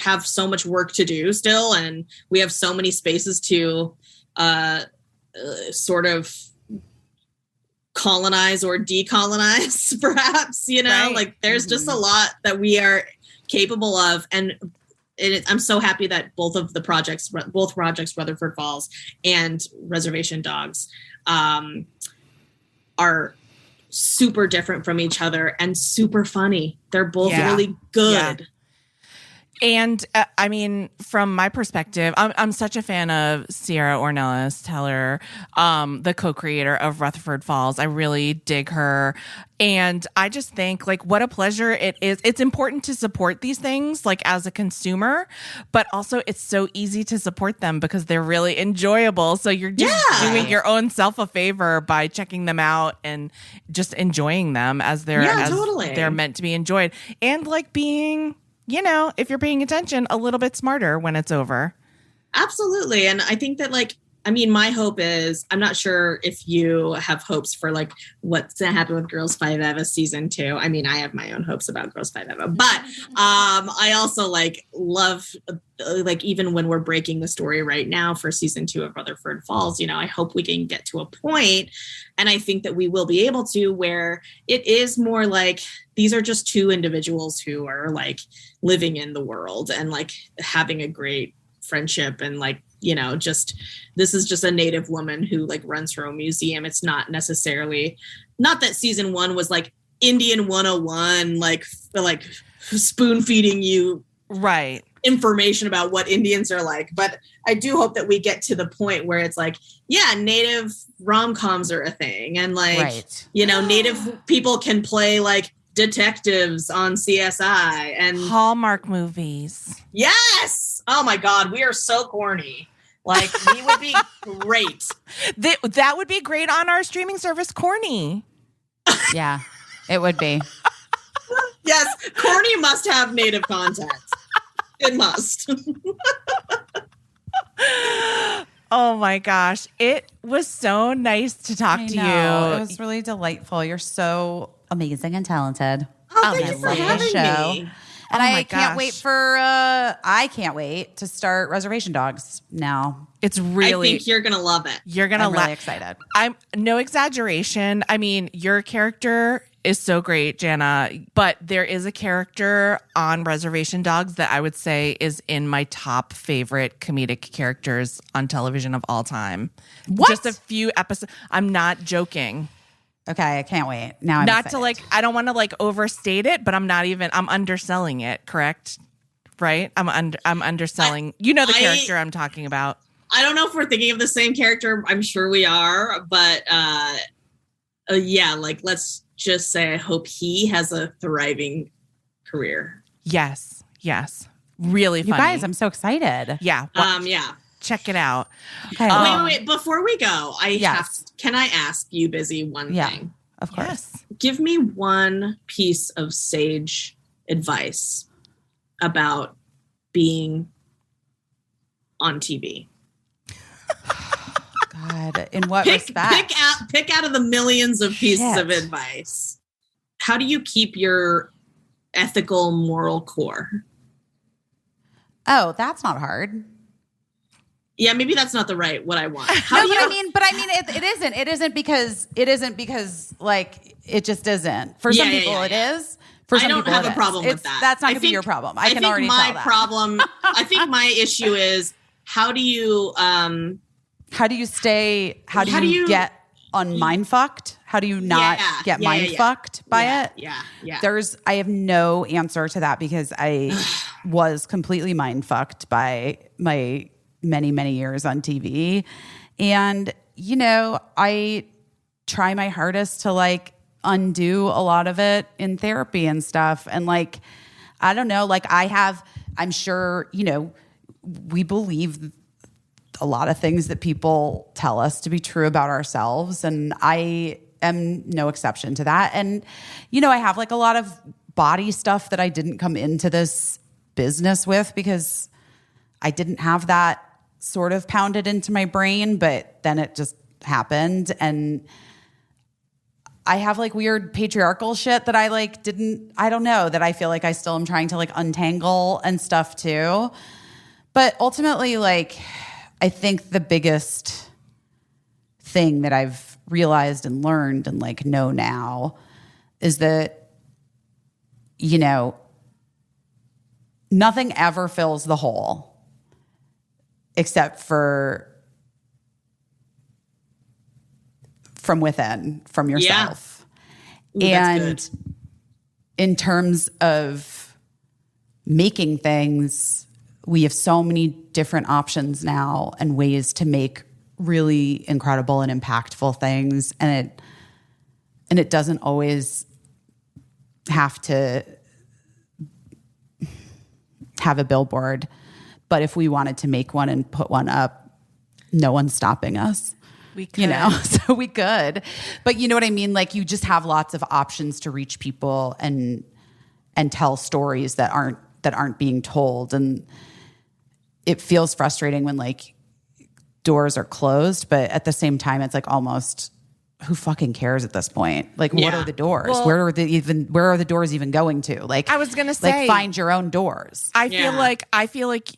have so much work to do still, and we have so many spaces to sort of colonize or decolonize, perhaps, you know, Right. like there's just a lot that we are capable of. And I'm so happy that both projects, Rutherford Falls and Reservation Dogs, are super different from each other and super funny. They're both really good. Yeah. And I mean, from my perspective, I'm such a fan of Sierra Ornelas Teller, the co-creator of Rutherford Falls. I really dig her. And I just think like what a pleasure it is. It's important to support these things like as a consumer, but also it's so easy to support them because they're really enjoyable. So you're just doing your own self a favor by checking them out and just enjoying them as they're meant to be enjoyed. And like being, you know, if you're paying attention, a little bit smarter when it's over. Absolutely. And I think that like, I mean, my hope is, I'm not sure if you have hopes for like what's going to happen with Girls 5 Eva season 2. I mean, I have my own hopes about Girls 5 Eva, but I also like love, like even when we're breaking the story right now for season 2 of Rutherford Falls, you know, I hope we can get to a point, and I think that we will be able to, where it is more like these are just two individuals who are like living in the world and like having a great friendship, and like, you know, just this is just a Native woman who like runs her own museum. It's not necessarily, not that season 1 was like Indian 101, like spoon feeding you right information about what Indians are like. But I do hope that we get to the point where it's like, yeah, Native rom-coms are a thing, and like, you know, Native people can play like detectives on CSI and Hallmark movies. Yes. Oh my God, we are so corny. Like we would be great. That would be great on our streaming service, Corny. Yeah, it would be. Yes, corny must have Native content. It must. Oh my gosh, it was so nice to talk to you. It was really delightful. You're so amazing and talented. Oh, thank you for having me. And Oh I my can't gosh. wait I can't wait to start Reservation Dogs now. It's I really think you're gonna love it. you're gonna I'm really laugh. excited. I'm no exaggeration. I mean, your character is so great, Jana, but there is a character on Reservation Dogs that I would say is in my top favorite comedic characters on television of all time. What? Just a few episodes. I'm not joking. Okay, I can't wait. Now I'm Not excited. to like, I don't want to like overstate it, but I'm underselling it, correct? Right? I'm underselling. You know the character I'm talking about. I don't know if we're thinking of the same character. I'm sure we are, but yeah, like let's just say I hope he has a thriving career. Yes. Really You funny. guys, I'm so excited. yeah. Yeah. Check it out. Okay. Wait. Before we go, can I ask you, Busy, one thing? Of course. Yes. Give me one piece of sage advice about being on TV. God, in what Pick respect? out of the millions of pieces Shit. of advice. How do you keep your ethical, moral core? Oh, that's not hard. Yeah, maybe that's not what I want. But I mean, it isn't. It isn't because like it just isn't. For some people, it is. For some I don't people, have it a is. problem with that. That's not going to be your problem. I can think already my tell that. problem. I think my issue is how do you How do you stay? How do you get mind fucked? How do you not get mind fucked by it? Yeah. I have no answer to that because I was completely mind fucked by my many, many years on TV. And, I try my hardest to like undo a lot of it in therapy and stuff. And like, I don't know, like I'm sure, we believe a lot of things that people tell us to be true about ourselves. And I am no exception to that. And, I have like a lot of body stuff that I didn't come into this business with because I didn't have that sort of pounded into my brain, but then it just happened. And I have like weird patriarchal shit that I like I don't know, that I feel like I still am trying to like untangle and stuff too. But ultimately, like, I think the biggest thing that I've realized and learned and like know now is that, nothing ever fills the hole except from within, from yourself. Yeah. And in terms of making things, we have so many different options now and ways to make really incredible and impactful things. And it doesn't always have to have a billboard. But if we wanted to make one and put one up, no one's stopping us. We could. So we could. But you know what I mean? Like you just have lots of options to reach people and tell stories that aren't being told. And it feels frustrating when like doors are closed, but at the same time, it's like almost who fucking cares at this point? Like, what are the doors? Well, where are the doors even going to? Like, I was gonna say, like find your own doors. I feel like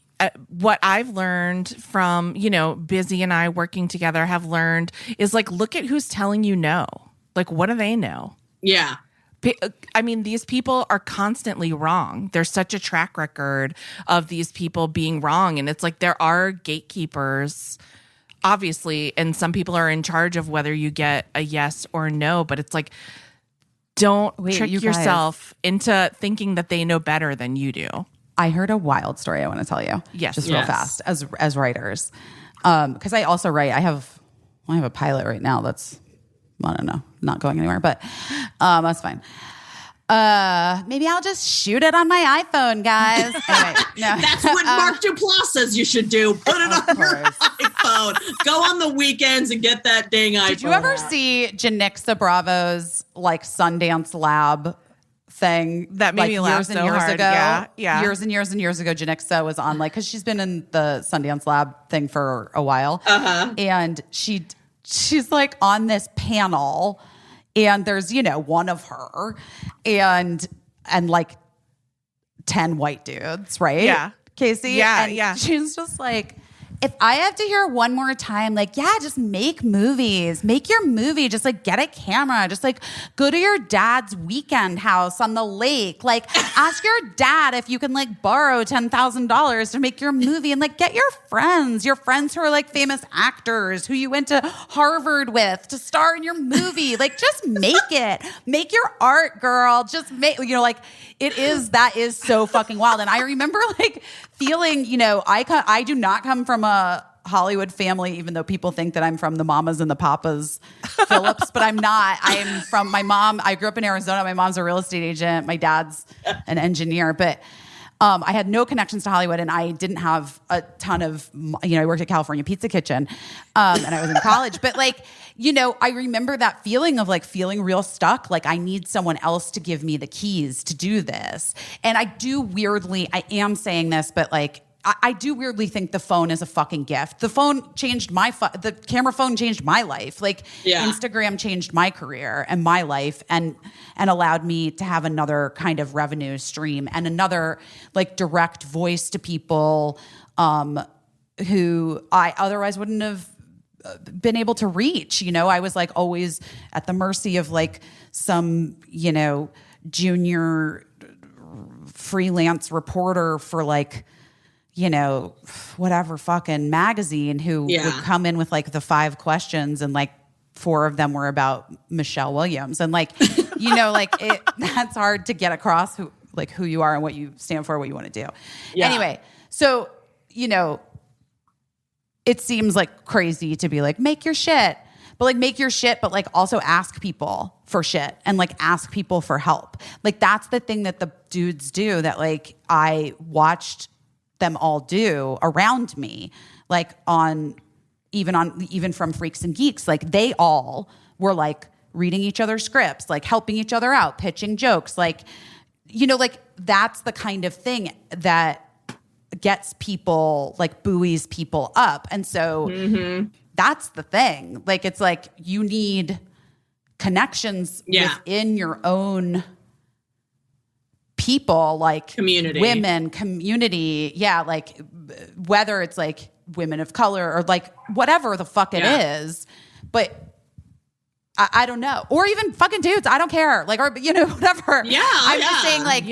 what I've learned from, Busy and I working together have learned is like, look at who's telling you no. Like, what do they know? Yeah. I mean, these people are constantly wrong. There's such a track record of these people being wrong. And it's like there are gatekeepers, obviously, and some people are in charge of whether you get a yes or no. But it's like, don't trick yourself into thinking that they know better than you do. I heard a wild story I want to tell you. Yes. Just real fast as writers. Because I also write. I have a pilot right now that's, I don't know, not going anywhere, but that's fine. Maybe I'll just shoot it on my iPhone, guys. Anyway, no. That's what Mark Duplass says you should do. Put it on your iPhone. Go on the weekends and get that dang iPhone. Did you ever see Janixa Bravo's like Sundance Lab thing? That made me laugh so hard. Ago? Yeah. Years and years and years ago, Janixa was on like, because she's been in the Sundance Lab thing for a while. And she's like on this panel and there's, one of her and like 10 white dudes, right? Yeah. Casey? Yeah, and yeah. she's just like, if I have to hear one more time, like, yeah, just make movies. Make your movie. Just like get a camera. Just like go to your dad's weekend house on the lake. Like ask your dad if you can like borrow $10,000 to make your movie, and like get your friends who are like famous actors who you went to Harvard with to star in your movie. Like just make it. Make your art, girl. Just make, like that is so fucking wild. And I remember like feeling, I do not come from a Hollywood family, even though people think that I'm from the mamas and the papas Phillips, but I'm not. I'm from my mom. I grew up in Arizona. My mom's a real estate agent. My dad's an engineer, but I had no connections to Hollywood, and I didn't have a ton of, I worked at California Pizza Kitchen, and I was in college, but like, I remember that feeling of like feeling real stuck. Like I need someone else to give me the keys to do this. And I am saying this, but like, I do weirdly think the phone is a fucking gift. The phone changed the camera phone changed my life. Like Instagram changed my career and my life and allowed me to have another kind of revenue stream and another like direct voice to people who I otherwise wouldn't have been able to reach. I was like always at the mercy of like some, junior freelance reporter for like, whatever fucking magazine who would come in with like the 5 questions and like 4 of them were about Michelle Williams. And like, that's hard to get across who you are and what you stand for, what you want to do. Yeah. Anyway, so, it seems like crazy to be like, make your shit, but like also ask people for shit and like ask people for help. Like that's the thing that the dudes do that like I watched them all do around me, like even from Freaks and Geeks, like they all were like reading each other's scripts, like helping each other out, pitching jokes, like, like that's the kind of thing that gets people, like buoys people up. And so that's the thing. Like, it's like you need connections within your own people, like community, women, community. Yeah. Like whether it's like women of color or like whatever the fuck it is, but I don't know. Or even fucking dudes. I don't care. Like, or, whatever. Yeah. I'm just saying like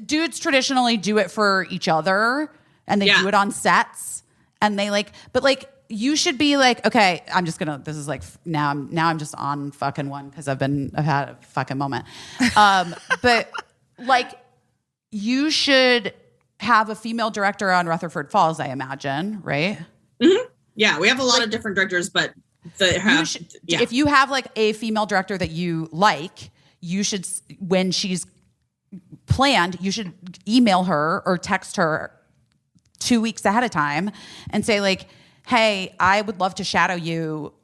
dudes traditionally do it for each other and they do it on sets and they like, but like, you should be like, okay, this is like, now I'm just on fucking one because I've had a fucking moment. But like, you should have a female director on Rutherford Falls, I imagine, right? Mm-hmm. Yeah, we have a lot of different directors, but if you have like a female director that you like, you should, when she's planned, you should email her or text her 2 weeks ahead of time and say like, hey, I would love to shadow you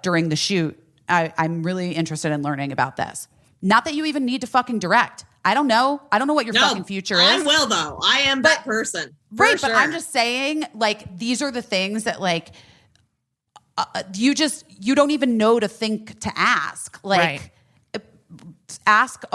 during the shoot. I'm really interested in learning about this. Not that you even need to fucking direct. I don't know what your fucking future is. I will though. I am that person. Right, sure. But I'm just saying, like, these are the things that, like, you don't even know to think to ask. Like, ask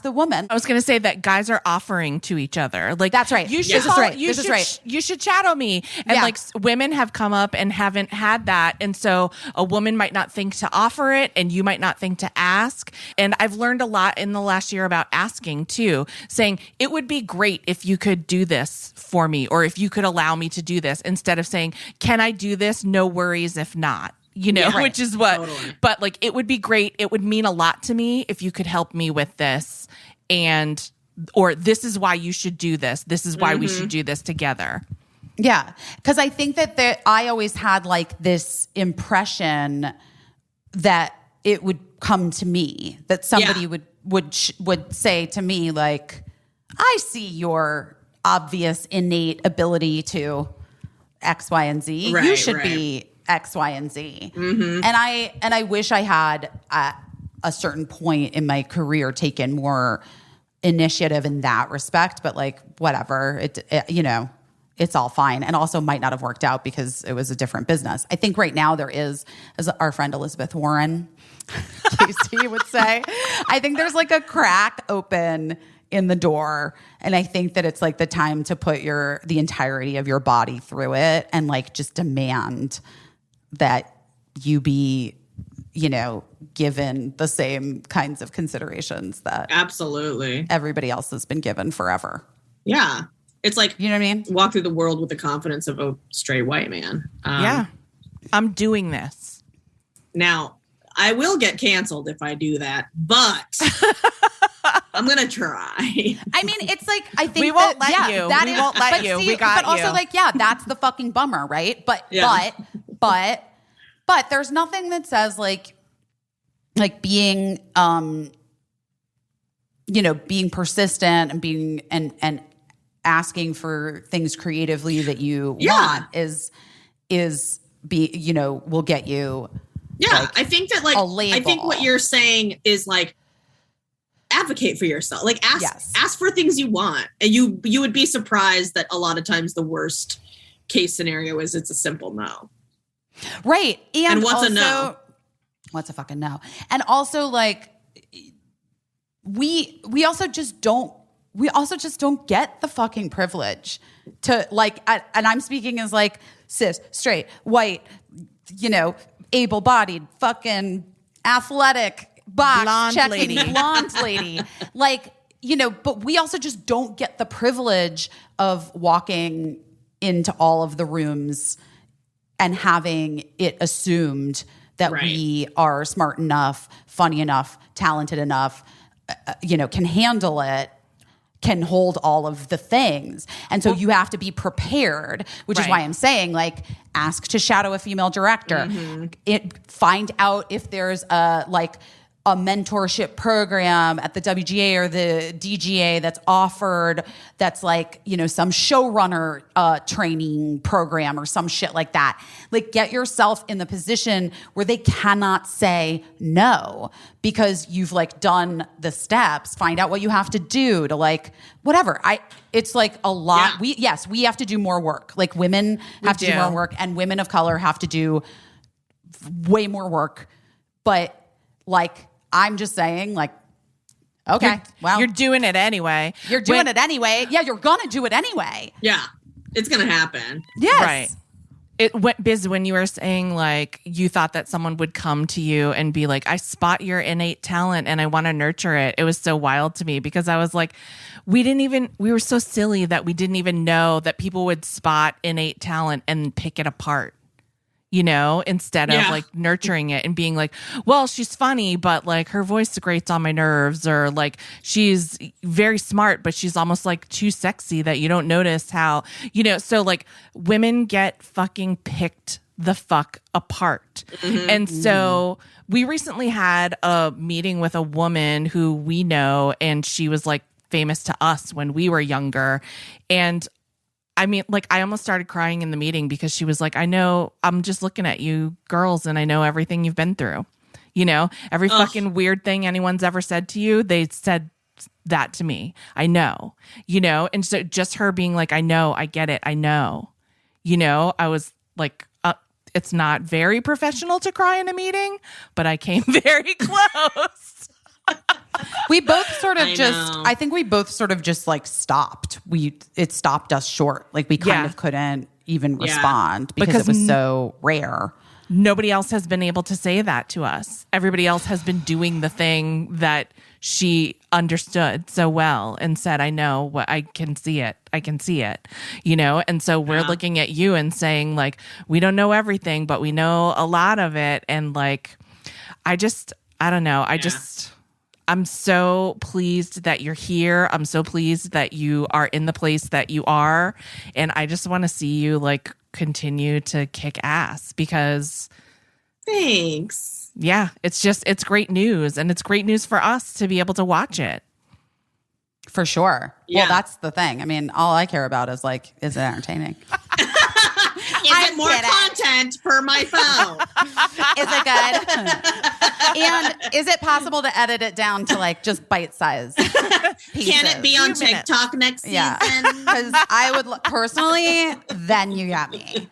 the woman. I was going to say that guys are offering to each other. Like, that's right. This is right. You should shadow me. And like women have come up and haven't had that. And so a woman might not think to offer it and you might not think to ask. And I've learned a lot in the last year about asking too, saying it would be great if you could do this for me or if you could allow me to do this instead of saying, can I do this? No worries if not. Which is what, but like, it would be great. It would mean a lot to me if you could help me with this or this is why you should do this. This is why we should do this together. Yeah. Cause I think that I always had like this impression that it would come to me, that somebody would say to me, like, I see your obvious innate ability to X, Y, and Z. Right, you should be X, Y, and Z. And I wish I had at a certain point in my career taken more initiative in that respect, but like whatever, it it's all fine. And also might not have worked out because it was a different business. I think right now there is, as our friend Elizabeth Warren, Casey would say, I think there's like a crack open in the door. And I think that it's like the time to put the entirety of your body through it and like just demand that you be, given the same kinds of considerations that absolutely everybody else has been given forever. Yeah. It's like, you know what I mean? Walk through the world with the confidence of a straight white man. Yeah. I'm doing this. Now, I will get canceled if I do that, but I'm going to try. I mean, it's like, I think we won't let you. That we is, won't let you. We got but also, you. like, that's the fucking bummer, right? But there's nothing that says like being, being persistent and being and asking for things creatively that you want will get you. Yeah, like, I think that like I think what you're saying is like advocate for yourself. Like ask for things you want. And you would be surprised that a lot of times the worst case scenario is it's a simple no. Right. And what's also, a no? What's a fucking no? And also like we also just don't get the fucking privilege to like, and I'm speaking as like cis, straight, white, able-bodied, fucking athletic, box checking, blonde lady. Like, but we also just don't get the privilege of walking into all of the rooms and having it assumed that we are smart enough, funny enough, talented enough, can handle it, can hold all of the things. And so you have to be prepared, which is why I'm saying, like, ask to shadow a female director. Find out if there's a mentorship program at the WGA or the DGA that's offered, that's like, some showrunner training program or some shit like that. Like, get yourself in the position where they cannot say no because you've like done the steps. Find out what you have to do to like whatever. It's like a lot. Yeah. We have to do more work. Like, women have to do more work, and women of color have to do way more work. But like, I'm just saying, like, okay, you're doing it anyway. You're doing it anyway. Yeah, you're gonna do it anyway. Yeah, it's gonna happen. Yes. Right. It went biz when you were saying like you thought that someone would come to you and be like, I spot your innate talent and I want to nurture it. It was so wild to me because I was like, we were so silly that we didn't even know that people would spot innate talent and pick it apart. Instead of like nurturing it and being like, well, she's funny, but like her voice grates on my nerves, or like she's very smart, but she's almost like too sexy that you don't notice how, so like women get fucking picked the fuck apart. And so we recently had a meeting with a woman who we know, and she was like famous to us when we were younger. And I mean, like, I almost started crying in the meeting because she was like, I know, I'm just looking at you girls and I know everything you've been through. Every fucking weird thing anyone's ever said to you, they said that to me. I know, and so just her being like, I know, I get it. I know, I was like, it's not very professional to cry in a meeting, but I came very close. We both sort of I think we both sort of just like stopped. It stopped us short. Like, we kind of couldn't even respond because it was so rare. Nobody else has been able to say that to us. Everybody else has been doing the thing that she understood so well and said, I know what, I can see it. I can see it, And so we're looking at you and saying like, we don't know everything, but we know a lot of it. And like, I don't know. I'm so pleased that you're here. I'm so pleased that you are in the place that you are. And I just want to see you like continue to kick ass because. Thanks. Yeah, it's great news. And it's great news for us to be able to watch it. For sure. Yeah. Well, that's the thing. I mean, all I care about is like, is it entertaining? Is it more content per my phone? Is it good? And is it possible to edit it down to like just bite size pieces? Can it be on Few minutes. TikTok next season? Yeah, because I would personally. Then you got me.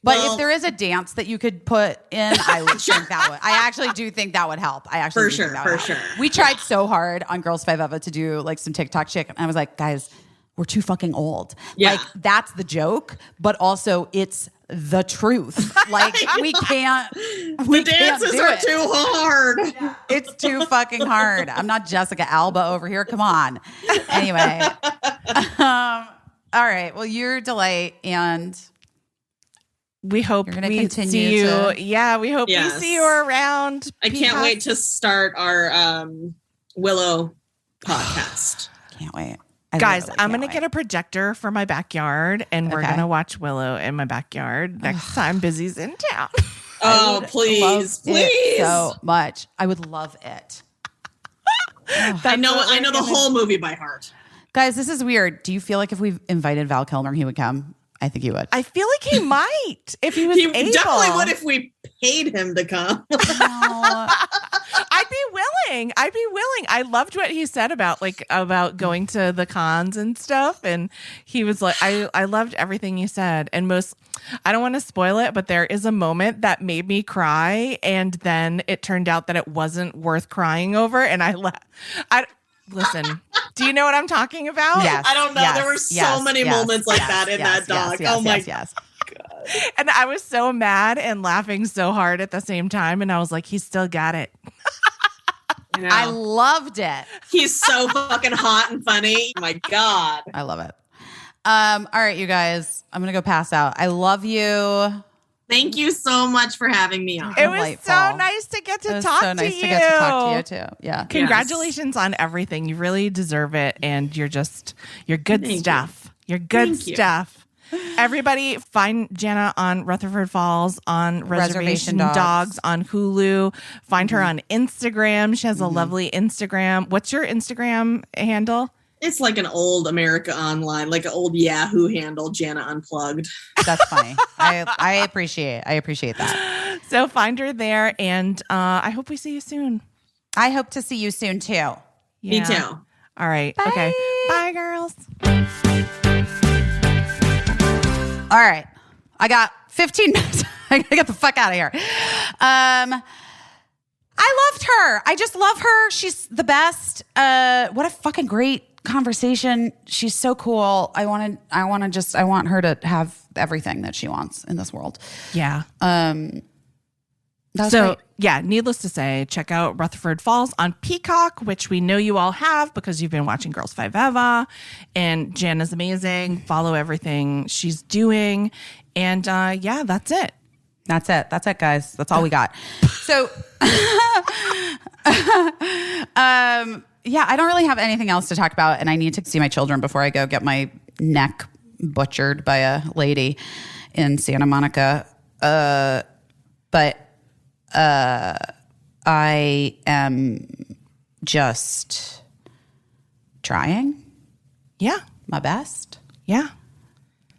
But if there is a dance that you could put in, I would think that would. I actually do think that would help. I actually For do sure, think that would for help. sure. We tried so hard on Girls Five Eva to do like some TikTok shit, and I was like, guys, we're too fucking old. Yeah. Like that's the joke, but also it's the truth. Like we can't. We The dances can't do are it. too hard. It's too fucking hard. I'm not Jessica Alba over here. Come on. Anyway. All right. Well, your delight, and We hope You're gonna we continue see you. to- Yeah, we hope we Yes. see you around. I can't wait to start our Willow podcast. can't wait. I Guys, literally I'm can't going to get a projector for my backyard and we're Okay. going to watch Willow in my backyard next time Busy's in town. Oh, love please, it please. so much. I would love it. I know the whole movie by heart. Guys, this is weird. Do you feel like if we invited Val Kilmer, he would come? I think he would. I feel like he might if he was He able. definitely would if we paid him to come. No. I'd be willing. I loved what he said about going to the cons and stuff. And he was like, I loved everything he said. And I don't want to spoil it, but there is a moment that made me cry. And then it turned out that it wasn't worth crying over. And listen, do you know what I'm talking about? Yes. I don't know. Yes, There were so yes, many yes, moments like yes, that in yes, that doc. yes, Oh my yes. And I was so mad and laughing so hard at the same time. And I was like, he still got it. God. I loved it. He's so fucking hot and funny. Oh my God. I love it. All right, you guys. I'm gonna go pass out. I love you. Thank you so much for having me on. It was Delightful. so nice to get It to was talk so to nice you. to get to talk to you too. Yeah. Congratulations on everything. You really deserve it. And you're good Thank you. stuff. You're good Thank you. stuff. Everybody find Jana on Rutherford Falls, on Reservation Dogs. Dogs on Hulu. Find her on Instagram. She has a lovely Instagram. What's your Instagram handle? It's like an old America Online, like an old Yahoo handle, Jana Unplugged. That's funny. I appreciate that. So find her there. And I hope we see you soon. I hope to see you soon too. Yeah. Me too. All right. Bye. Okay. Bye, girls. All right. I got 15 minutes. I gotta get the fuck out of here. I loved her. I just love her. She's the best. What a fucking great conversation. She's so cool. I want her to have everything that she wants in this world. Yeah. That was So, great. yeah, needless to say, check out Rutherford Falls on Peacock, which we know you all have because you've been watching Girls Five Eva. And Jana's amazing. Follow everything she's doing. And yeah, that's it. That's it. That's it, guys. That's all we got. So, yeah, I don't really have anything else to talk about, and I need to see my children before I go get my neck butchered by a lady in Santa Monica. But I am just trying Yeah. my best. Yeah.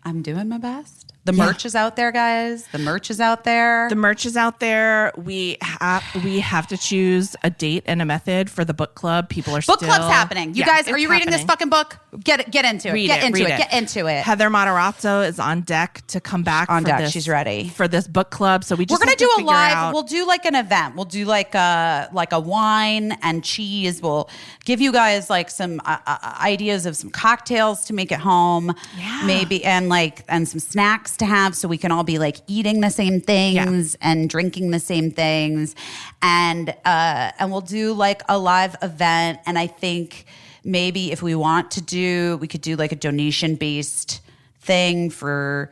I'm doing my best. The merch is out there, guys. The merch is out there. The merch is out there. We have to choose a date and a method for the book club. People are Book club's happening. You guys, are it's you reading this happening. fucking book? Get into it. Read Get it, into read it. Get into it. Heather Matarazzo is on deck to come back. On for deck. this- She's ready. for this book club. So we just We're gonna have to do a figure live. out- We'll do like an event. We'll do like a wine and cheese. We'll give you guys like some ideas of some cocktails to make at home. Yeah. Maybe and some snacks to have, so we can all be like eating the same things and drinking the same things, and we'll do like a live event. And I think maybe if we want to do, we could do like a donation based thing for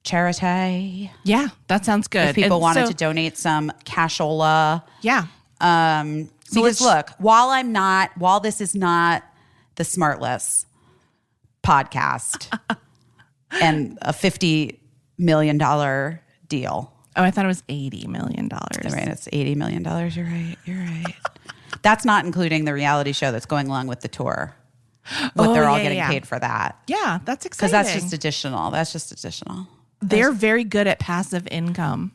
charity. Yeah, that sounds good. If people And wanted so- to donate some cashola. Yeah. Because look, while this is not the Smartless podcast and a $50 million deal. Oh, I thought it was $80 million. Right, it's $80 million. You're right. That's not including the reality show that's going along with the tour. What they're all getting paid for that. Yeah, that's Because exciting. that's just additional. They're very good at passive income.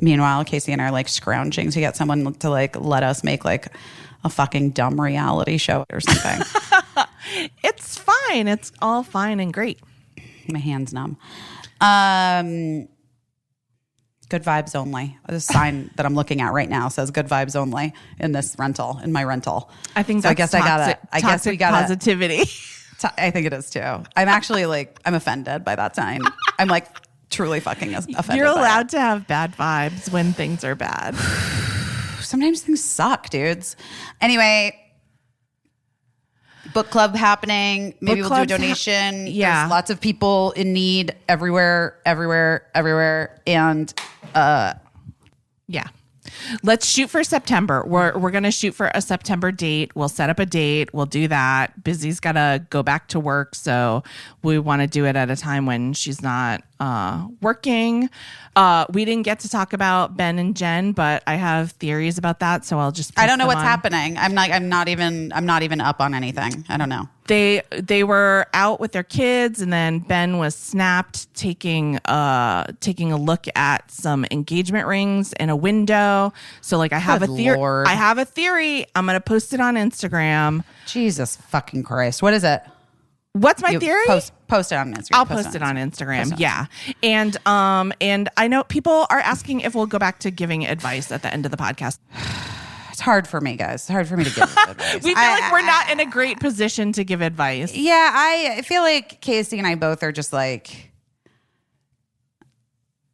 Meanwhile, Casey and I are like scrounging to get someone to like let us make like a fucking dumb reality show or something. It's fine. It's all fine and great. My hand's numb. Good vibes only. The sign that I'm looking at right now says good vibes only in this rental, in my rental. I think so. that's I guess we got positivity. I think it is too. I'm actually like, I'm offended by that sign. I'm like truly fucking offended. You're allowed to have bad vibes when things are bad. Sometimes things suck, dudes. Anyway, book club happening. Maybe we'll do a donation. There's lots of people in need everywhere. And yeah. Let's shoot for September. We're going to shoot for a September date. We'll set up a date. We'll do that. Busy's got to go back to work, so we want to do it at a time when she's not working. We didn't get to talk about Ben and Jen, but I have theories about that, so I'll just I don't know what's happening. I'm not even up on anything. I don't know. They were out with their kids, and then Ben was snapped taking a look at some engagement rings in a window. So like I have a theory. I have a theory. I'm gonna post it on Instagram. Jesus fucking Christ! What is it? What's my theory? Post it on Instagram. I'll post it on Instagram. Yeah. And I know people are asking if we'll go back to giving advice at the end of the podcast. It's hard for me, guys. It's hard for me to give advice. We feel like we're not in a great position to give advice. Yeah, I feel like Casey and I both are just like,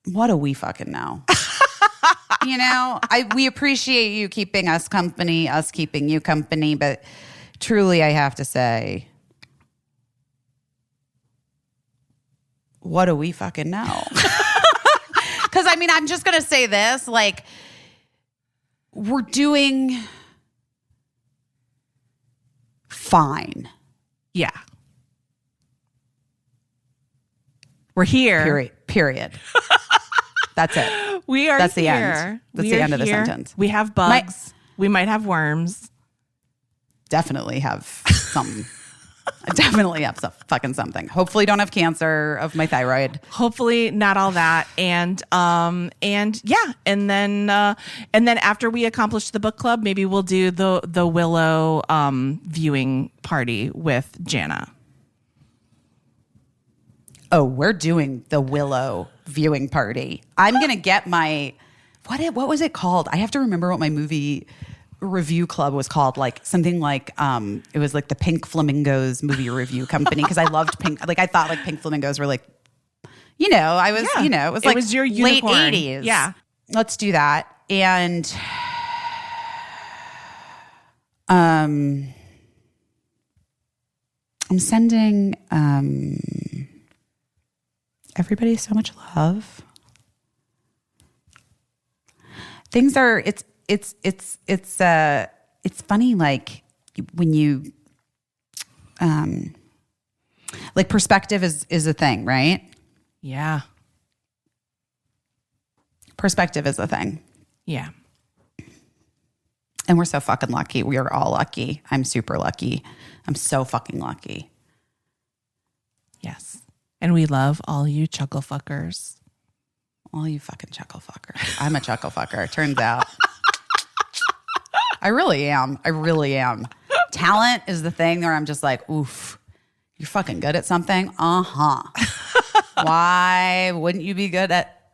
what do we fucking know? You know, we appreciate you keeping us company, us keeping you company, but truly I have to say, what do we fucking know? Because I mean, I'm just going to say this, like, we're doing fine. Yeah. We're here. Period. That's it. We are That's here. The end. That's the end of the sentence. We have bugs. We might have worms. Definitely have some. I definitely have some fucking something. Hopefully don't have cancer of my thyroid. Hopefully not all that. And yeah. And then after we accomplish the book club, maybe we'll do the Willow viewing party with Jana. Oh, we're doing the Willow viewing party. I'm going to get my, what was it called? I have to remember what my movie review club was called, like something like it was like the Pink Flamingos movie review company, because I loved pink. Like I thought like Pink Flamingos were like, you know, I was, you know, it was like your late unicorn. 80s. Yeah. Let's do that. And I'm sending everybody so much love. Things are, it's funny, like when you like perspective is a thing, right? Yeah. Perspective is a thing. Yeah. And we're so fucking lucky. We are all lucky. I'm super lucky. I'm so fucking lucky. Yes. And we love all you chuckle fuckers. All you fucking chuckle fuckers. I'm a chuckle fucker, turns out. I really am. Talent is the thing where I'm just like, oof, you're fucking good at something? Uh-huh. Why wouldn't you be good at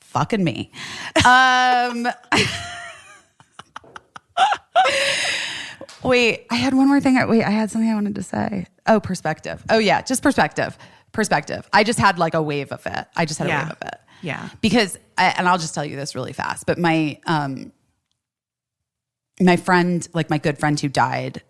fucking me? Wait, I had one more thing. I had something I wanted to say. Oh, perspective. Oh, yeah, just perspective. I just had like a wave of it. Yeah. Because, and I'll just tell you this really fast, but my friend, like my good friend who died,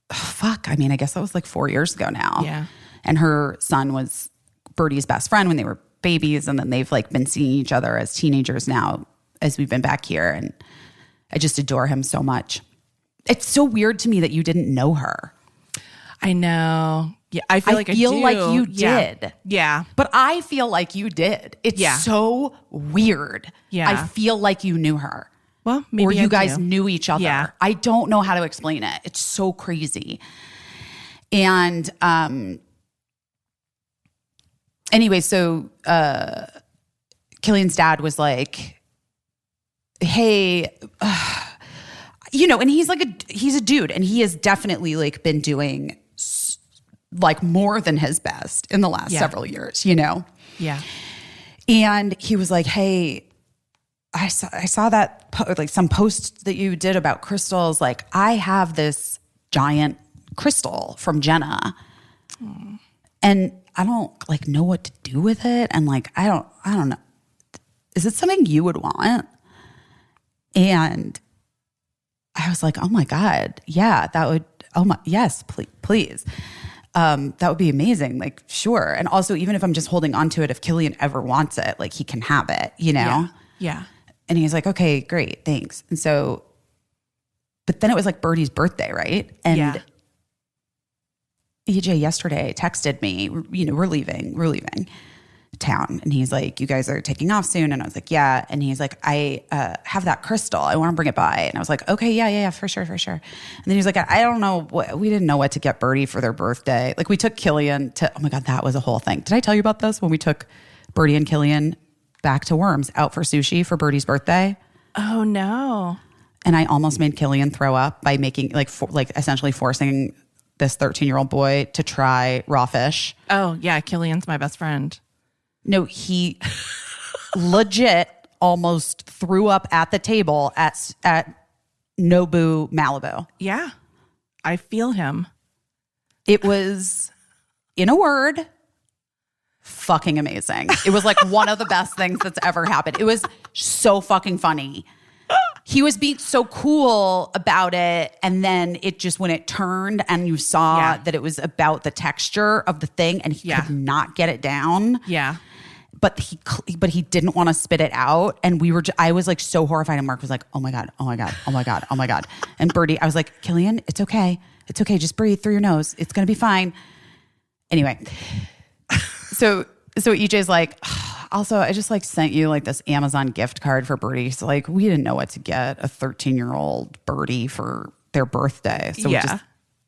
I mean, I guess that was like 4 years ago now. Yeah. And her son was Birdie's best friend when they were babies. And then they've like been seeing each other as teenagers now as we've been back here. And I just adore him so much. It's so weird to me that you didn't know her. I know. Yeah, I feel like you Yeah. did. Yeah. But I feel like you did. It's so weird. Yeah. I feel like you knew her. Well, maybe or you I guys do. knew each other. Yeah. I don't know how to explain it. It's so crazy. And anyway, so Killian's dad was like, hey, and he's a dude, and he has definitely like been doing like more than his best in the last several years, Yeah. And he was like, hey, I saw that like some post that you did about crystals. Like, I have this giant crystal from Jana, and I don't like know what to do with it, and like I don't know. Is it something you would want? And I was like, oh my God, yeah, that would. Oh my, yes, please. That would be amazing. Like, sure. And also, even if I'm just holding on to it, if Killian ever wants it, like he can have it, Yeah. And he's like, okay, great, thanks. And so, but then it was like Birdie's birthday, right? And EJ yesterday texted me, we're leaving town. And he's like, you guys are taking off soon? And I was like, yeah. And he's like, I have that crystal. I want to bring it by. And I was like, okay, yeah, for sure. And then he's like, I don't know we didn't know what to get Birdie for their birthday. Like, we took Killian to, oh my God, that was a whole thing. Did I tell you about this? When we took Birdie and Killian back to Worms out for sushi for Birdie's birthday? Oh no. And I almost made Killian throw up by making essentially forcing this 13-year-old boy to try raw fish. Oh yeah. Killian's my best friend. No, he legit almost threw up at the table at Nobu Malibu. Yeah. I feel him. It was, in a word, fucking amazing. It was like one of the best things that's ever happened. It was so fucking funny. He was being so cool about it. And then it just, when it turned and you saw that it was about the texture of the thing, and he could not get it down. Yeah. But he didn't want to spit it out. And I was like so horrified. And Mark was like, oh my God. And Birdie, I was like, Killian, it's okay. Just breathe through your nose. It's going to be fine. Anyway. So EJ's like, also, I just like sent you like this Amazon gift card for Birdie. So like, we didn't know what to get a 13-year-old Birdie for their birthday. So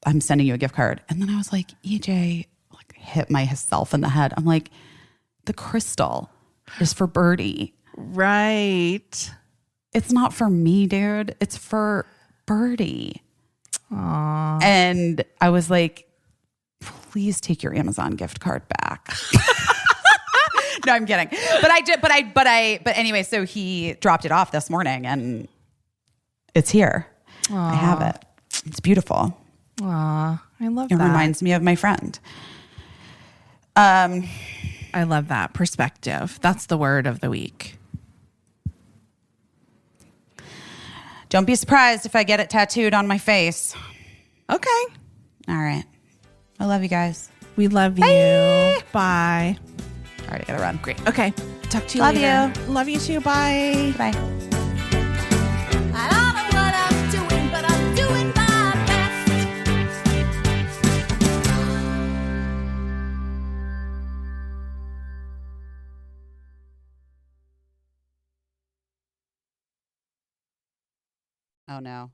I'm sending you a gift card. And then I was like, EJ like hit myself in the head. I'm like, the crystal is for Birdie. Right. It's not for me, dude. It's for Birdie. Aww. And I was like, please take your Amazon gift card back. No, I'm kidding. But anyway, so he dropped it off this morning and it's here. Aww. I have it. It's beautiful. Aw, I love it. that. It reminds me of my friend. I love that perspective. That's the word of the week. Don't be surprised if I get it tattooed on my face. Okay. All right. I love you guys. We love you. Bye. Bye. All right, I gotta run. Great. Okay. Talk to you Love later. you. Love you too. Bye. Bye. I don't know what I'm doing, but I'm doing my best. Oh no.